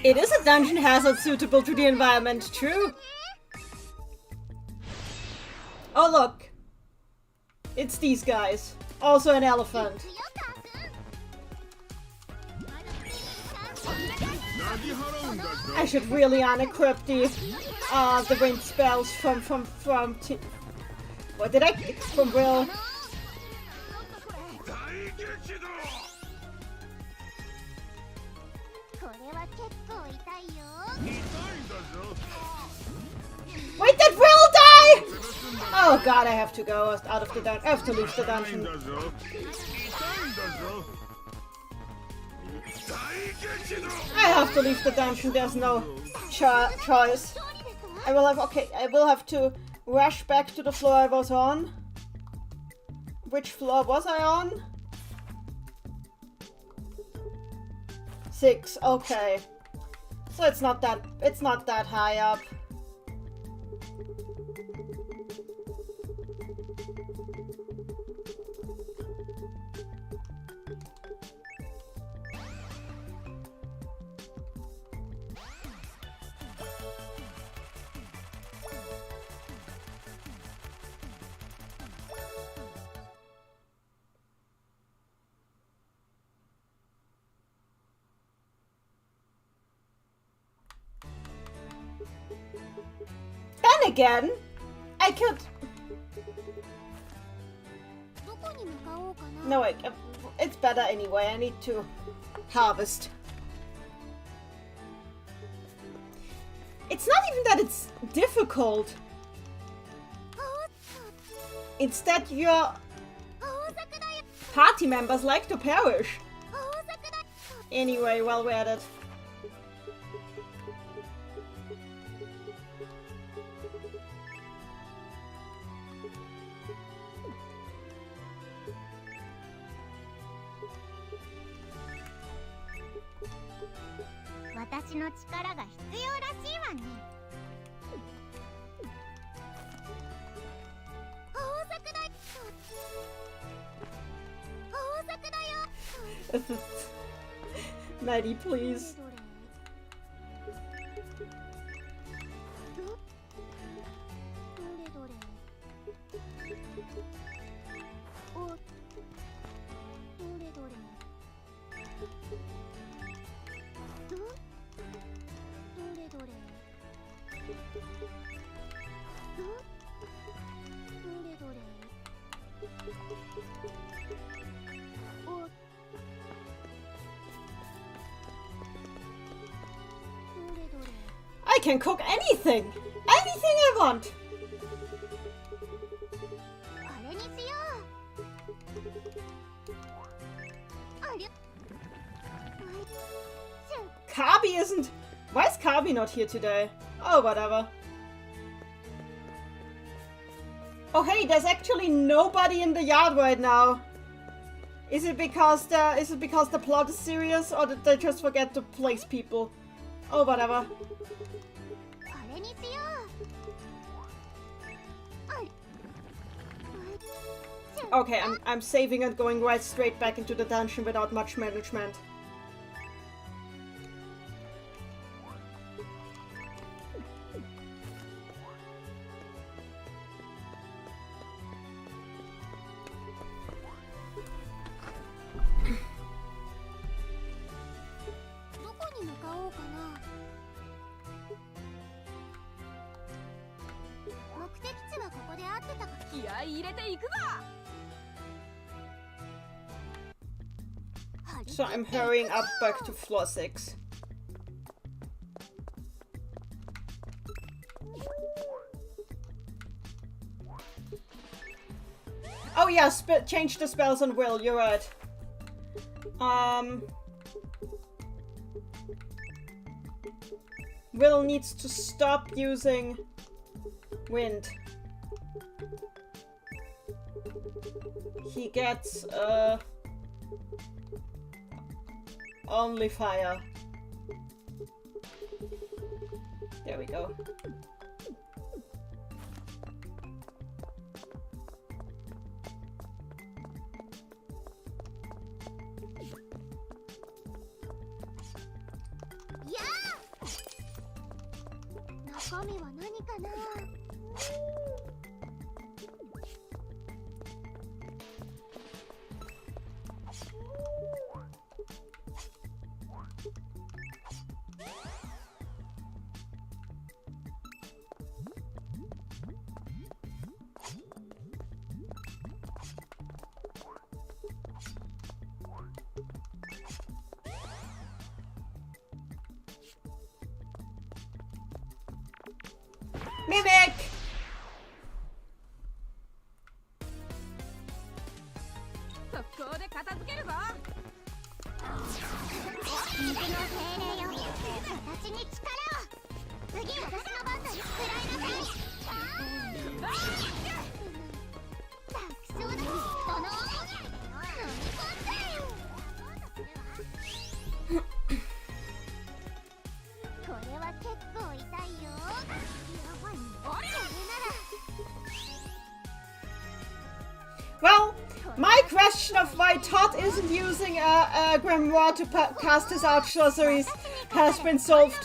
It is a dungeon hazard suitable to the environment, true. Oh look, it's these guys. Also an elephant. I should really unequip the wind spells from what did I from Will? Wait, did Will die? Oh god, I have to go out of the dungeon. I have to leave the dungeon. I have to leave the dungeon. There's no choice. I will have to rush back to the floor I was on. Which floor was I on? 6. Okay. So it's not that high up. Then again, I could. No, it's better anyway. I need to harvest. It's not even that it's difficult. Instead, you're Party members like to perish. Anyway, well, we're at it. Maddie, please. I can cook anything! Anything I want! Kabi isn't... Why is Kabi not here today? Oh, whatever. Oh hey, there's actually nobody in the yard right now. Is it because the plot is serious, or did they just forget to place people? Oh, whatever. Okay, I'm saving and going right straight back into the dungeon without much management. So I'm hurrying up back to floor 6. Oh yeah, change the spells on Will, you're right. Will needs to stop using wind. He gets, only fire. There we go. Mimic! 速攻で片付けるぞ。肉の精霊よ、形に力を。次私の番だ。食らいなさい。楽勝だ。人の思い飲み込んだよ。これは結構痛いよ。Well, my question of why Todd isn't using a grimoire to cast his arch sorceries has been solved,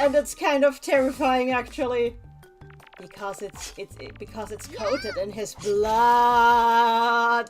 and it's kind of terrifying actually, because it's coated in his blood.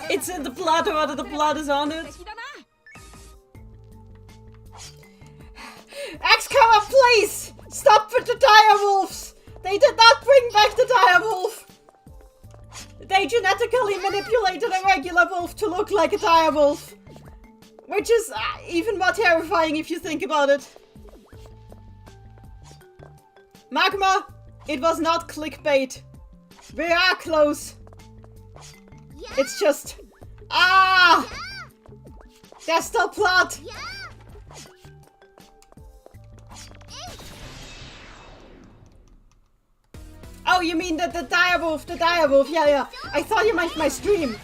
It's in the blood, or whether the blood is on it. X-Cover, please! Stop with the dire wolves! They did not bring back the dire wolf! They genetically manipulated a regular wolf to look like a dire wolf. Which is even more terrifying if you think about it. Magma, it was not clickbait. We are close. It's just... There's still plot! Oh, you mean the dire wolf, yeah. I thought you meant my stream.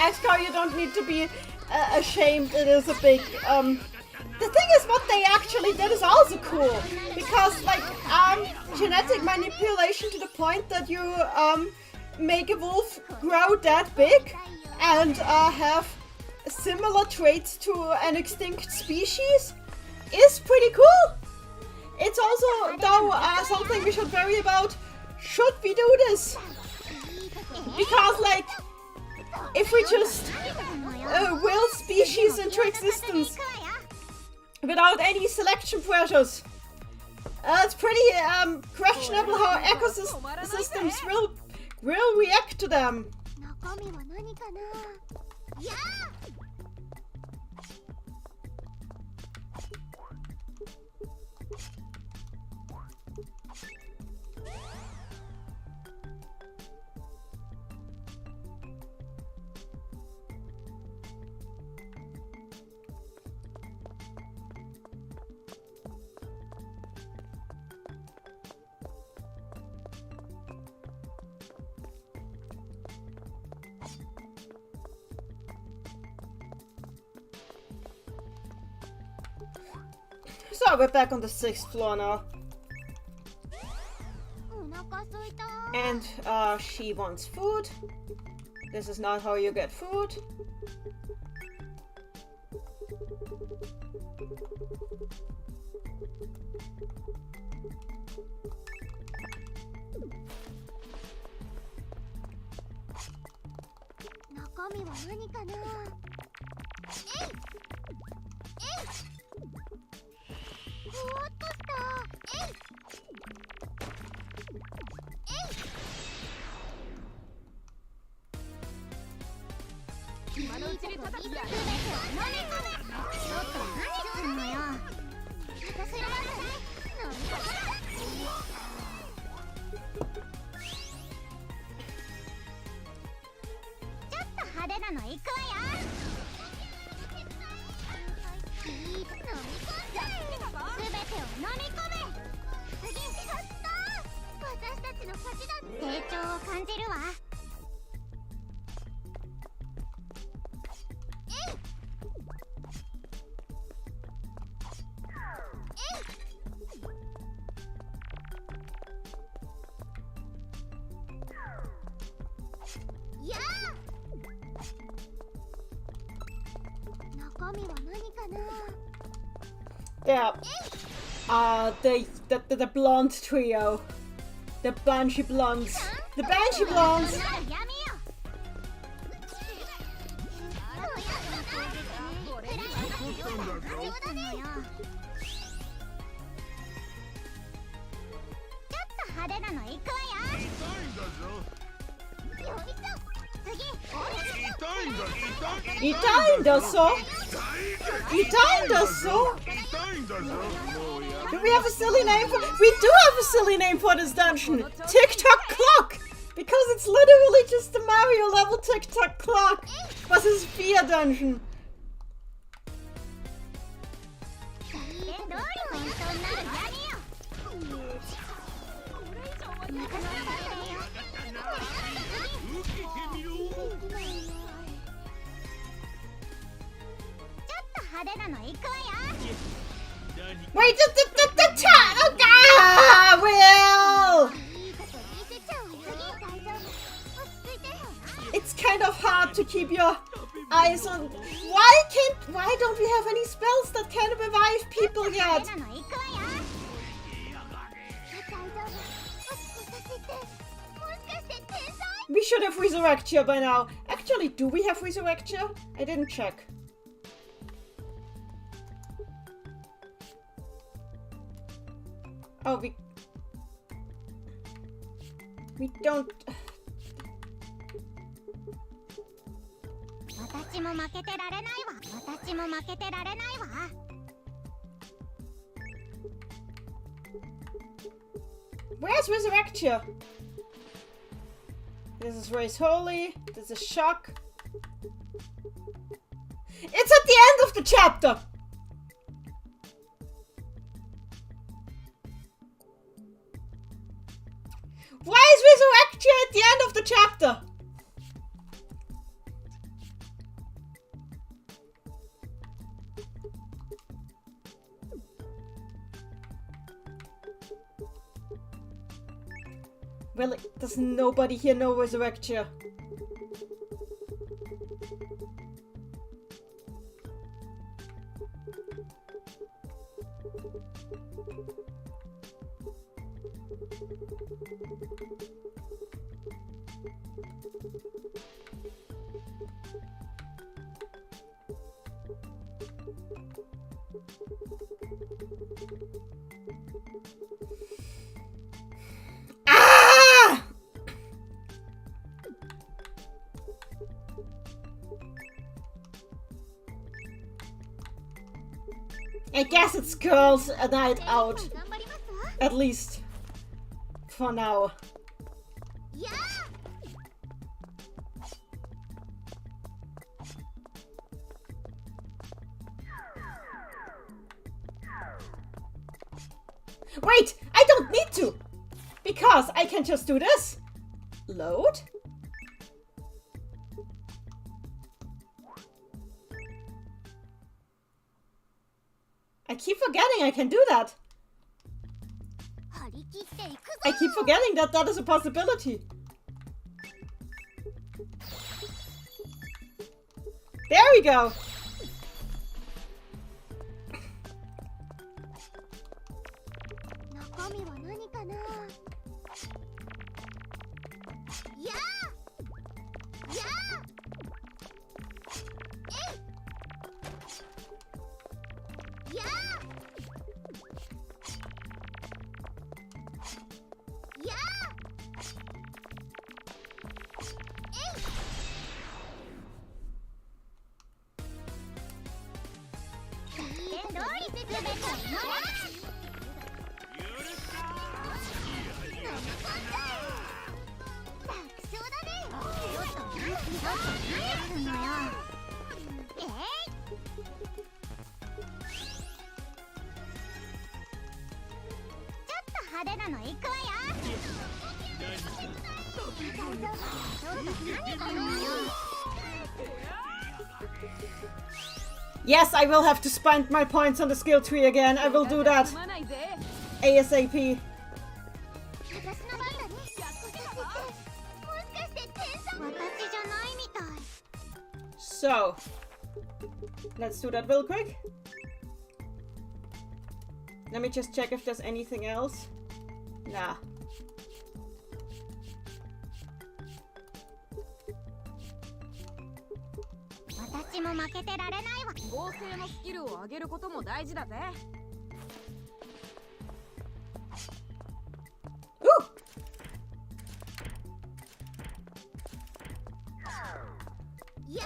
X-Car, you don't need to be ashamed. It is a big, the thing is, what they actually did is also cool. Because, like, genetic manipulation to the point that you, make a wolf grow that big and, have similar traits to an extinct species is pretty cool. It's also, though, something we should worry about. Should we do this? Because, like, if we just will species into existence without any selection pressures, it's pretty questionable how ecosystems will react to them. So we're back on the 6th floor now. And she wants food. This is not how you get food. Yeah. The blonde trio. The Banshee Blondes. The Banshee Blondes! 派手なの行くわよ。よいしょ。次。痛いんだぞ。痛いんだぞ。Do we have a silly name for? We do have a silly name for this dungeon. Tick-tock clock, because it's literally just the Mario level tick-tock clock, but it's Fear dungeon. Wait, the chat! Will! It's kind of hard to keep your eyes on. Why don't we have any spells that can revive people yet? We should have Resurrectia by now. Actually, do we have Resurrectia? I didn't check. Oh, we don't. Where's Resurrectia? This is Raise Holy. This is Shock. It's at the end of the chapter! Why is Resurrection at the end of the chapter? Really? Does nobody here know Resurrection? I guess it's girls a night out. At least. For now. Wait! I don't need to! Because I can just do this. Load? I keep forgetting I can do that. I keep forgetting that that is a possibility. There we go. Yes, I will have to spend my points on the skill tree again. I will do that. ASAP. So, let's do that real quick. Let me just check if there's anything else. Nah. 私も負けてられないわ。合成のスキルを上げることも大事だぜ。やー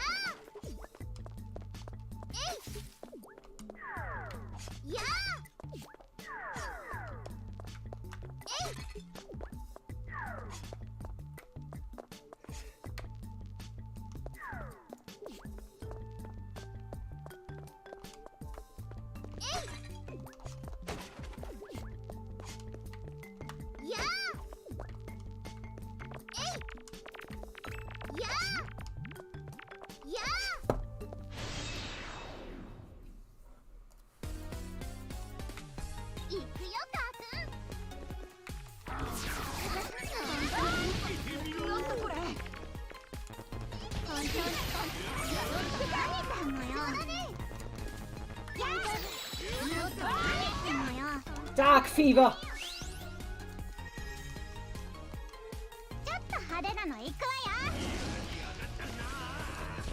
や行くよカーなんだこれ。本当に何してんのよ。やーちょっと何してんのよ。 Dark Fever! ちょっと派手なの行くわよ。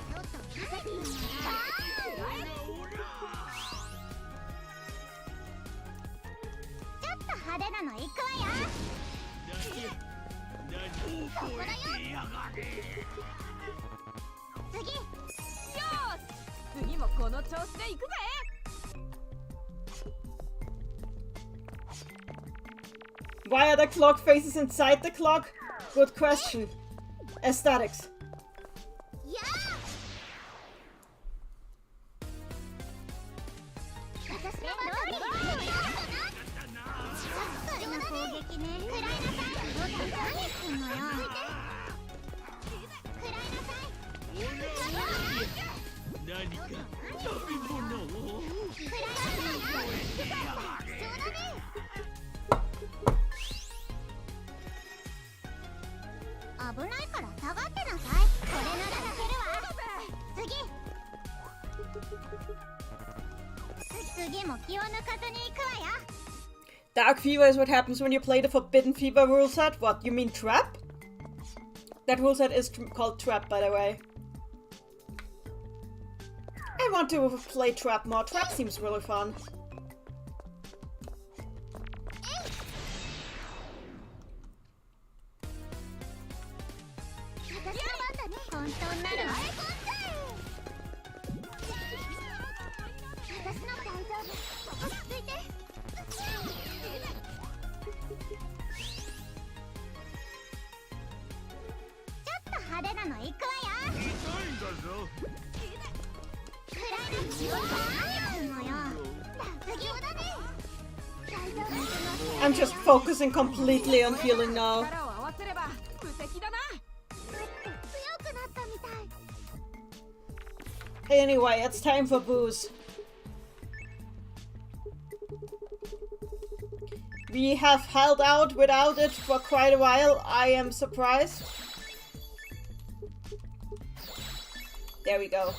ちょっと何してんのよ。ちょっと派手なの行くわよ。そこだよ。次。よし、次もこの調子で行くぜ。 Why are the clock faces inside the clock? Good question. Aesthetics. やー私の番だ。それの攻撃ね。食らいなさい。何すんのよ。食らいなさい。何か食べ物を。食らいなさい。そうだね。危ないから下がってなさい。これならいけるわ。次も気を抜かずに行くわよ。 Dark Fever is what happens when you play the Forbidden Fever rule set. What, you mean Trap? That rule set is called Trap, by the way. I want to play Trap more. Trap seems really fun. I'm just focusing completely on healing now. Anyway, it's time for booze. We have held out without it for quite a while. I am surprised. There we go.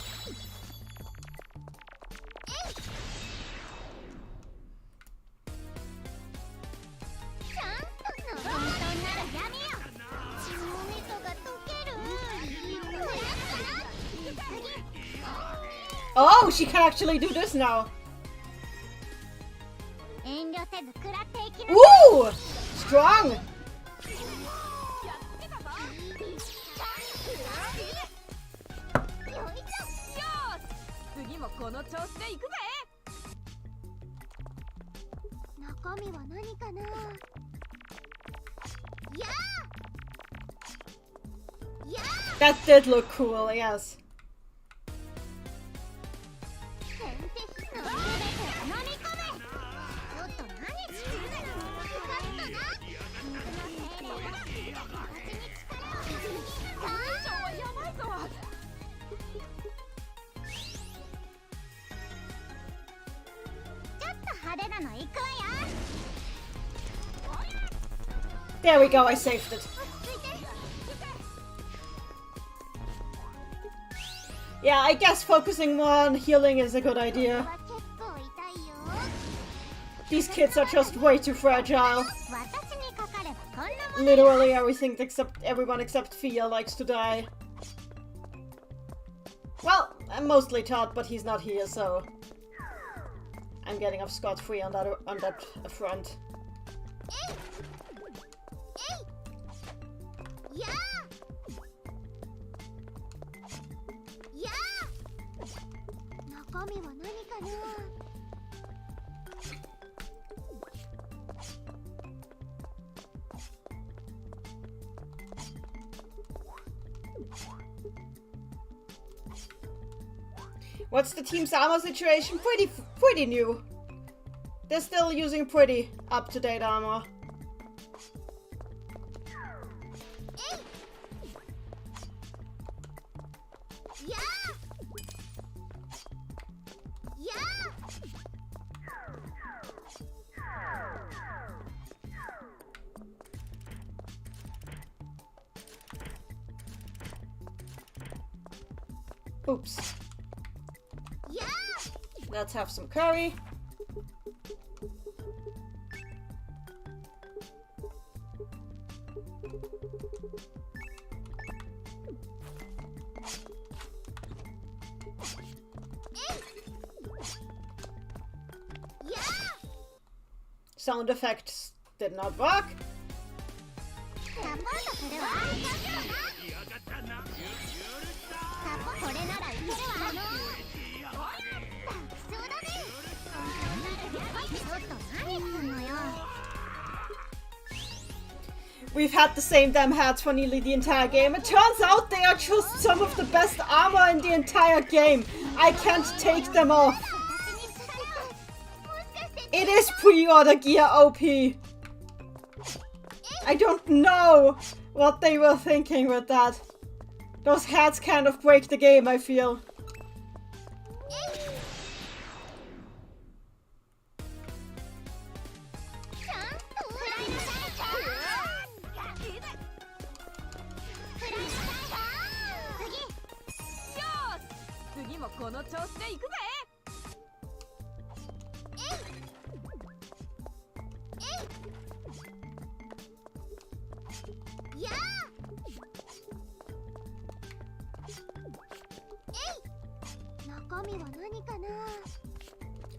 Oh, she can actually do this now. Ooh! Strong! That did look cool, yes. There we go, I saved it. Yeah, I guess focusing more on healing is a good idea. These kids are just way too fragile. 私にかかればこんなもん Literally everyone except Fia likes to die. Well, I'm mostly Todd, but he's not here, so I'm getting off scot-free on that front. やーやー中身は何かな What's the team's armor situation? Pretty new. They're still using pretty up-to-date armor. Oops. Let's have some curry. Sound effects did not work. サポートするわこれならいけるわそうだねちょっと何すんのよ We've had the same damn hats for nearly the entire game. It turns out they are just some of the best armor in the entire game. I can't take them off. It is pre-order gear OP. I don't know what they were thinking with that. Those hats kind of break the game, I feel.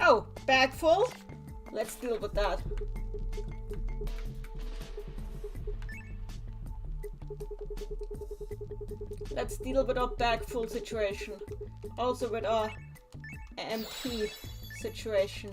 Oh, bag full? Let's deal with that. Let's deal with our bag full situation. Also with our MP situation.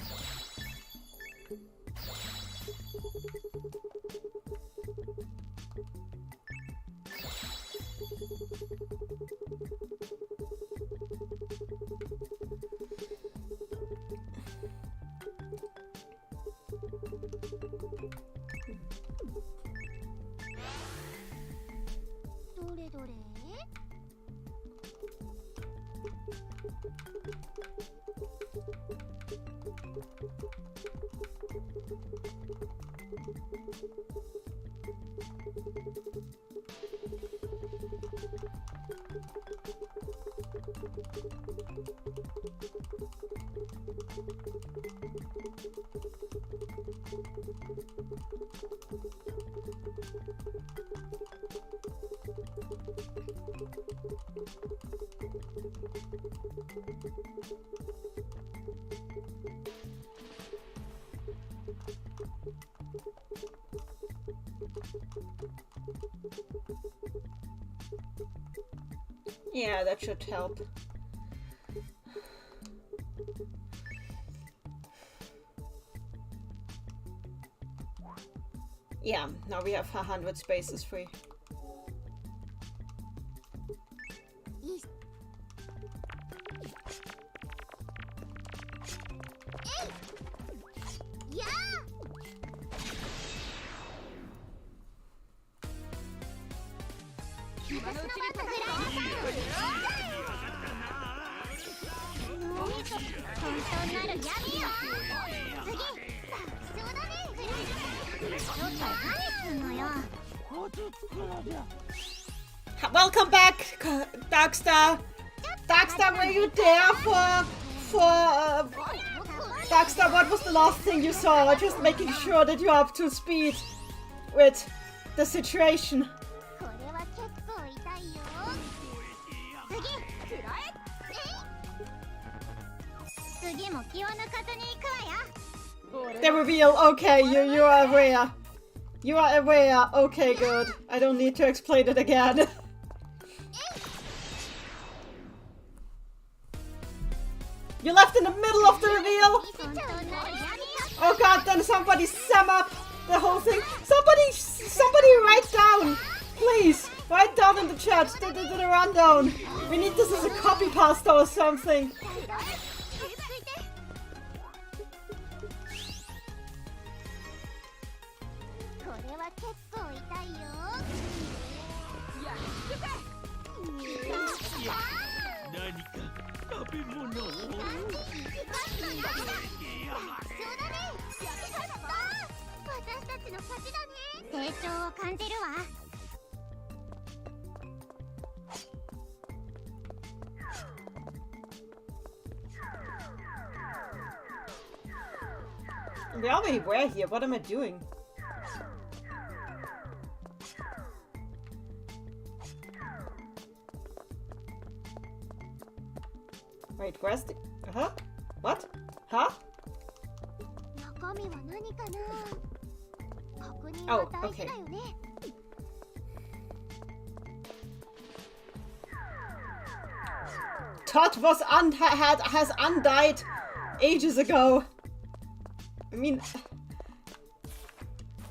Yeah, that should help. Yeah, now we have 100 spaces free. Welcome back, Darkstar. Darkstar, were you there for Darkstar, what was the last thing you saw? Just making sure that you're up to speed with the situation. これは結構痛いよ。次も気を抜かずに行くわよ。 The reveal. Okay, you are aware. You are aware. Okay, good. I don't need to explain it again. You left in the middle of the reveal. Oh god, then somebody sum up the whole thing. Somebody write down, please. Write down in the chat the rundown. We need this as a copy pasta or something. これは結構痛いよ。何か食べ物を。そうだね。私たちの勝ちだね。成長を感じるわ。We already were here. What am I doing? Wait, where's the... Huh? What? Huh? 中身は何かな。確認 Oh, は大事 okay. だよね。Todd has undied ages ago. I mean,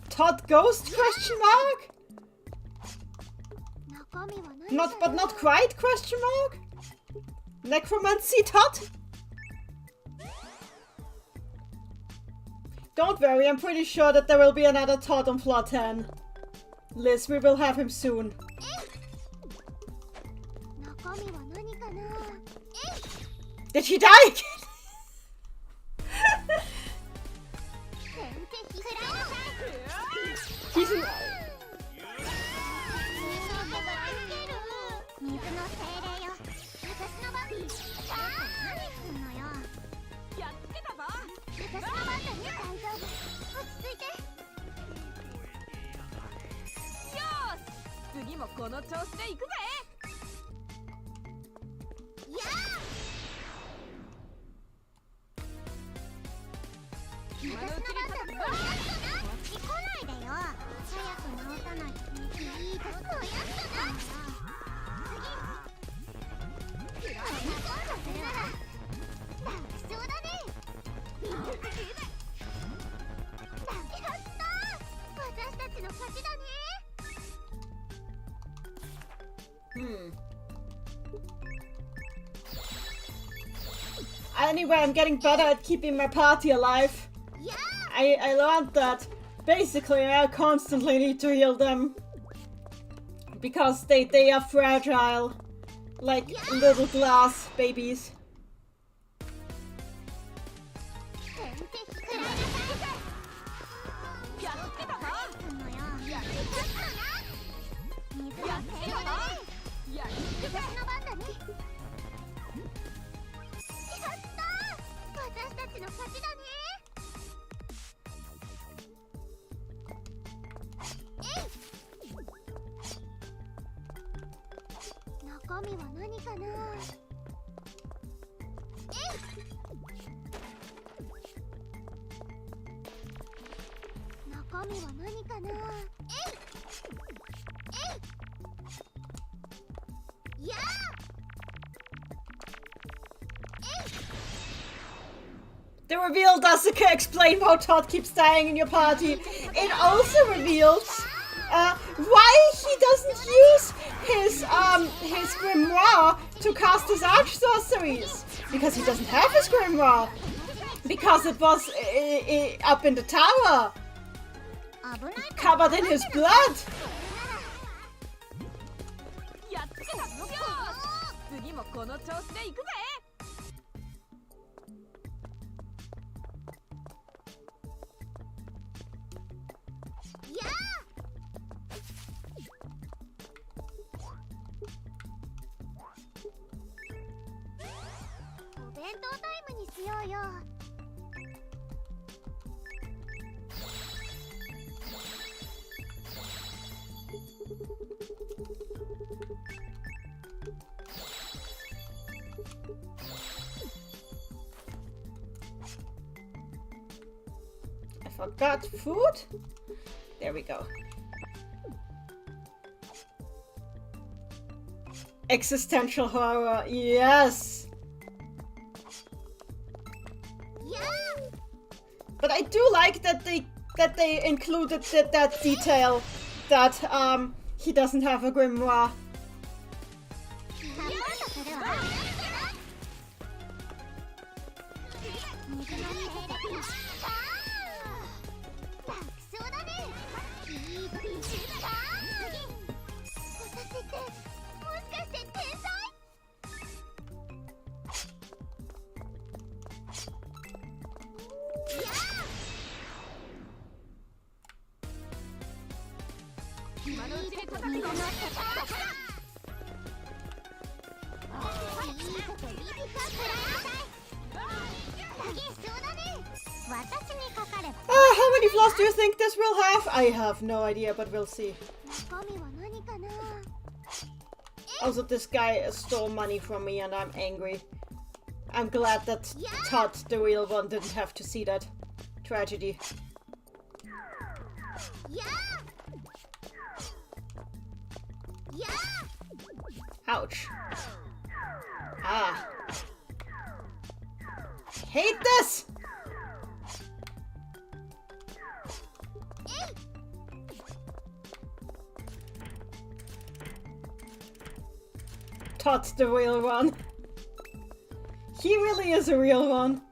Todd Ghost question mark? 中身は何 Not か but な。 not quite question mark? Necromancy Todd? Don't worry, I'm pretty sure that there will be another Todd on plot 10. Liz, we will have him soon. 中身は何かな。 Did he die again? 先手 He's in... 水の精霊よ。私の番。何すんのよ。やっつけたぞ。私の番だね。大丈夫。落ち着いて。よし。次もこの調子で行くぜ。やあ。私の番だね。こっち来ないでよ。早く直さないといいことやったな。次。楽勝だね。やった私たちの勝ちだね。 Anyway, I'm getting better at keeping my party alive. I learned that basically I constantly need to heal them. Because they are fragile. Like little glass babies. 私たちの勝ちだね。 中身は何かな。中身は何かな。やあ。 The reveal does explain how Todd keeps dying in your party. It also reveals why he doesn't use his grimoire to cast his arch sorceries. Because he doesn't have his grimoire. Because it was up in the tower, covered in his blood. やっつけたぞ。次もこの調子で行くぜ。 お弁当タイムにしようよ。Forgot food? There we go. Existential horror, yes! But I do like that they included that detail that he doesn't have a grimoire. How many flaws do you think this will have? I have no idea, but we'll see. Also, this guy stole money from me and I'm angry. I'm glad that Todd, the real one, didn't have to see that tragedy. Ouch. Ah. Hate this! Todd's the real one. He really is a real one.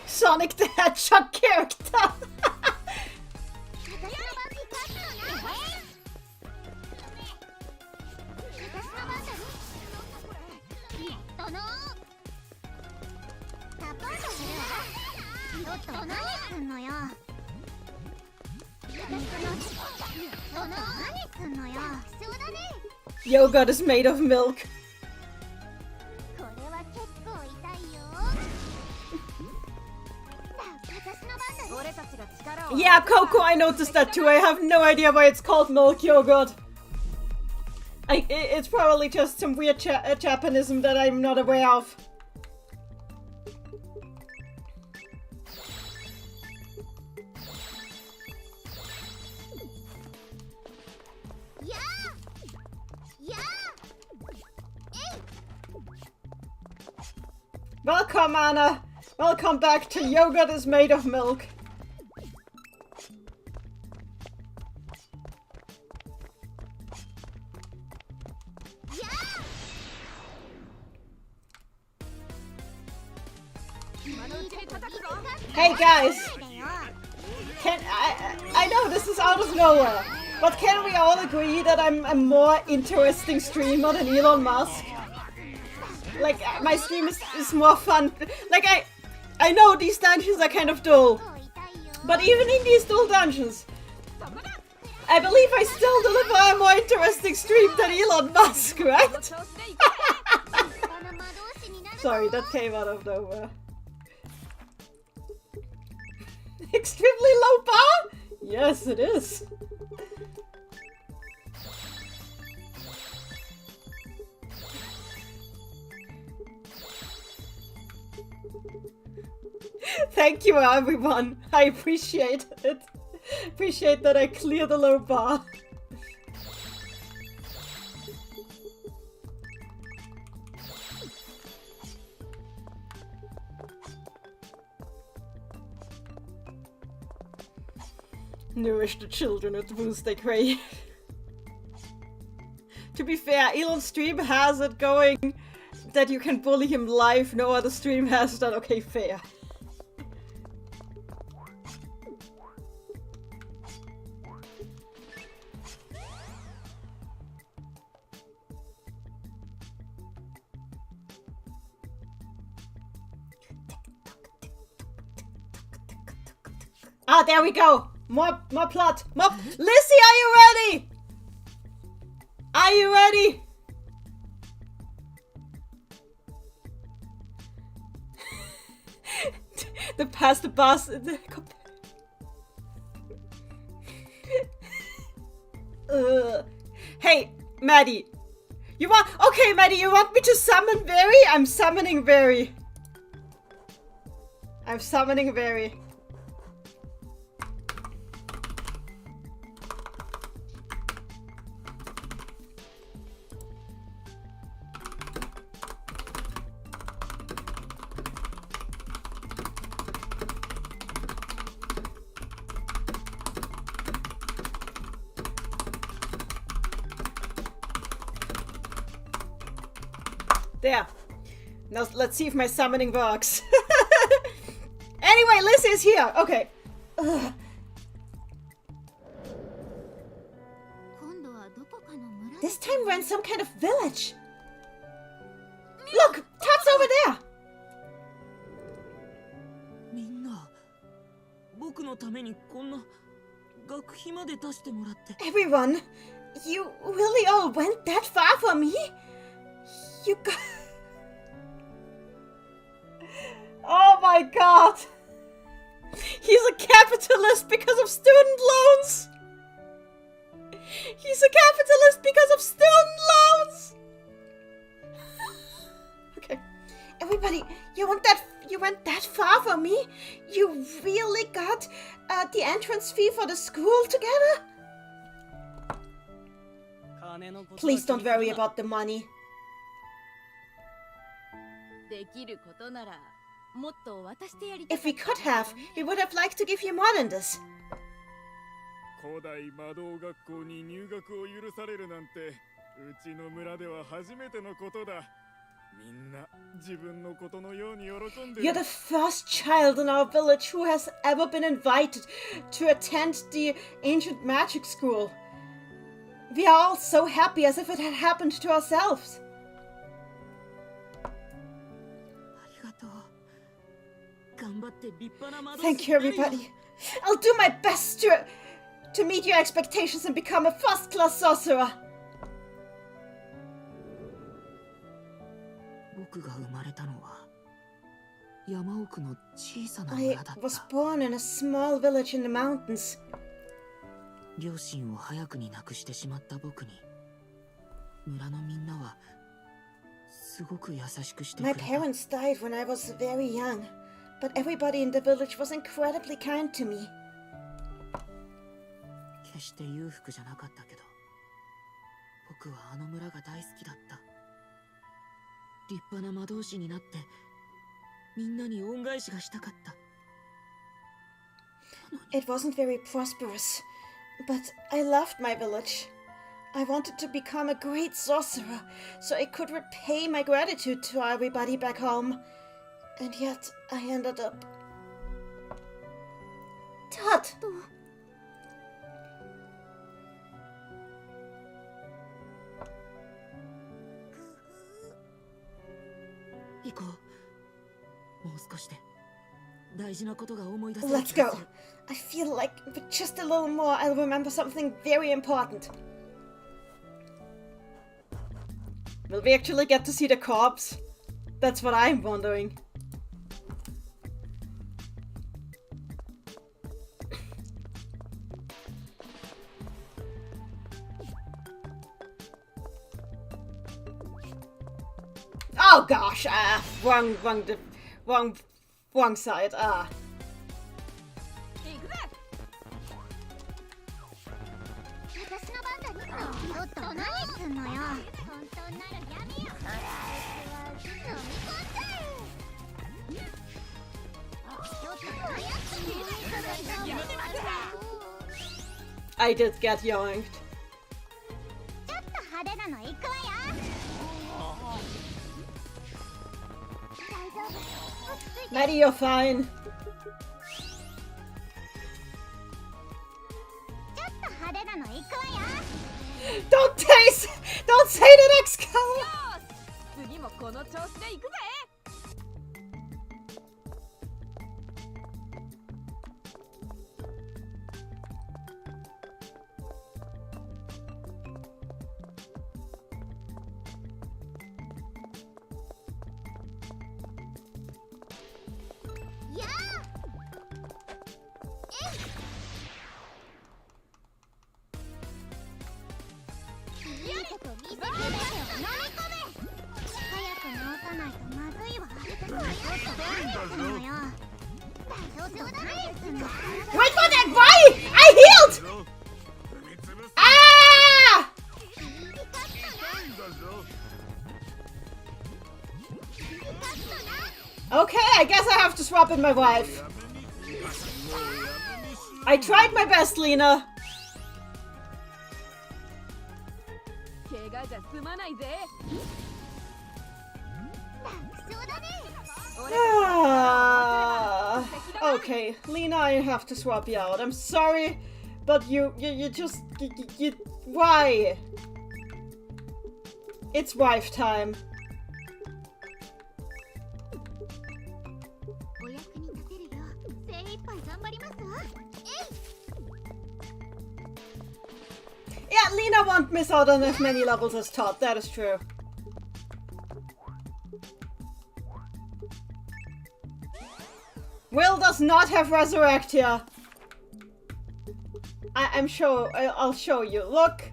Sonic the Hedgehog character! Yogurt is made of milk. Yeah, Coco, I noticed that too. I have no idea why it's called milk yogurt. It's probably just some weird Japanism that I'm not aware of. Welcome, Anna. Welcome back to Yogurt is Made of Milk. Hey guys, I know this is out of nowhere, but can we all agree that I'm a more interesting streamer than Elon Musk? Like, my stream is more fun. Like, I know these dungeons are kind of dull, but even in these dull dungeons, I believe I still deliver a more interesting stream than Elon Musk, right? Sorry, that came out of nowhere. Extremely low bar? Yes, it is. Thank you, everyone. I appreciate it. Appreciate that I cleared the low bar. Nourish the children with the boost they crave. To be fair, Elon's stream has it going that you can bully him live. No other stream has that. Okay, fair. Ah, there we go. More plot. More. Lizzie, are you ready? Are you ready? The past the boss. Hey, Maddie. You want? Okay, Maddie. You want me to summon Very? I'm summoning Very. I'm summoning Very. There. Now let's see if my summoning works. Anyway, Lizzie is here. Okay. Ugh. This time we're in some kind of village. Look, Tat's over there. みんな、僕のためにこんな学費まで出してもらって。 Everyone, you really all went that far for me? You got... Oh my god! He's a capitalist because of student loans! He's a capitalist because of student loans! Okay. Everybody, you went that far for me? You really got the entrance fee for the school together? Please don't worry about the money. できることならもっと渡してやりたい。 If we could have, we would have liked to give you more than this. 古代魔導学校に入学を許されるなんて、うちの村では初めてのことだ。みんな自分のことのように喜んでる。 You're the first child in our village who has ever been invited to attend the ancient magic school. We are all so happy as if it had happened to ourselves. Thank you, everybody. I'll do my best to meet your expectations and become a first-class sorcerer. 僕が生まれたのは山奥の小さな I 村だっ was た。 born in a small village in the mountains. 両親を早くに亡くしてしまった僕に村のみんなはすごく優しくしてく My れた。 parents died when I was very young, but everybody in the village was incredibly kind to me. 決して裕福じゃなかったけど僕はあの村が大好きだった。立派な魔導士になってみんなに恩返しがしたかった。 It wasn't very prosperous, but I loved my village. I wanted to become a great sorcerer so I could repay my gratitude to everybody back home. And yet I ended up... Tat! 行こう。もう少しで大事なことが思い出せる Let's 気が go. する。 I feel like with just a little more I'll remember something very important. Will we actually get to see the corpse? That's what I'm wondering. Oh gosh, wrong side. 私の番だね。ちょっと何すんのよ。本当ならやめよ。飲み込んじゃえ。ちょっと早くにI did get yoinked. ちょっと派手なの行くわよ。大丈夫。落ち着いて。 Maddie, you're fine. ちょっと派手なの行くわよ。 Don't say the next color. 次もこの調子で行くぜ。Wait for that! Why? I healed! Ah! Okay, I guess I have to swap in my wife. I tried my best, Lena. Okay, Lena, I have to swap you out. I'm sorry, but you just, why? It's wife time. Yeah, Lena won't miss out on as many levels as Todd, that is true. Will does not have Resurrect here. I'm sure, I'll show you. Look.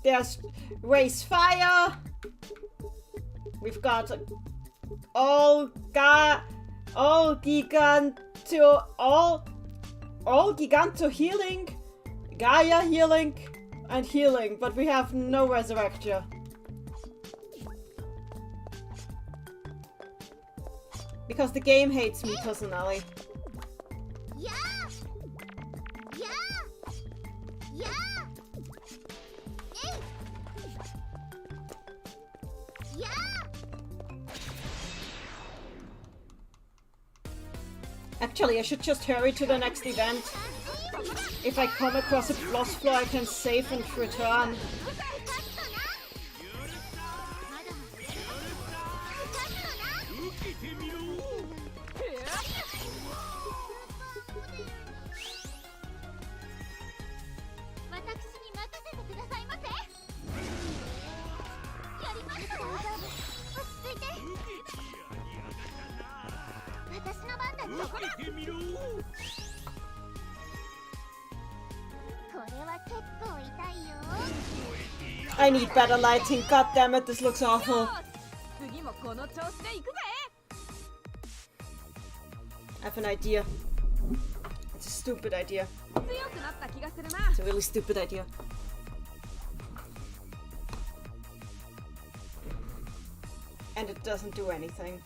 There's Raise Fire. We've got all Giganto healing, Gaia healing, and healing, but we have no Resurrect here. Because the game hates me personally. Yeah! Yeah! Yeah! Yeah! Actually, I should just hurry to the next event. If I come across a boss floor, I can save and return. I need better lighting. God damn it, this looks awful. I have an idea. It's a stupid idea. It's a really stupid idea. And it doesn't do anything.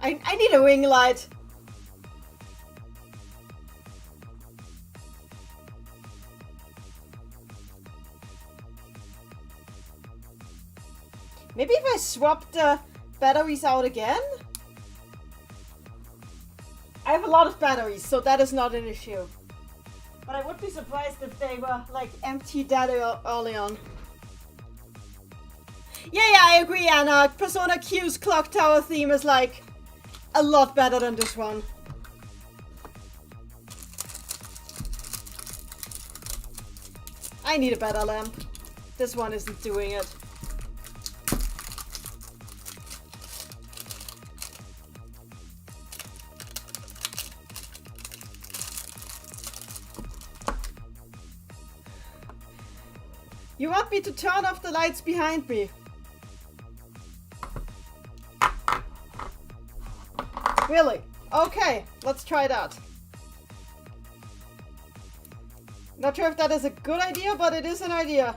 I need a ring light. Maybe if I swap the batteries out again? I have a lot of batteries, so that is not an issue. But I would be surprised if they were, like, empty that early on. Yeah, I agree, Anna. Persona Q's Clock Tower theme is, like, a lot better than this one. I need a better lamp. This one isn't doing it. You want me to turn off the lights behind me? Really? Okay, let's try that. Not sure if that is a good idea, but it is an idea.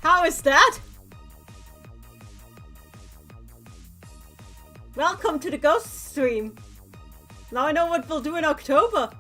How is that? Welcome to the Ghost stream. Now I know what we'll do in October.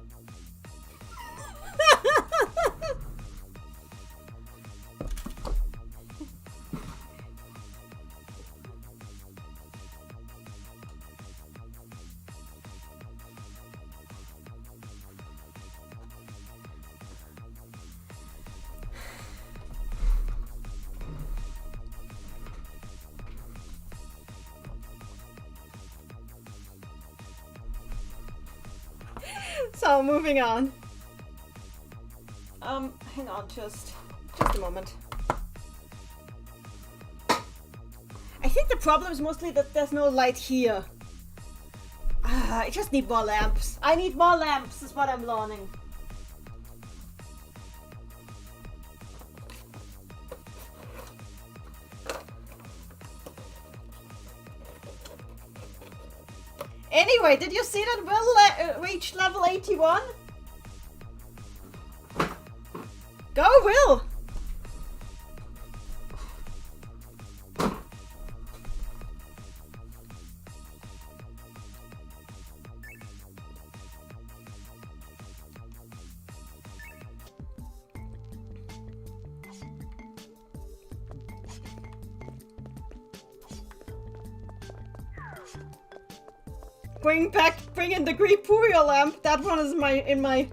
So, moving on. Hang on, just a moment. I think the problem is mostly that there's no light here. I just need more lamps. I need more lamps is what I'm learning. Anyway, did you see that Will reached level 81? Go, Will! Bring in the green Puyo lamp. That one is in my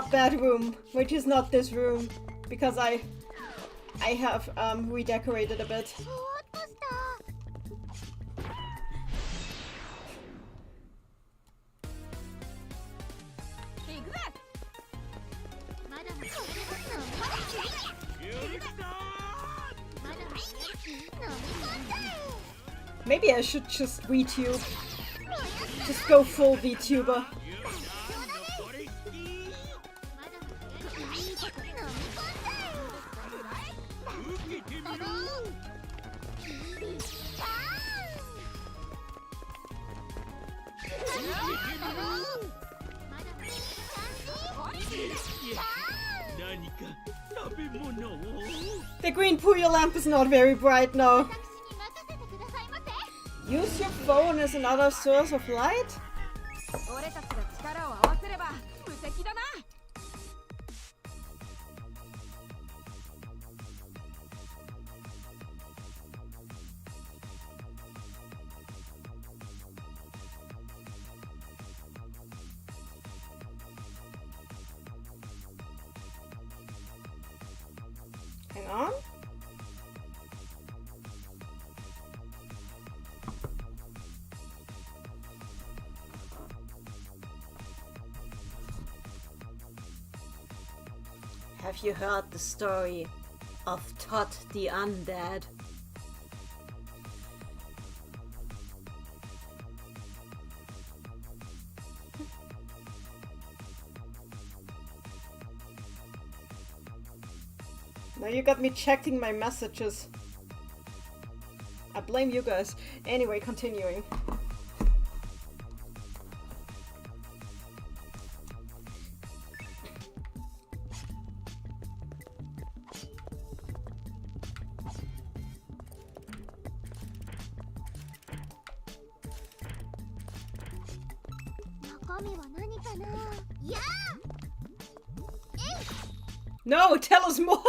bedroom, which is not this room, because I have redecorated a bit. Maybe I should just VTube. Just go full VTuber. The green Puyo lamp is not very bright now. Use your phone as another source of light? Hang on. Have you heard the story of Todd the Undead? Now you got me checking my messages. I blame you guys. Anyway, continuing. No, tell us more!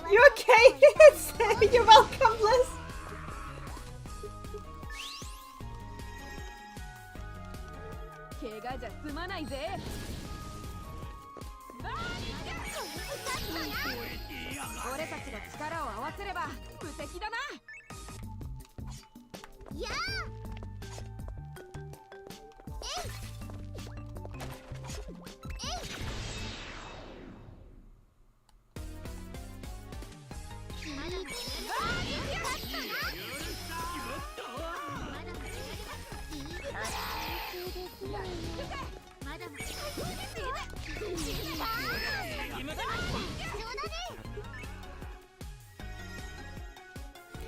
You okay? You're welcome, Liz.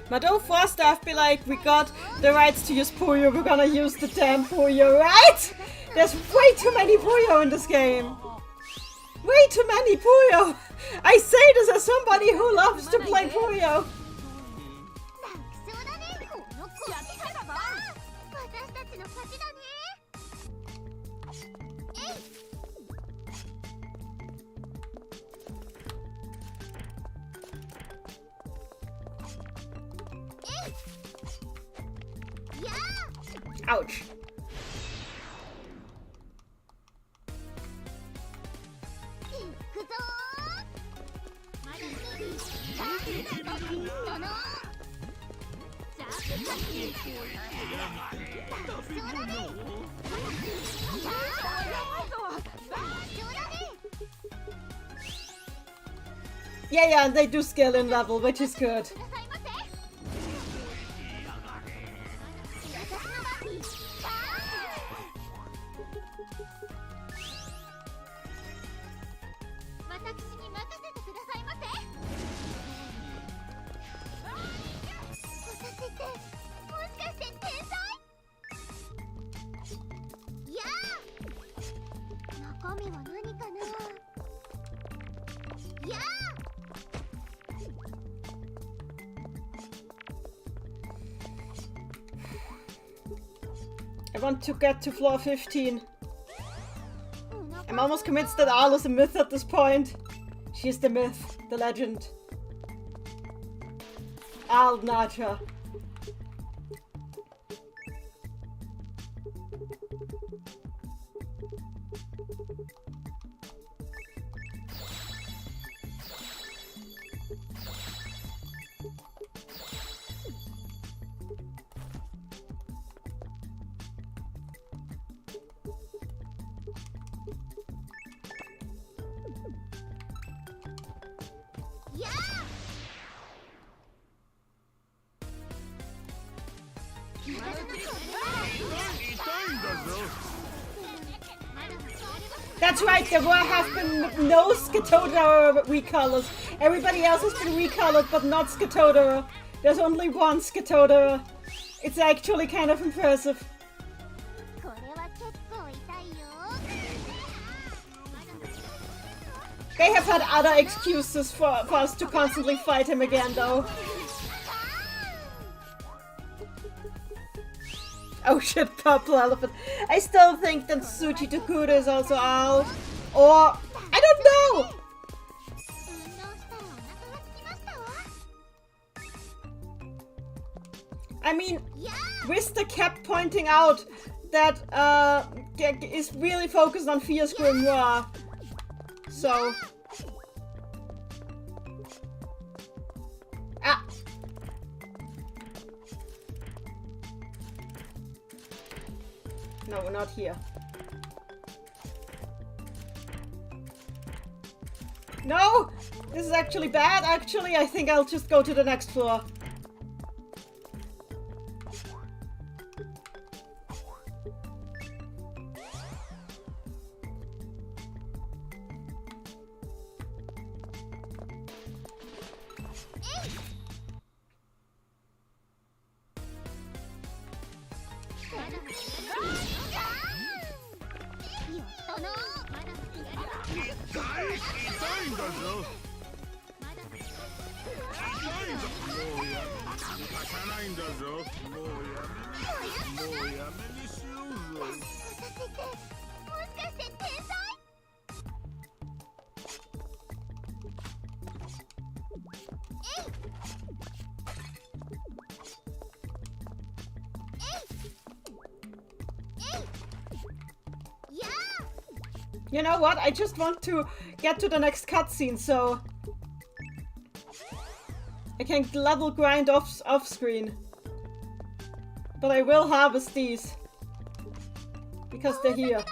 Madou Forstaff be like, we got the rights to use Puyo, we're gonna use the damn Puyo, right? There's way too many Puyo in this game. Way too many Puyo. I say this as somebody who loves to play Puyo. Ouch. Yeah, and they do scale in level, which is good. I want to get to floor 15. I'm almost convinced that Al is a myth at this point. She's the myth, the legend. Al Nacha. That's right, there have been no Scatodora recolors. Everybody else has been recolored, but not Scatodora. There's only one Scatodora. It's actually kind of impressive. They have had other excuses for us to constantly fight him again, though. Oh shit, purple elephant. I still think that Tsuchi Tokuda is also Al. Or, I don't know! I mean, Vista kept pointing out that is really focused on Fierce Grimoire. So... Ah! No, we're not here. No! This is actually bad. Actually, I think I'll just go to the next floor. You know what? I just want to get to the next cutscene, so I can level grind off screen. But I will harvest these because they're here.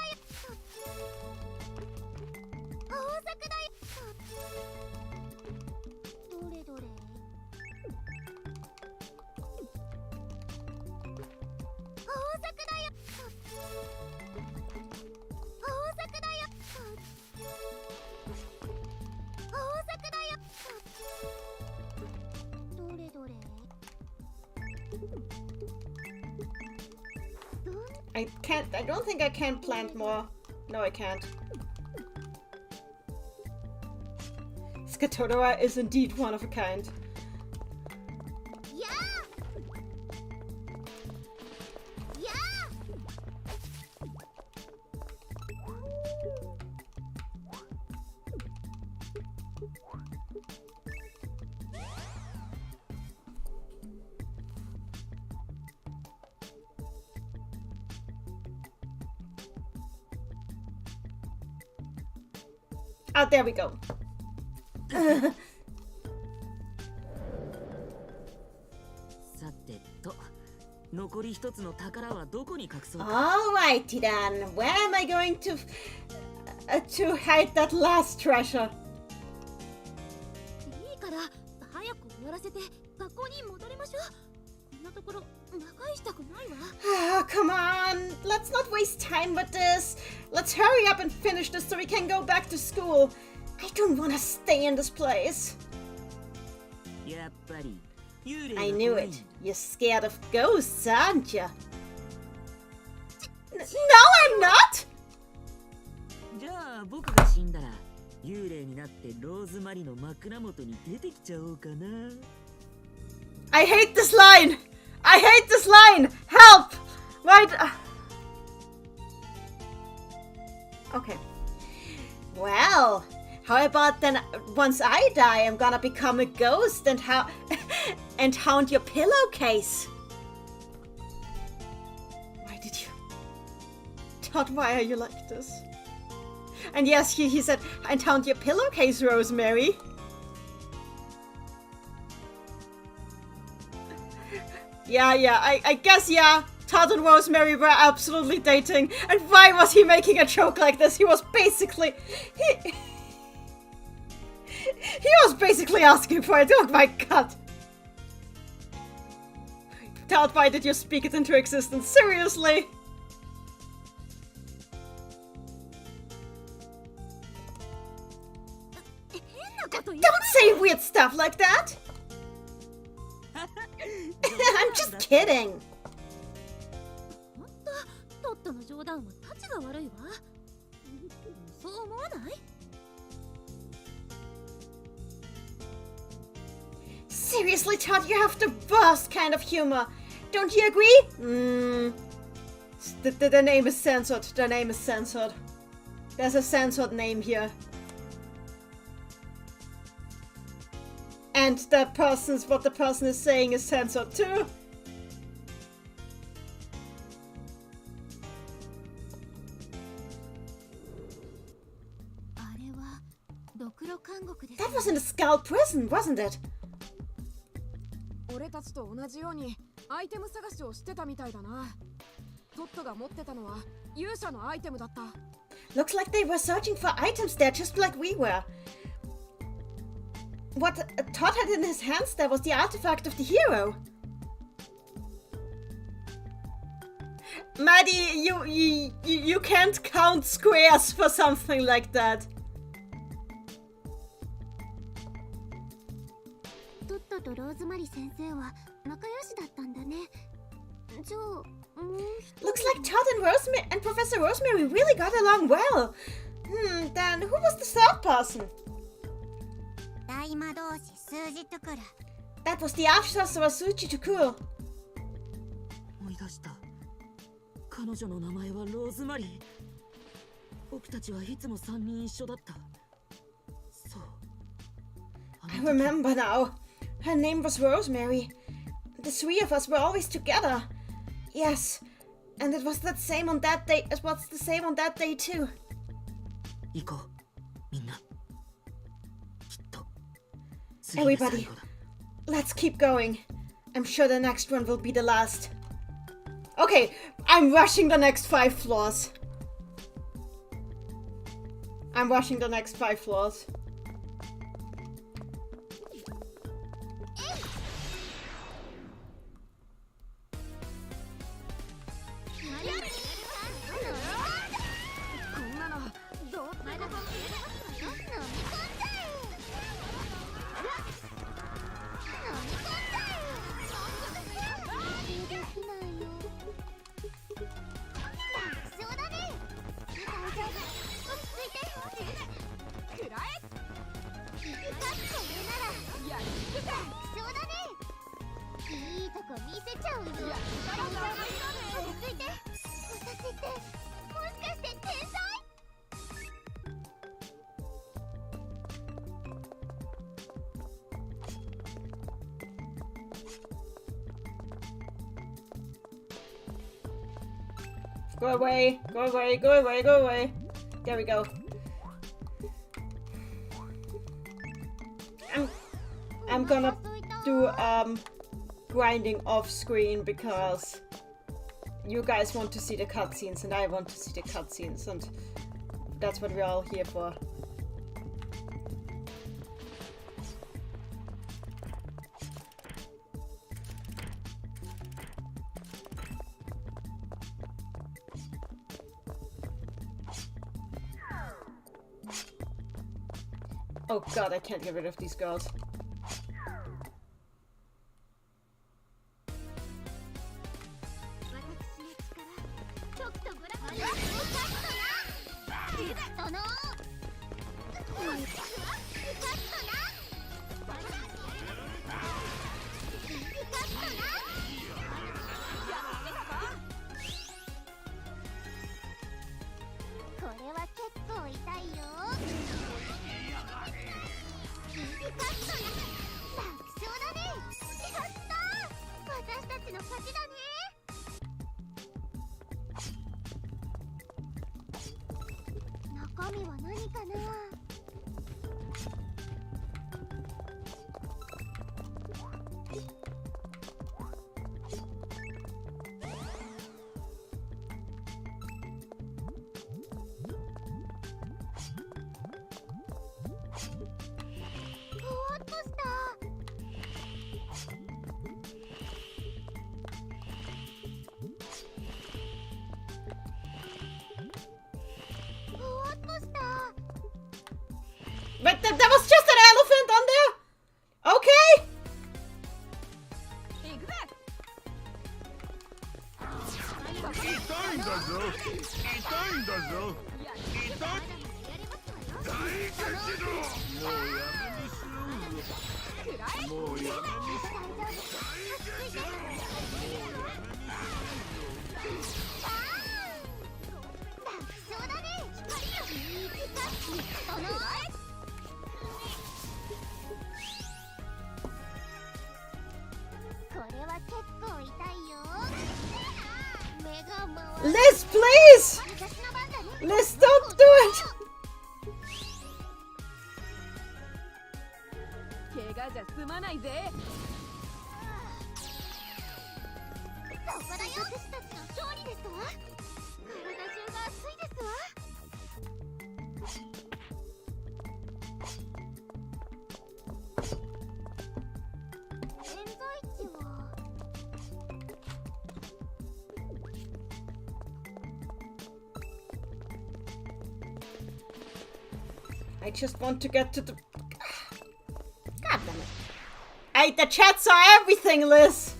I don't think I can plant more. No, I can't. Scatodora is indeed one of a kind. Ah, there we go. さてと、残り一つの宝はどこに隠そうか。 Alrighty then. Where am I going to hide that last treasure? いいから早く終わらせて学校に戻りましょう。こんなところ長居したくないわ。 Oh, come on. Let's not waste time with this. Let's hurry up and finish this so we can go back to school. I don't want to stay in this place. やっぱり幽霊が I knew 怖い it. You're scared of ghosts, aren't you? No, I'm not! じゃあ僕が死んだら幽霊になってローズマリの枕元に出てきちゃおうかな。 I hate this line! I hate this line! Help! Right. Okay. Well, how about then once I die, I'm gonna become a ghost and and haunt your pillowcase? Why did you? Todd, why are you like this? And yes, he said, and haunt your pillowcase, Rosemary. Yeah, I guess, yeah. Todd and Rosemary were absolutely dating. And why was he making a joke like this? He was basically... He was basically asking for it. Oh my god. Todd, why did you speak it into existence? Seriously? Don't say weird stuff like that. I'm just kidding. トットの冗談はタチが悪いわ。そう思わない？ Seriously, Todd, you have the worst kind of humor. Don't you agree? The name is censored. The name is censored. There's a censored name here. And what the person is saying is censored too. That was in the Skull prison, wasn't it? 俺たちと同じようにアイテム探しをしてたみたいだな。トットが持ってたのは勇者のアイテムだった。 Looks like they were searching for items there just like we were. What Todd had in his hands there was the artifact of the hero. Maddie, you can't count squares for something like that. トットとローズマリ先生は仲良しだったんだね。じゃあもう一人 Looks like Todd and Professor Rosemary really got along well. Then who was the third person? 大魔導士数字トゥクル。 That was the Archsorcerer Suji Tukur. 思い出した。彼女の名前はローズマリー。僕たちはいつも3人一緒だった。そう。 I remember now. Her name was Rosemary. The three of us were always together. Yes. And it was that same on that day as what's the same on that day too. 行こう。みんな。きっと。次が最 Everybody, 後だ。 let's keep going. I'm sure the next one will be the last. Okay, I'm rushing the next 5 floors. I'm rushing the next 5 floors. Go away, go away, go away, go away. There we go. I'm gonna do grinding off screen because you guys want to see the cutscenes and I want to see the cutscenes, and that's what we're all here for. Oh god, I can't get rid of these girls. But that was just an elephant on there? Okay! Liz, please! Liz, don't do it! I just want to get to the... God damn it. The chat saw everything, Liz!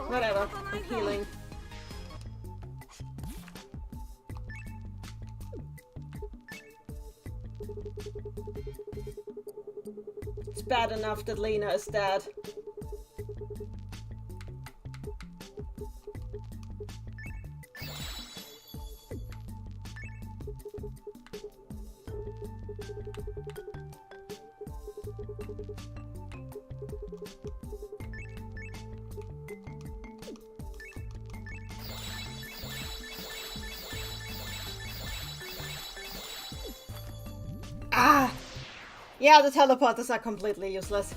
Whatever, I'm healing. It's bad enough that Lena is dead. Ah! Yeah, the teleporters are completely useless.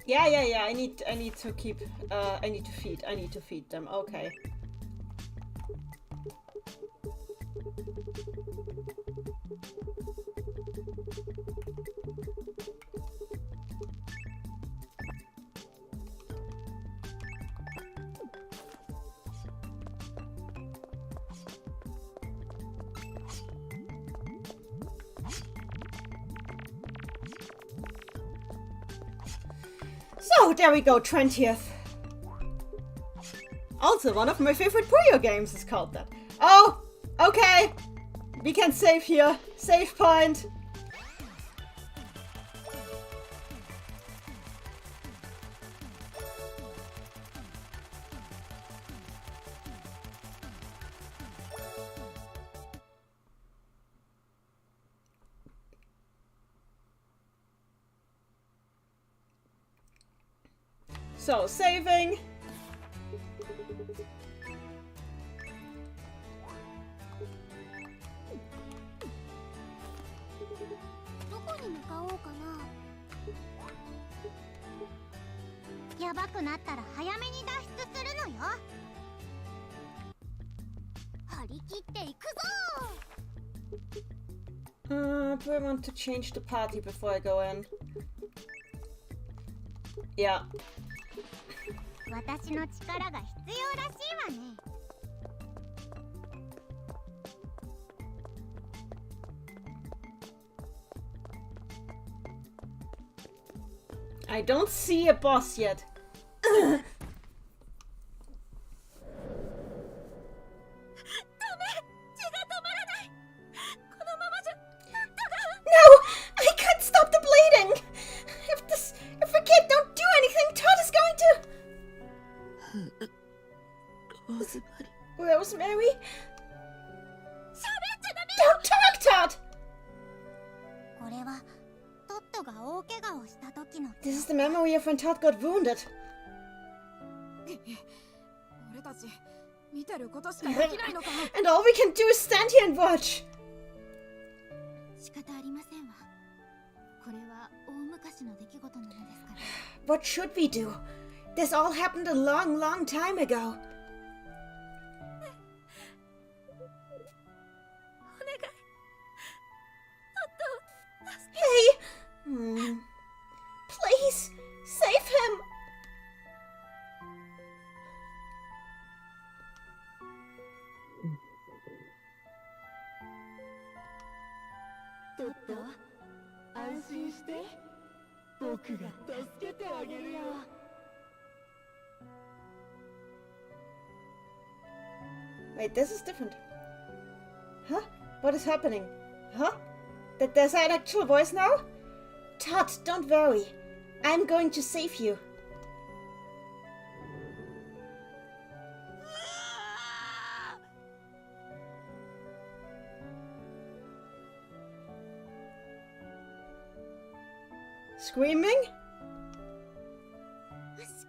Yeah. I need to keep. I need to feed them. Okay. So there we go, 20th. Also, one of my favorite Puyo games is called that. Oh, okay. We can save here. Save point. So, saving. どこに向かおうかな。やばくなったら早めに脱出するのよ。張り切っていくぞ。 Do I want to change the party before I go in? Yeah. 私の力が必要らしいわね。I don't see a boss yet. No! I can't stop the bleeding! If the kid don't do anything, Todd is going to... Rosemary? Don't talk, Todd! これはトットが大怪我をした時の。 This is the memory of when Todd got wounded. 俺たち見てることしかできないのか。 And all we can do is stand here and watch. 仕方ありませんわ。これは大昔の出来事なのですから。 What should we do? This all happened a long, long time ago. Hey! Please, save him! Wait, this is different. Huh? What is happening? Huh? That there's an actual voice now? Todd, don't worry. I'm going to save you. Screaming? しっ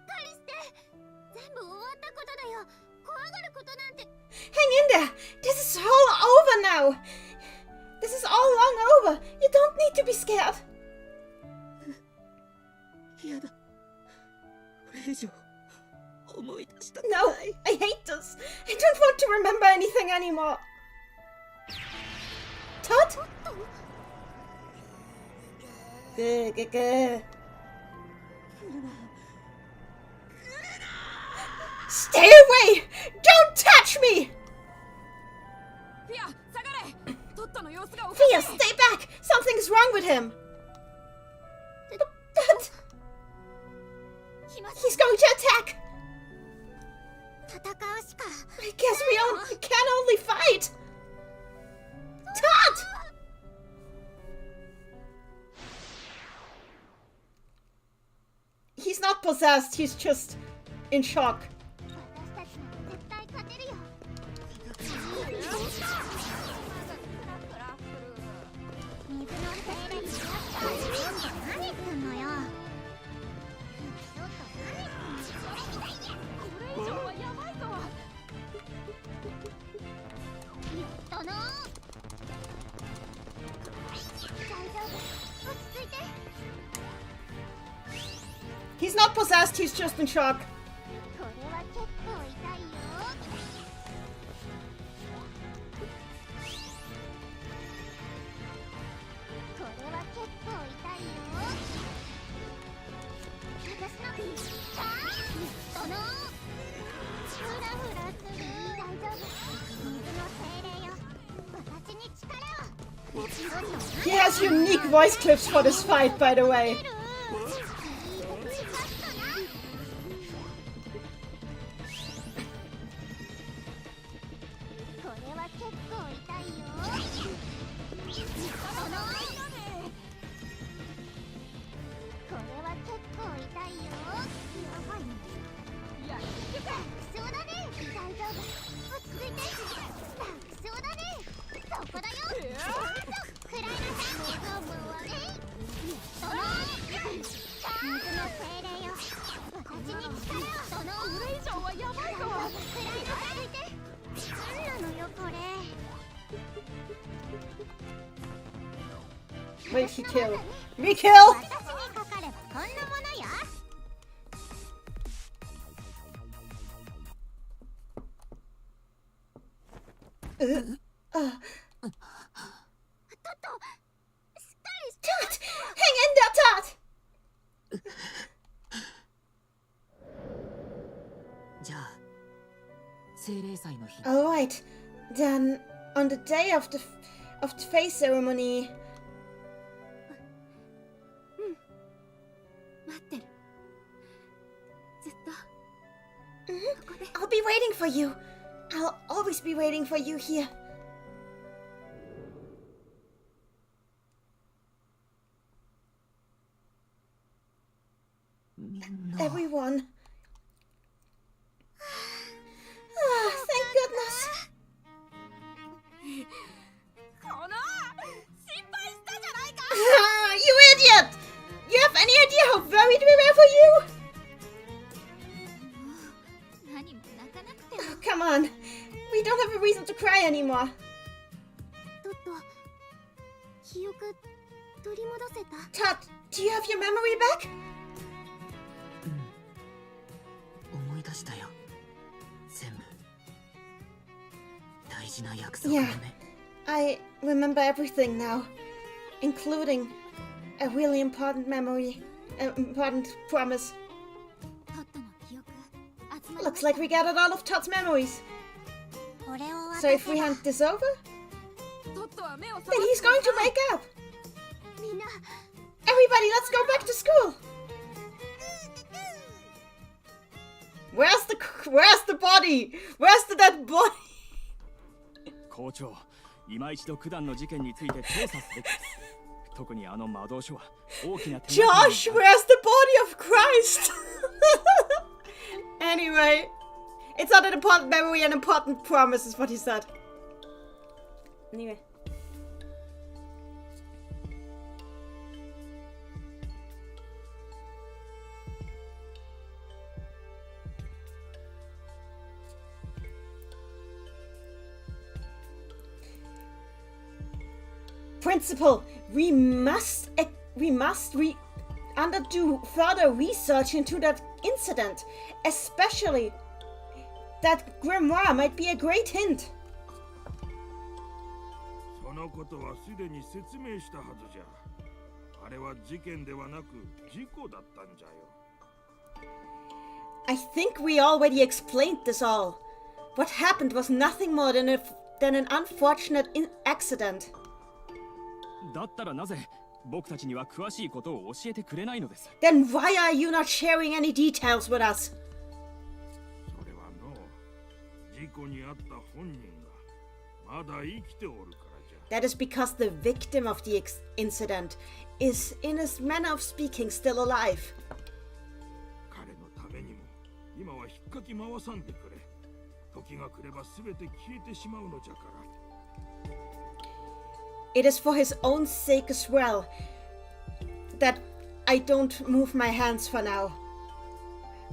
かりして。全部終わったことだよ。怖がることなんて。 Hang in there! This is all over now! This is all long over! You don't need to be scared! 嫌だ。これ以上思い出したく No! ない。 I hate this! I don't want to remember anything anymore! Todd? Stay away! Don't touch me! フィア、下がれ。トットの様子がおかし Fia, い。 stay back! Something's wrong with him! But... He's going to attack! 戦うしか。 I guess we can only fight! Todd! He's not possessed, he's just in shock. 私たちなら絶対勝てるよ。水のせいで何言ってんのよ。ちょっと何すんの。これ以上はやばいぞ。言ったな。大丈夫。落ち着いて。He's not possessed, he's just in shock. これは結構痛いよ。これは結構痛いよ。私のそのフラフラする。大丈夫。水の精霊よ。私に力を。 He has unique voice clips for this fight, by the way. これは結構痛いよ。これは結構痛いよ。やばいね。楽勝だね。大丈夫。落ち着いて。楽勝だね。そこだよ。くらいなさい。水の精霊よ。私に力を。そのこれ以上はやばいかも。くらいなさい。何なのよこれ。 Wait, he killed. Re-kill! 私にかかればこんなものよ。Tot! Hang in there, Tot! じゃあ精霊祭の日 Alright, then on the day of the face ceremony, 待ってる。ずっと I'll be waiting for you. I'll always be waiting for you here. みんな Everyone. Ah, thank goodness. この心配したじゃないか。 Ah, you idiot! You have any idea how worried we were for you? 何も泣かなくても。 Come on. We don't have a reason to cry anymore. トット、記憶取り戻せた？ Tot, do you have your memory back? 思い出したよ全部大事な約束をね I remember everything now, including a really important memory, an important promise. トットの記憶集まりま Looks した。 like we gathered all of Todd's memories. これを So 渡 if せ we ば hand this over, トットは目を then 覚ま he's す going to wake up. みんな Everybody, let's go back to school. Where's the body? Where's the dead body? 校長、今一度九段の事件について調査すべきです。特にあの魔導書は大きな手がかりに Josh, where's the body of Christ? Anyway, it's not an important memory, an important promise is what he said. Anyway. Principal, we must underdo further research into that incident, especially that grimoire might be a great hint. そのことはすでに説明したはずじゃ。あれは事件ではなく事故だったんじゃよ。 I think we already explained this all. What happened was nothing more than an unfortunate accident. だったらなぜ僕たちには詳しいことを教えてくれないのです。 Then why are you not sharing any details with us? それはの事故に遭った本人がまだ生きておるからじゃ。 That is because the victim of the incident is, in a manner of speaking, still alive. 彼のためにも今は引っかき回さんでくれ。時が来れば全て消えてしまうのじゃから。 It is for his own sake as well that I don't move my hands for now.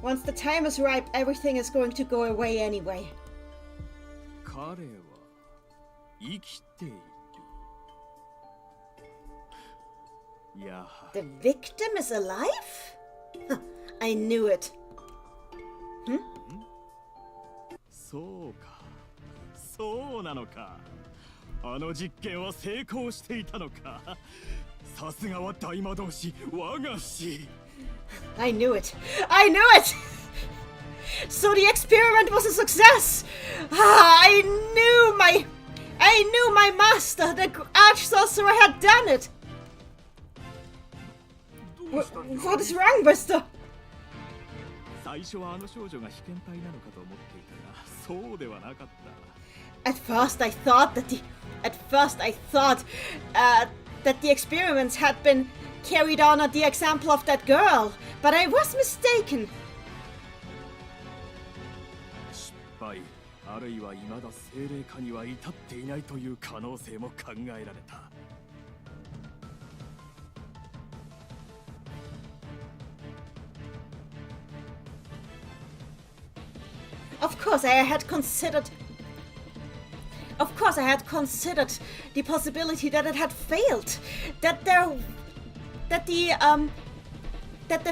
Once the time is ripe, everything is going to go away anyway. 彼は生きている。やは The victim is alive? Huh. I knew it. そうか、そうなのか。あの実験は成功していたのか。さすがは大魔導士我が師。 I knew it. I knew it! So the experiment was a success! I knew my master, the arch sorcerer, had done it! What is wrong, Buster? 最初はあの少女が被験体なのかと思っていたが、そうではなかった。 At first I thought that the experiments had been carried on at the example of that girl, but I was mistaken. 失敗、あるいは未だ精霊化には至っていないという可能性も考えられた。 Of course I had considered the possibility that it had failed, that the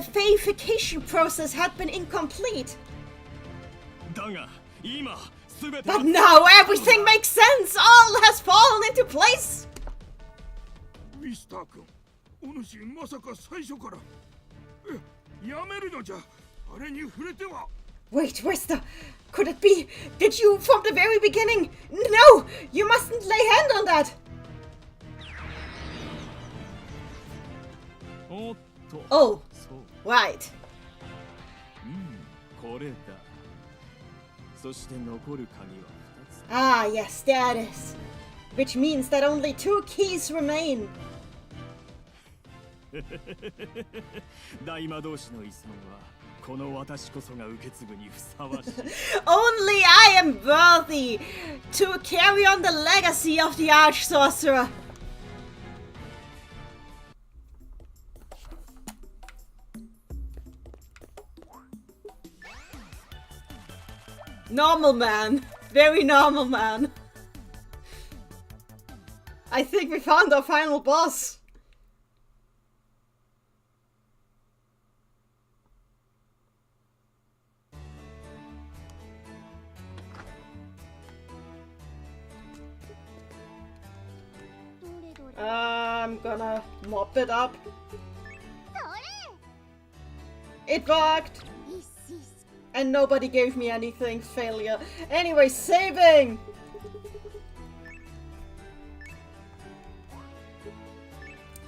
feification process had been incomplete. だが今すべて But now everything makes sense. All has fallen into place. ミスター君、お主まさか最初からやめるのじゃ。あれに触れては。 Wait, Wester, could it be? Did you from the very beginning? No, you mustn't lay hand on that. おっと。 Oh, そう。 right. これだ。そして残る鍵は2つ。 Ah, yes, there it is. Which means that only 2 keys remain. 大魔導士の遺産はこの私こそが受け継ぐにふさわしい。 Only I am worthy to carry on the legacy of the arch sorcerer. Normal man. Very normal man. I think we found our final boss. I'm gonna mop it up. It worked! And nobody gave me anything. Failure. Anyway, saving!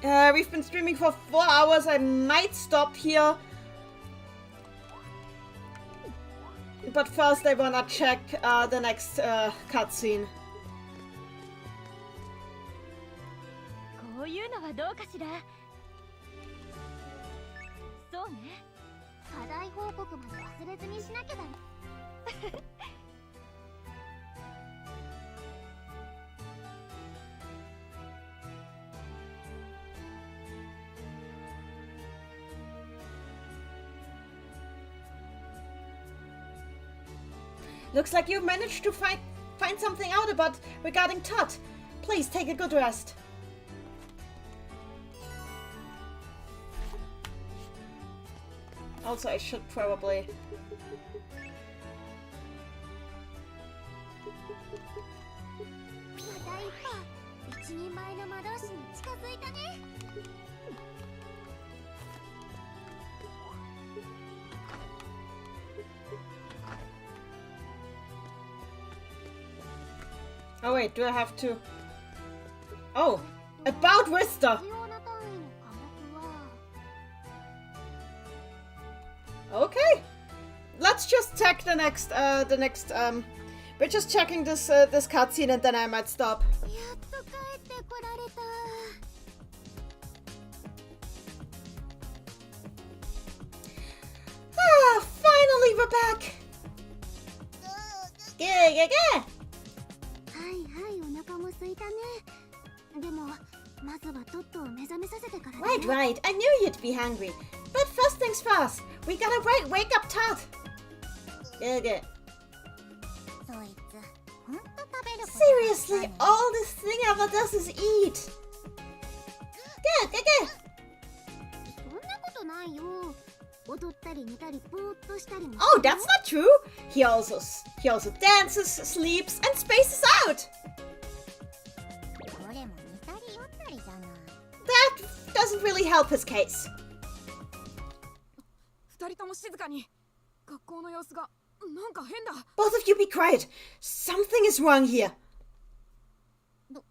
We've been streaming for 4 hours. I might stop here. But first I wanna check the next cutscene. こういうのはどうかしら。そうね。課題報告まで忘れずにしなきゃだね。Looks like you've managed to find something out regarding Todd. Please take a good rest. Also, I should probably... また一歩、一人前の魔導士に近づいたね。Oh wait, do I have to... Oh! About Wista! 必要な単位の科目は Okay. Let's just check the next, we're just checking this, this cutscene and then I might stop. やっと帰ってこられた。Ah, finally we're back! Yeah, yeah, yeah! はいはい、お腹も空いたね。でも、まずはトットを目覚めさせてからね。 Right, right. I knew you'd be hungry. But first things first, we gotta wake up Todd. Yeah, yeah. そいつ、ほんと食べること Seriously, all this thing ever does is eat. Yeah, yeah, yeah. そんなことないよ。踊ったり寝たりぼーっとしたりも Oh, that's not true. He also dances, sleeps, and spaces out. これも寝たり酔ったりじゃない。 That doesn't really help his case. 二人とも静かに。学校の様子がなんか変だ。 Both of you be quiet. Something is wrong here. どう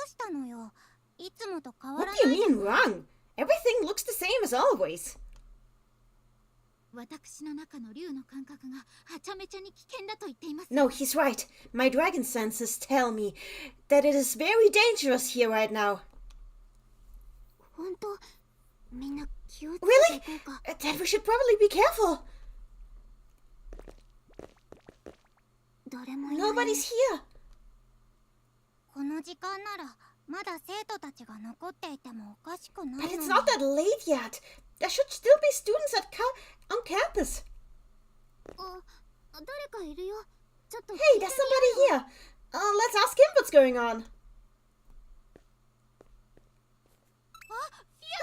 したのよ。いつもと変わ What ら do ない you mean wrong? Everything looks the same as always. 私の中の竜の感覚がはちゃめちゃに危険だと言っています。 No, he's right. My dragon senses tell me that it is very dangerous here right now. 本当みんな気をつ Really? けていこうか。 Then we should probably be careful. 誰もいない。 Nobody's here. この時間ならまだ生徒たちが残っていてもおかしくないの But に。 it's not that late yet. There should still be students on campus. 誰かいるよ。ちょっと Hey, there's somebody here. Let's ask him what's going on.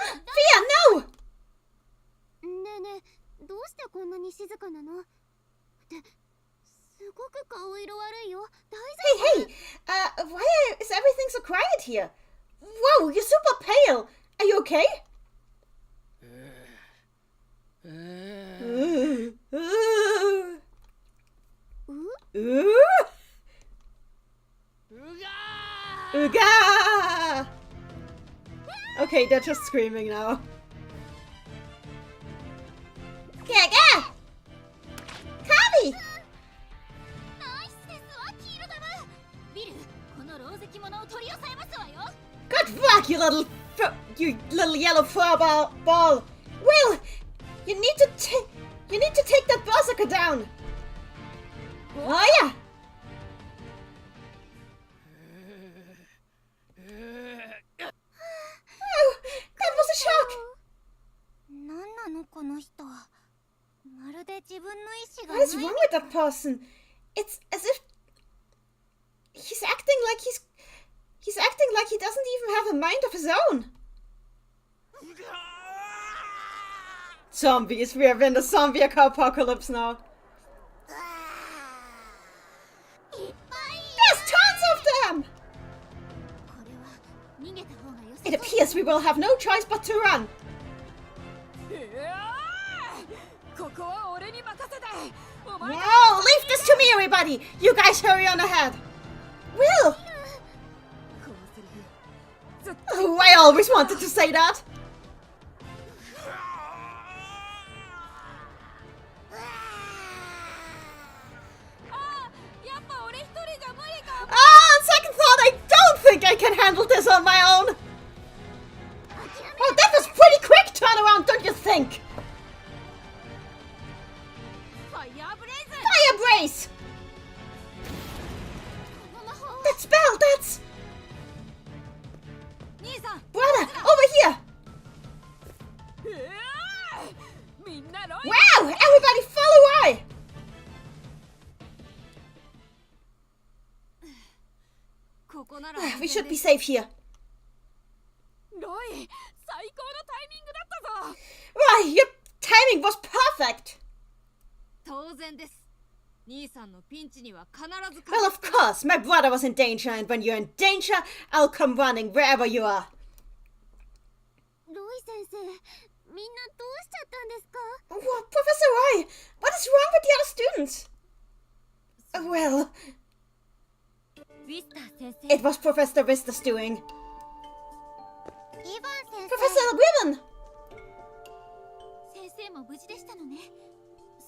Fia, no! ねえねえ、どうしてこんなに静かなの？すごく顔色悪いよ。大丈 Hey, hey! Why is everything so quiet here? Whoa, you're super pale. Are you okay? Ooga! Okay, they're just screaming now. Gaga! Kabi! ナイスですわ、黄色玉。ビル、このろうぜき者を取り押さえますわよ。 Good work, you little yellow fur ball. Will, you need to take that berserker down. Oh yeah. Oh, that was a shock. 夫。なんなのこの人。まるで自分の意志が What is ない wrong with that person? It's as if he's acting like he doesn't even have a mind of his own. Zombies. We are in the zombie apocalypse now. いっぱい。 There's tons of them. これは逃げた方がよさ It appears we will have no choice but to run. ここは俺に任せて。お No, 前 leave this to me, everybody. You guys hurry on ahead. Will. このセリフずっと Oh, I always wanted to say that. やっぱ俺一人じゃ無理か。 Ah, on second thought, I don't think I can handle this on my own. Oh, that was pretty quick turnaround, don't you think? ファイヤーブレイズ。 Fire brace. この魔法。 That spell, that's 兄さん。 brother over here. みんなロイ。 Wow, everybody follow I. ここなら We should be safe here. ロイ、最高のタイミングだったぞ。 Right, your timing was perfect. 当然です。兄さんのピンチには必ず Well, of course, my brother was in danger, and when you're in danger, I'll come running wherever you are. ロイ先生、みんなどうしちゃったんですか？ What, Professor Roy? What is wrong with the other students? Well, ウィスター先生。 it was Professor Vista's doing. イヴァン先生。 Professor Ribbon! 先生も無事でしたのね。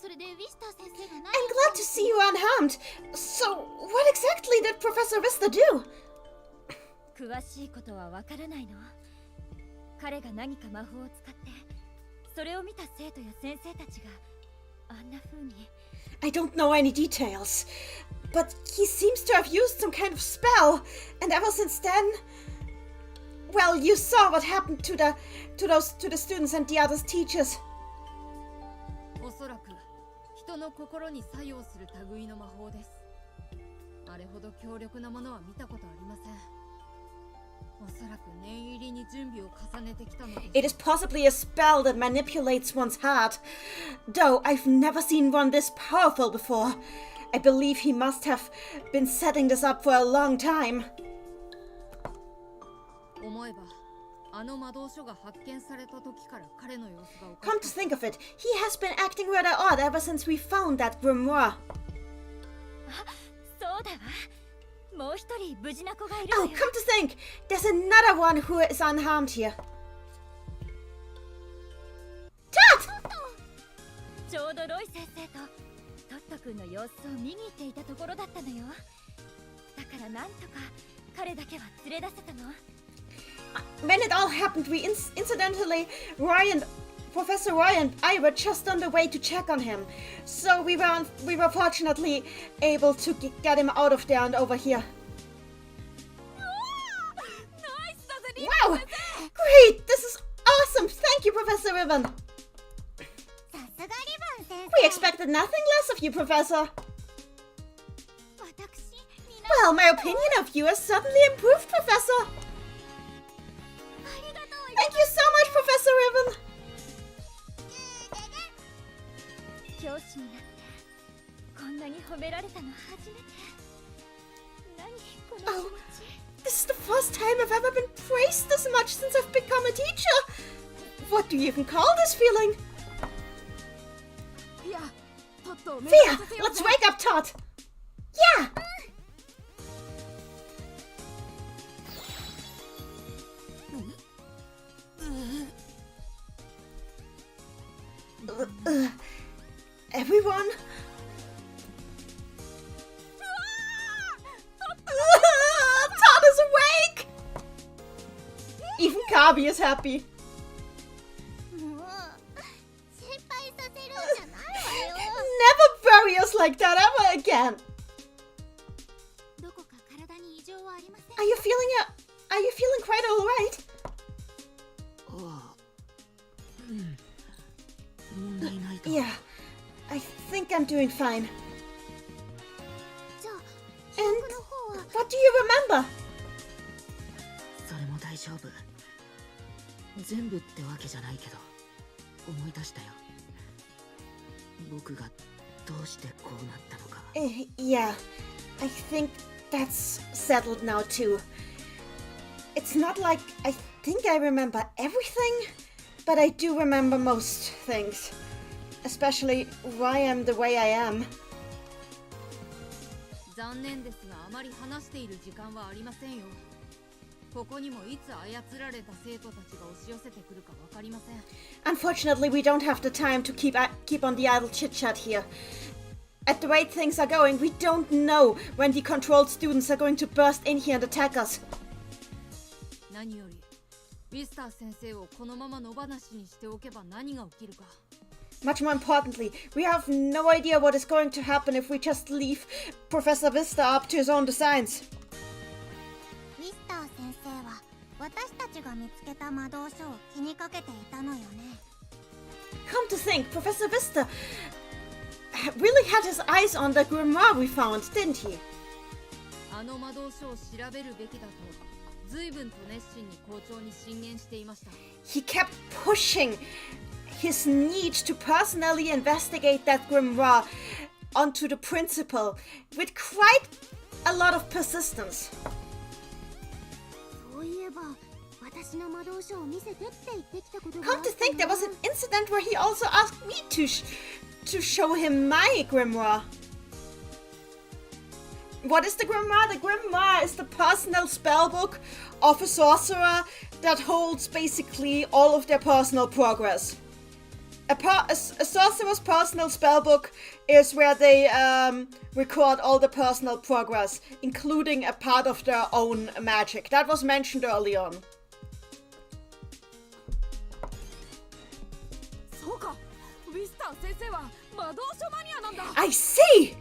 それでウィスター先生が何 I'm glad to see you unharmed. So, what exactly did Professor Vista do? 詳しいことはわからないの。彼が何か魔法を使ってそれを見た生徒や先生たちがあんな風に I don't know any details, but he seems to have used some kind of spell, and ever since then, well, you saw what happened to the students and the other teachers. おそらく人の心に作用する類の魔法です。あれほど強力なものは見たことありません。おそらく念入りに準備を重ねてきたので It is possibly a spell that manipulates one's heart. Though I've never seen one this powerful before. I believe he must have been setting this up for a long time. 思えばあの魔導書が発見された時から彼の様子がおか Come to しか think of it, he has been acting rather odd ever since we found that grimoire. そうだわ。もう一人無事な子がいる Oh, のよ。 come to think, there's another one who is unharmed here. Tot! ちょうどロイ先生とトット君の様子を見に行っていたところだったのよ。だからなんとか彼だけは連れ出せたの。When it all happened, we incidentally, Professor Roy and I were just on the way to check on him. So we were fortunately able to get him out of there and over here. Wow! Great! This is awesome! Thank you, Professor Ribbon! さすがリボン先 We 生 expected nothing less of you, Professor. 私に Well, my opinion of you has certainly improved, Professor. ありがとう Thank you so much, Professor Ribbon. 教師になってこんなに褒められたの初めて。何この気持ち。This is the first time I've ever been praised this much since I've become a teacher. What do you even call this feeling? いやトットを目 Fia, 覚まさせよう let's ぜ wake up Tot. Yeah. Everyone? Todd is awake! Even Kabi is happy. もう心配させるんじゃないわよ Never bury us like that ever again. どこか体に異常はありません Are you feeling quite alright? ああ問題ないと Yeah, I think I'm doing fine. じゃあ And 記憶の方は what do you remember? それも大丈夫全部ってわけじゃないけど思い出したよ僕がどうしてこうなったのか Yeah, I think that's settled now too. It's not like I think I remember everything, but I do remember most things. Especially why I'm the way I am. 残念ですがあまり話している時間はありませんよここにもいつ操られた生徒たちが押し寄せてくるかわかりません Unfortunately, we don't have the time to keep on the idle chit-chat here. At the way things are going, we don't know when the controlled students are going to burst in here and attack us. 何よりウィスター先生をこのまま野放しにしておけば何が起きるか Much more importantly, we have no idea what is going to happen if we just leave Professor Vista up to his own designs. ミスター先生は私たちが見つけた魔導書を気にかけていたのよね Come to think, Professor Vista really had his eyes on the grimoire we found, didn't he? あの魔導書を調べるべきだと随分と熱心に校長に進言していました He kept pushing his need to personally investigate that grimoire onto the principal with quite a lot of persistence. そういえば私の魔導書を見せてって言ってきたことが Come to think, there was an incident where he also asked me to show him my grimoire. What is the grimoire? The grimoire is the personal spellbook of a sorcerer that holds basically all of their personal progress. A sorcerer's personal spellbook is where they record all the personal progress, including a part of their own magic. That was mentioned early on. そうかウィスター先生は魔導書マニアなんだ I see!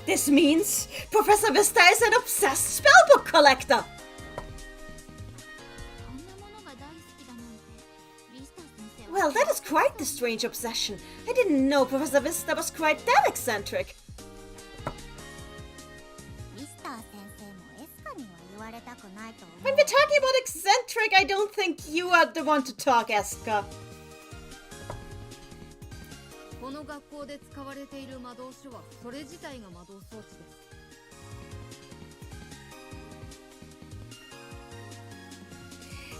This means Professor Vista is an obsessed spellbook collector! そんなものが大好きだなんてミスター先生 Well, that is quite the strange obsession. I didn't know Professor Vista was quite that eccentric. ミスター先生もエスカには言われたくないと思う。 When we're talking about eccentric, I don't think you are the one to talk, Eska. この学校で使われている魔導書はそれ自体が魔導装置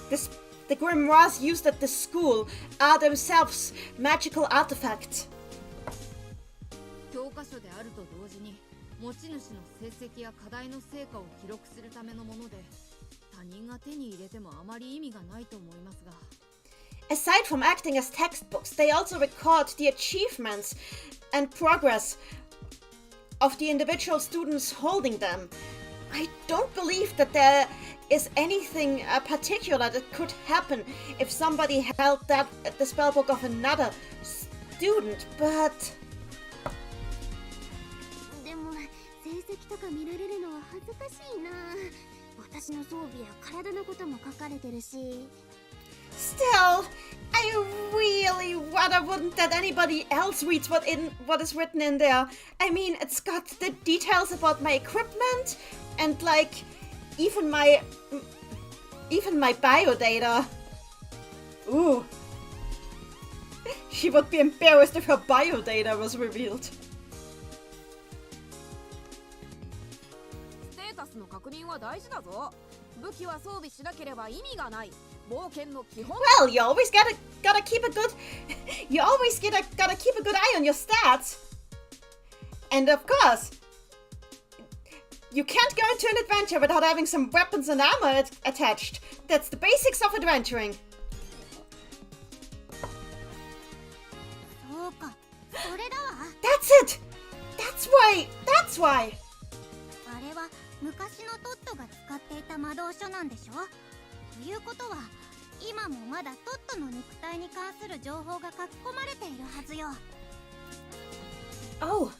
です。The grimoires used at the school are themselves magical artifacts. 教科書であると同時に持ち主の成績や課題の成果を記録するためのもので、他人が手に入れてもあまり意味がないと思いますが。Aside from acting as textbooks, they also record the achievements and progress of the individual students holding them. I don't believe that there is anything particular that could happen if somebody held the spellbook of another student, but... でも成績とか見られるのは恥ずかしいな。私の装備や体のことも書かれてるし。 Still, I really rather wouldn't that anybody else reads what is written in there. I mean, it's got the details about my equipment and like even my bio data. Ooh. She would be embarrassed if her bio data was revealed. ステータスの確認は大事だぞ。武器は装備しなければ意味がない。冒険の基本。Well, you always gotta keep a good gotta keep a good eye on your stats. And of course, you can't go into an adventure without having some weapons and armor attached. That's the basics of adventuring. そうか、それだわ。 That's it. That's why. あれは昔のトットが使っていた魔導書なんでしょ。ということは今もまだトットの肉体に関する情報が書き込まれているはずよ。 Oh.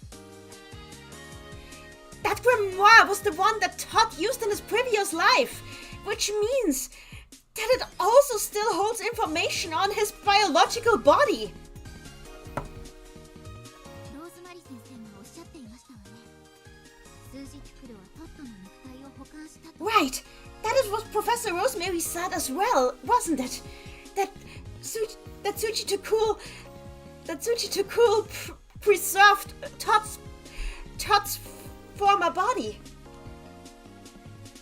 That grimoire was the one that Todd used in his previous life, which means that it also still holds information on his biological body. ローズマリ先生もおっしゃっていましたわね。数日来るはトットの肉体を保管したと。 Right. That is what Professor Rosemary said as well, wasn't it? That Tsuchi Takul preserved Todd's former body.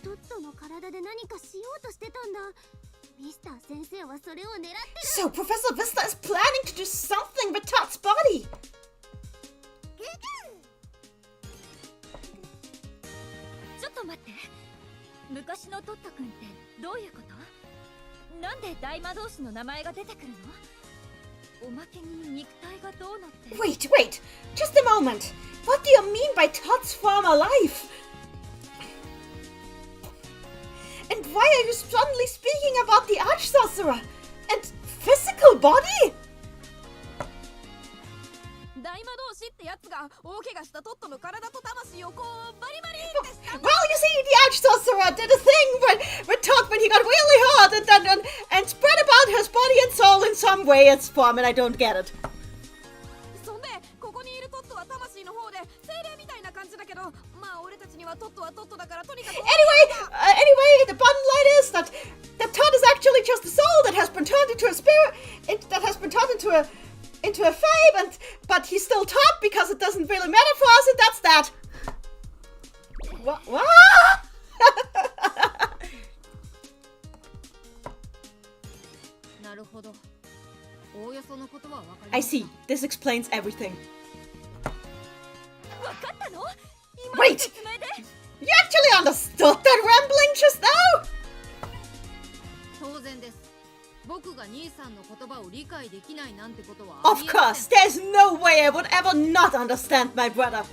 トットの体で何かしようとしてたんだ。ミスター先生はそれを狙ってる。 So Professor Vista is planning to do something with Todd's body. ちょっと待って。昔のトット君ってどういうこと？なんで大魔導士の名前が出てくるの？おまけに肉体がどうなって。 Wait, just a moment. What do you mean by Todd's former life? And why are you suddenly speaking about the Arch Sorcerer and physical body? 大魔導士ってやつが大怪我したトットの体と魂をこうバリバリってした。 Well, you see, the Arch Sorcerer did a thing with Todd when he got really hurt and spread about his body and soul in some way its form, and I don't get it. そんでここにいるトットは魂の方で精霊みたいな感じだけど、まあ俺たちにはトットはトットだからとにかく。 Anyway, the bottom line is that Todd is actually just a soul that has been turned into a spirit, that has been turned into a fabe, but he's still Todd because it doesn't really matter for us, and that's that. What? I see. This explains everything. Wait! You actually understood that rambling just now? 当然です。僕が兄さんの言葉を理解できないなんてことは。 Of course, there's no way I would ever not understand my brother. つ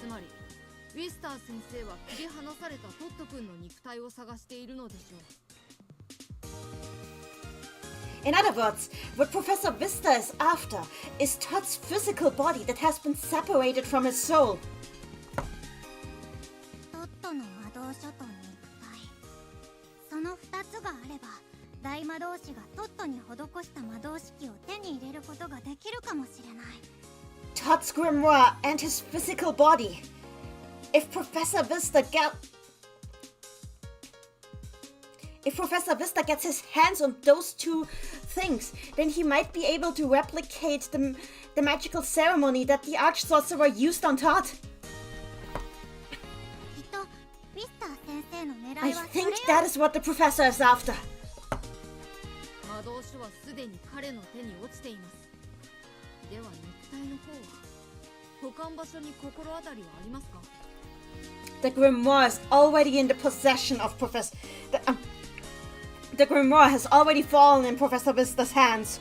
まり、ウィスター先生は切り離されたトット君の肉体を探しているのでしょう。 In other words, what Professor Vista is after is Todd's physical body that has been separated from his soul. トットの魔導書と肉体。その2つがあれば、大魔導士がトットに施した魔導式を手に入れることができるかもしれない。 Todd's grimoire and his physical body. If Professor Vista If Professor Vista gets his hands on those two things, then he might be able to replicate the magical ceremony that the Arch Sorcerer used on Todd. きっとウィスター先生の狙 I いはそれ think よ that is what the professor is after. 魔導書はすでに彼の手に落ちています。では肉体の方は保管場所に心当たりはありますか？ The grimoire is already in the possession of Professor... The grimoire has already fallen in Professor Vista's hands.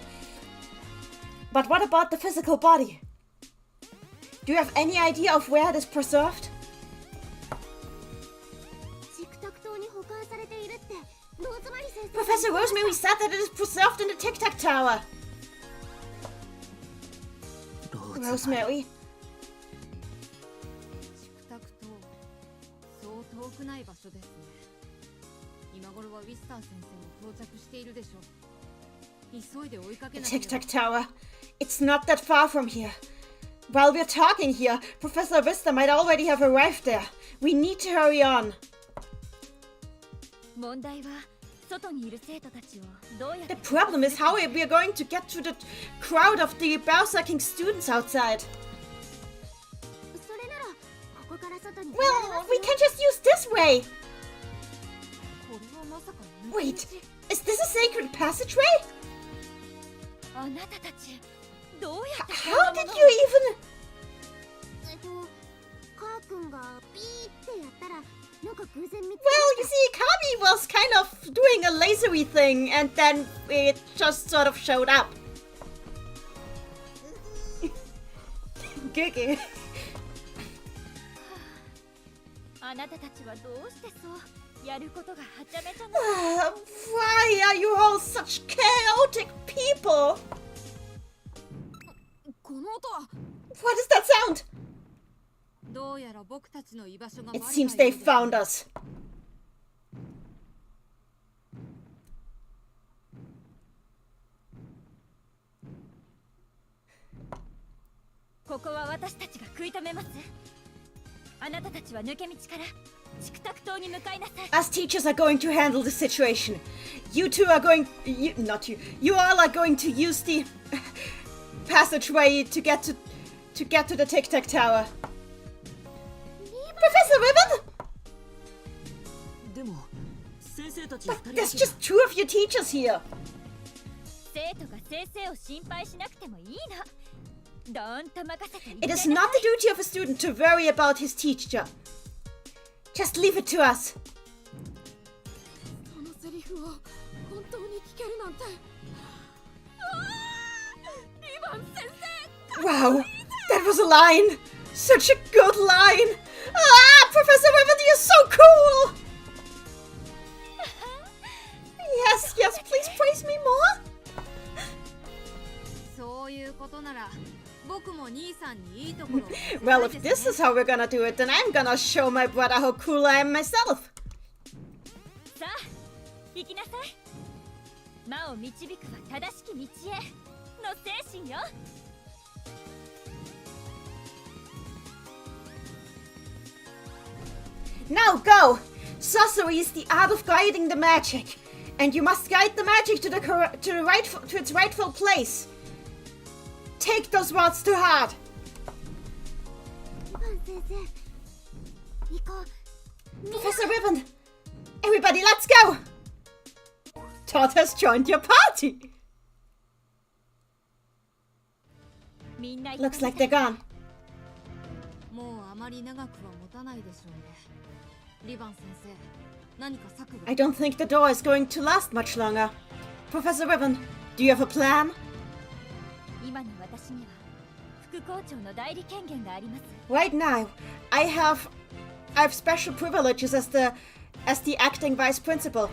But what about the physical body? Do you have any idea of where it is preserved? チクタク島に保管されているってローズマリー先生 Professor Rosemary said that it is preserved in the Tic Tac Tower. Rosemary. チクタク島、そう遠くない場所ですね。今頃はウィスター先生も到着しているでしょう。急いで追いかけ The なけれ Tic ば。 Tac Tower. It's not that far from here. While we're talking here, Professor Vista might already have arrived there. We need to hurry on. 問題は外にいる生徒たちをどうやって The problem is how we are going to get to the crowd of the berserking students outside. それならここから外に出られ Well, ます we よ can just use this way. これはまさか抜け Wait, 道 is this a sacred passageway? あなたたちどうやって How did you even... カー君がピーってやったらなんか偶然見つけ Well, you see, Kami was kind of doing a lasery thing, and then it just sort of showed up. Gigi. あなたたちはどうしてそうやることがはちゃめちゃな Why are you all such chaotic people? この音は What is that sound? どうやら僕たちの居場所が It バレた seems よう they です found us. ここは私たちが食い止めますあなたたちは抜け道からチクタク島に向かいなさい Us teachers are going to handle the situation. You two are going... not you. You all are going to use the passageway to get to the Tic Tac Tower. Professor Ribbon? でも先生たち But 二人だ there's け just two of you teachers here. 生徒が先生を心配しなくてもいいのどーんと任せてい It て is not the duty of a student to worry about his teacher. Just leave it to us. このセリフを本当に聞けるなんてリバン先生 Wow, that was a line. Such a good line. Ah, Professor Ribbon, you're so cool. Yes, yes, please praise me more. そういうことなら僕も兄さんにいいところを見せた Well, い if で this すね is how we're gonna do it, then I'm gonna show my brother how cool I am myself. さあ行きなさい魔を導くは正しき道への精神よ Now go! Sorcery is the art of guiding the magic, and you must guide the magic to its rightful place. Take those words to heart. リバン先生行こう Professor Ribbon, everybody, let's go! Todd has joined your party. みんな Looks like they're gone. もうあまり長くは持たないでしょうねリバン先生何か策が I don't think the door is going to last much longer. Professor Ribbon, do you have a plan? 今の私には副校長の代理権限があります Right now, I have special privileges as the acting vice principal.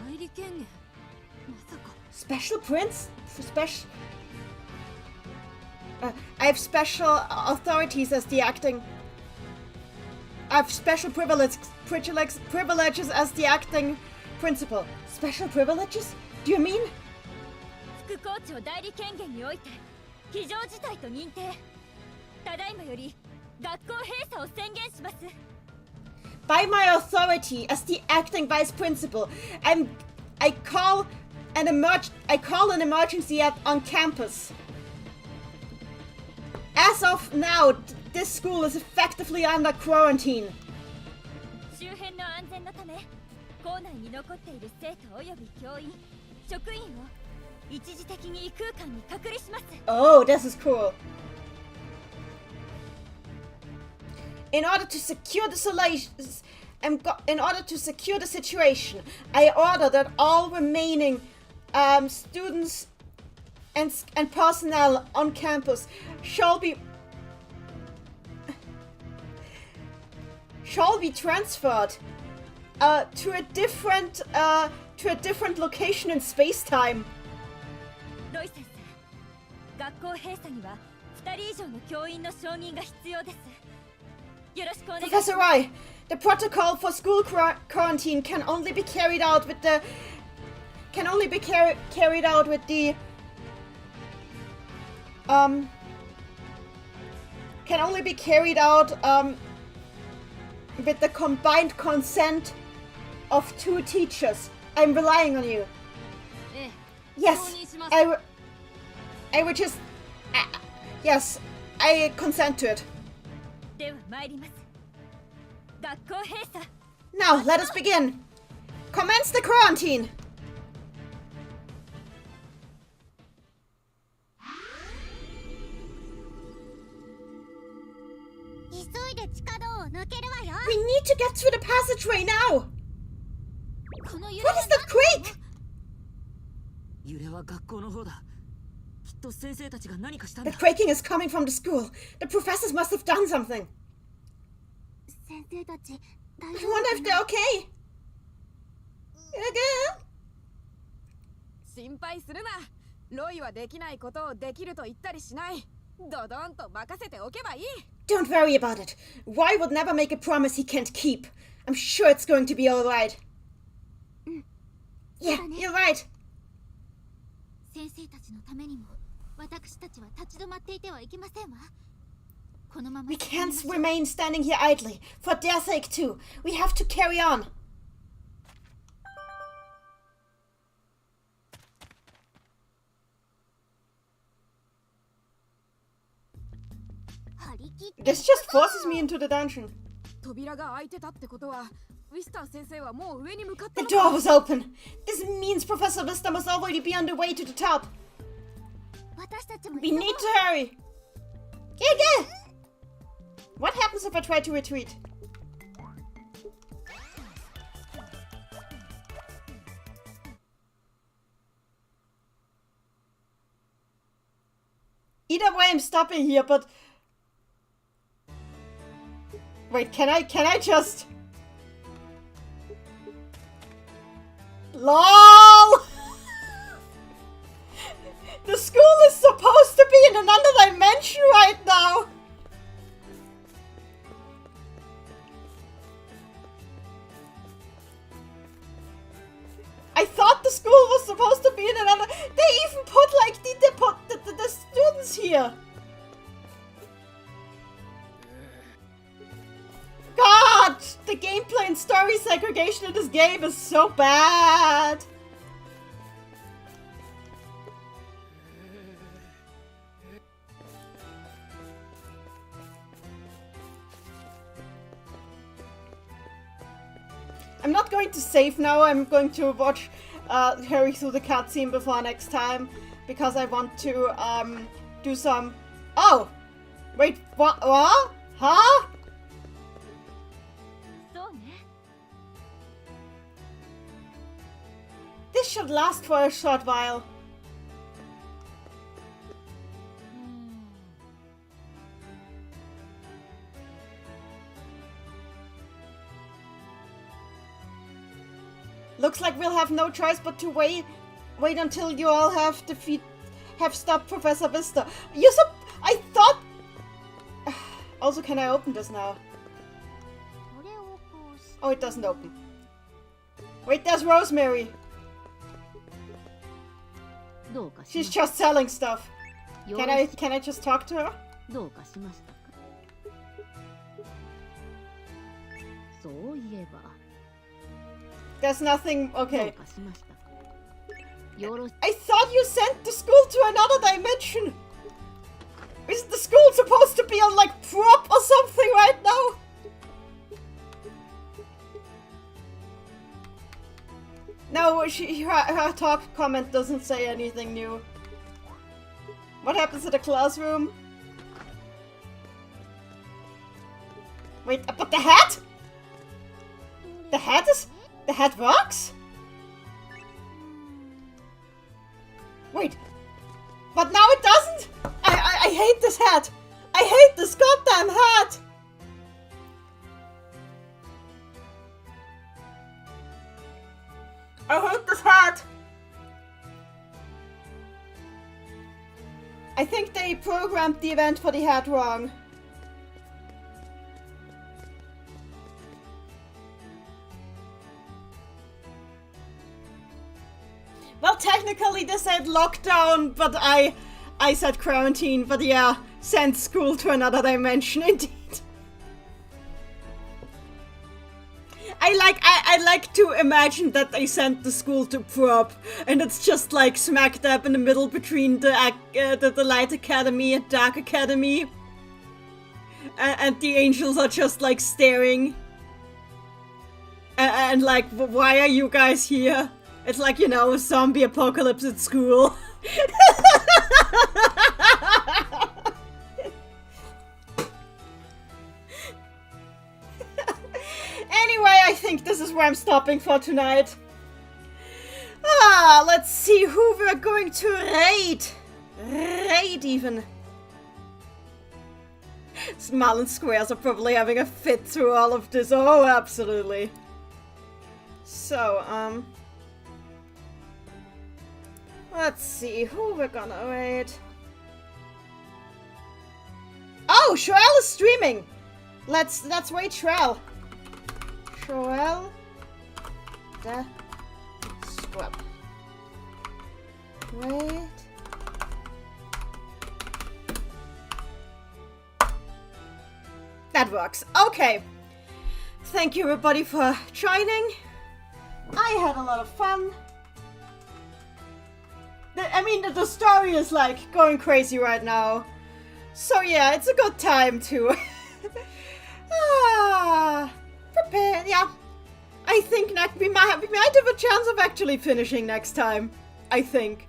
代理権限まさか Special prince? Special. I have special authorities as the acting. I have special privileges as the acting principal. Special privileges? Do you mean? 副校長代理権限において非常事態と認定ただいまより学校閉鎖を宣言します by my authority as the acting vice principal, I call an emergency on campus. As of now, this school is effectively under quarantine. 周辺の安全のため校内に残っている生徒および教員職員を一時的に異空間に隔離します。 Oh, this is cool. In order to secure the situation, I order that all remaining students and personnel on campus shall be transferred to a different location in space-time. ロイ先生、学校閉鎖には2人以上の教員の承認が必要です。よろしくお願いします。 Professor Rai, the protocol for school quarantine can only be carried out with the combined consent of 2 teachers. I'm relying on you. Yes, I would just yes, I consent to it. では参ります。学校閉鎖。 Now, let us begin. Commence the quarantine. 急いで地下道を抜けるわよ。 We need to get through the passageway now. この揺れ What is that quake? 揺れは学校の方だ。きっと先生たちが何かしたんだ。 The quaking is coming from the school. The professors must have done something. 先生たち大 I 丈 wonder 夫 if they're okay. Again? 心配するな。ロイはできないことをできると言ったりしない。ドドンと任せておけばいい。 Don't worry about it. Roy would never make a promise he can't keep. I'm sure it's going to be all right. Yeah, you're right. 先生たちのためにも私たちは立ち止まっていてはいけませんわ。このまま We can't remain standing here idly. For their sake too. We have to carry on. This just forces me into the dungeon. 扉が開いてたってことは、ウィスター先生はもう上に向かって The door was open. This means Professor Vista must already be on the way to the top. 私たちも We need to hurry. Yeah. What happens if I try to retreat? Either way, I'm stopping here, but... Wait, can I just... LOL! The school is supposed to be in another dimension right now! I thought the school was supposed to be in another... They even put like the students here! God! The gameplay and story segregation in this game is so bad! I'm not going to save now, I'm going to watch hurry through the cutscene before next time, because I want to do some... Oh! Wait, what? Huh? そうね。 This should last for a short while. Looks like we'll have no choice but to wait until you all have stopped Professor Vista. I thought... Also, can I open this now? これをこうし Oh, it doesn't open. Wait, there's Rosemary. どうかし She's ました just selling stuff. よ Can ろ I し can I just talk to her? どうかしましたか。そういえば There's nothing. どう Okay. かしましたか。よろし I thought you sent the school to another dimension. Isn't the school supposed to be on like prop or something right now? No, her top comment doesn't say anything new. What happens to the classroom? Wait, but the hat? The hat is... The hat works? Wait. But now it doesn't? I hate this hat. I hate this goddamn hat. I hate this hat. I think they programmed the event for the hat wrong. Well, technically this said lockdown, but I said quarantine, but yeah, send school to another dimension indeed. I like to imagine that they sent the school to prop, and it's just like smack dab in the middle between the Light Academy and Dark Academy. And the angels are just like staring. And like, why are you guys here? It's like, you know, zombie apocalypse at school. Anyway, I think this is where I'm stopping for tonight. Let's see who we're going to raid. Raid even. Marlin Squares are probably having a fit through all of this. Oh, absolutely. So, let's see who we're gonna raid. Oh, Shrel is streaming. Let's raid Shrel. Shrel the Scrub. Raid. That works. Okay. Thank you everybody for joining. I had a lot of fun. I mean, the story is like going crazy right now. So yeah, it's a good time to prepare. Yeah, I think we might have a chance of actually finishing next time. I think.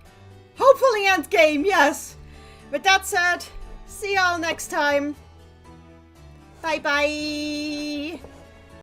Hopefully end game, yes. With that said, see y'all next time. Bye bye.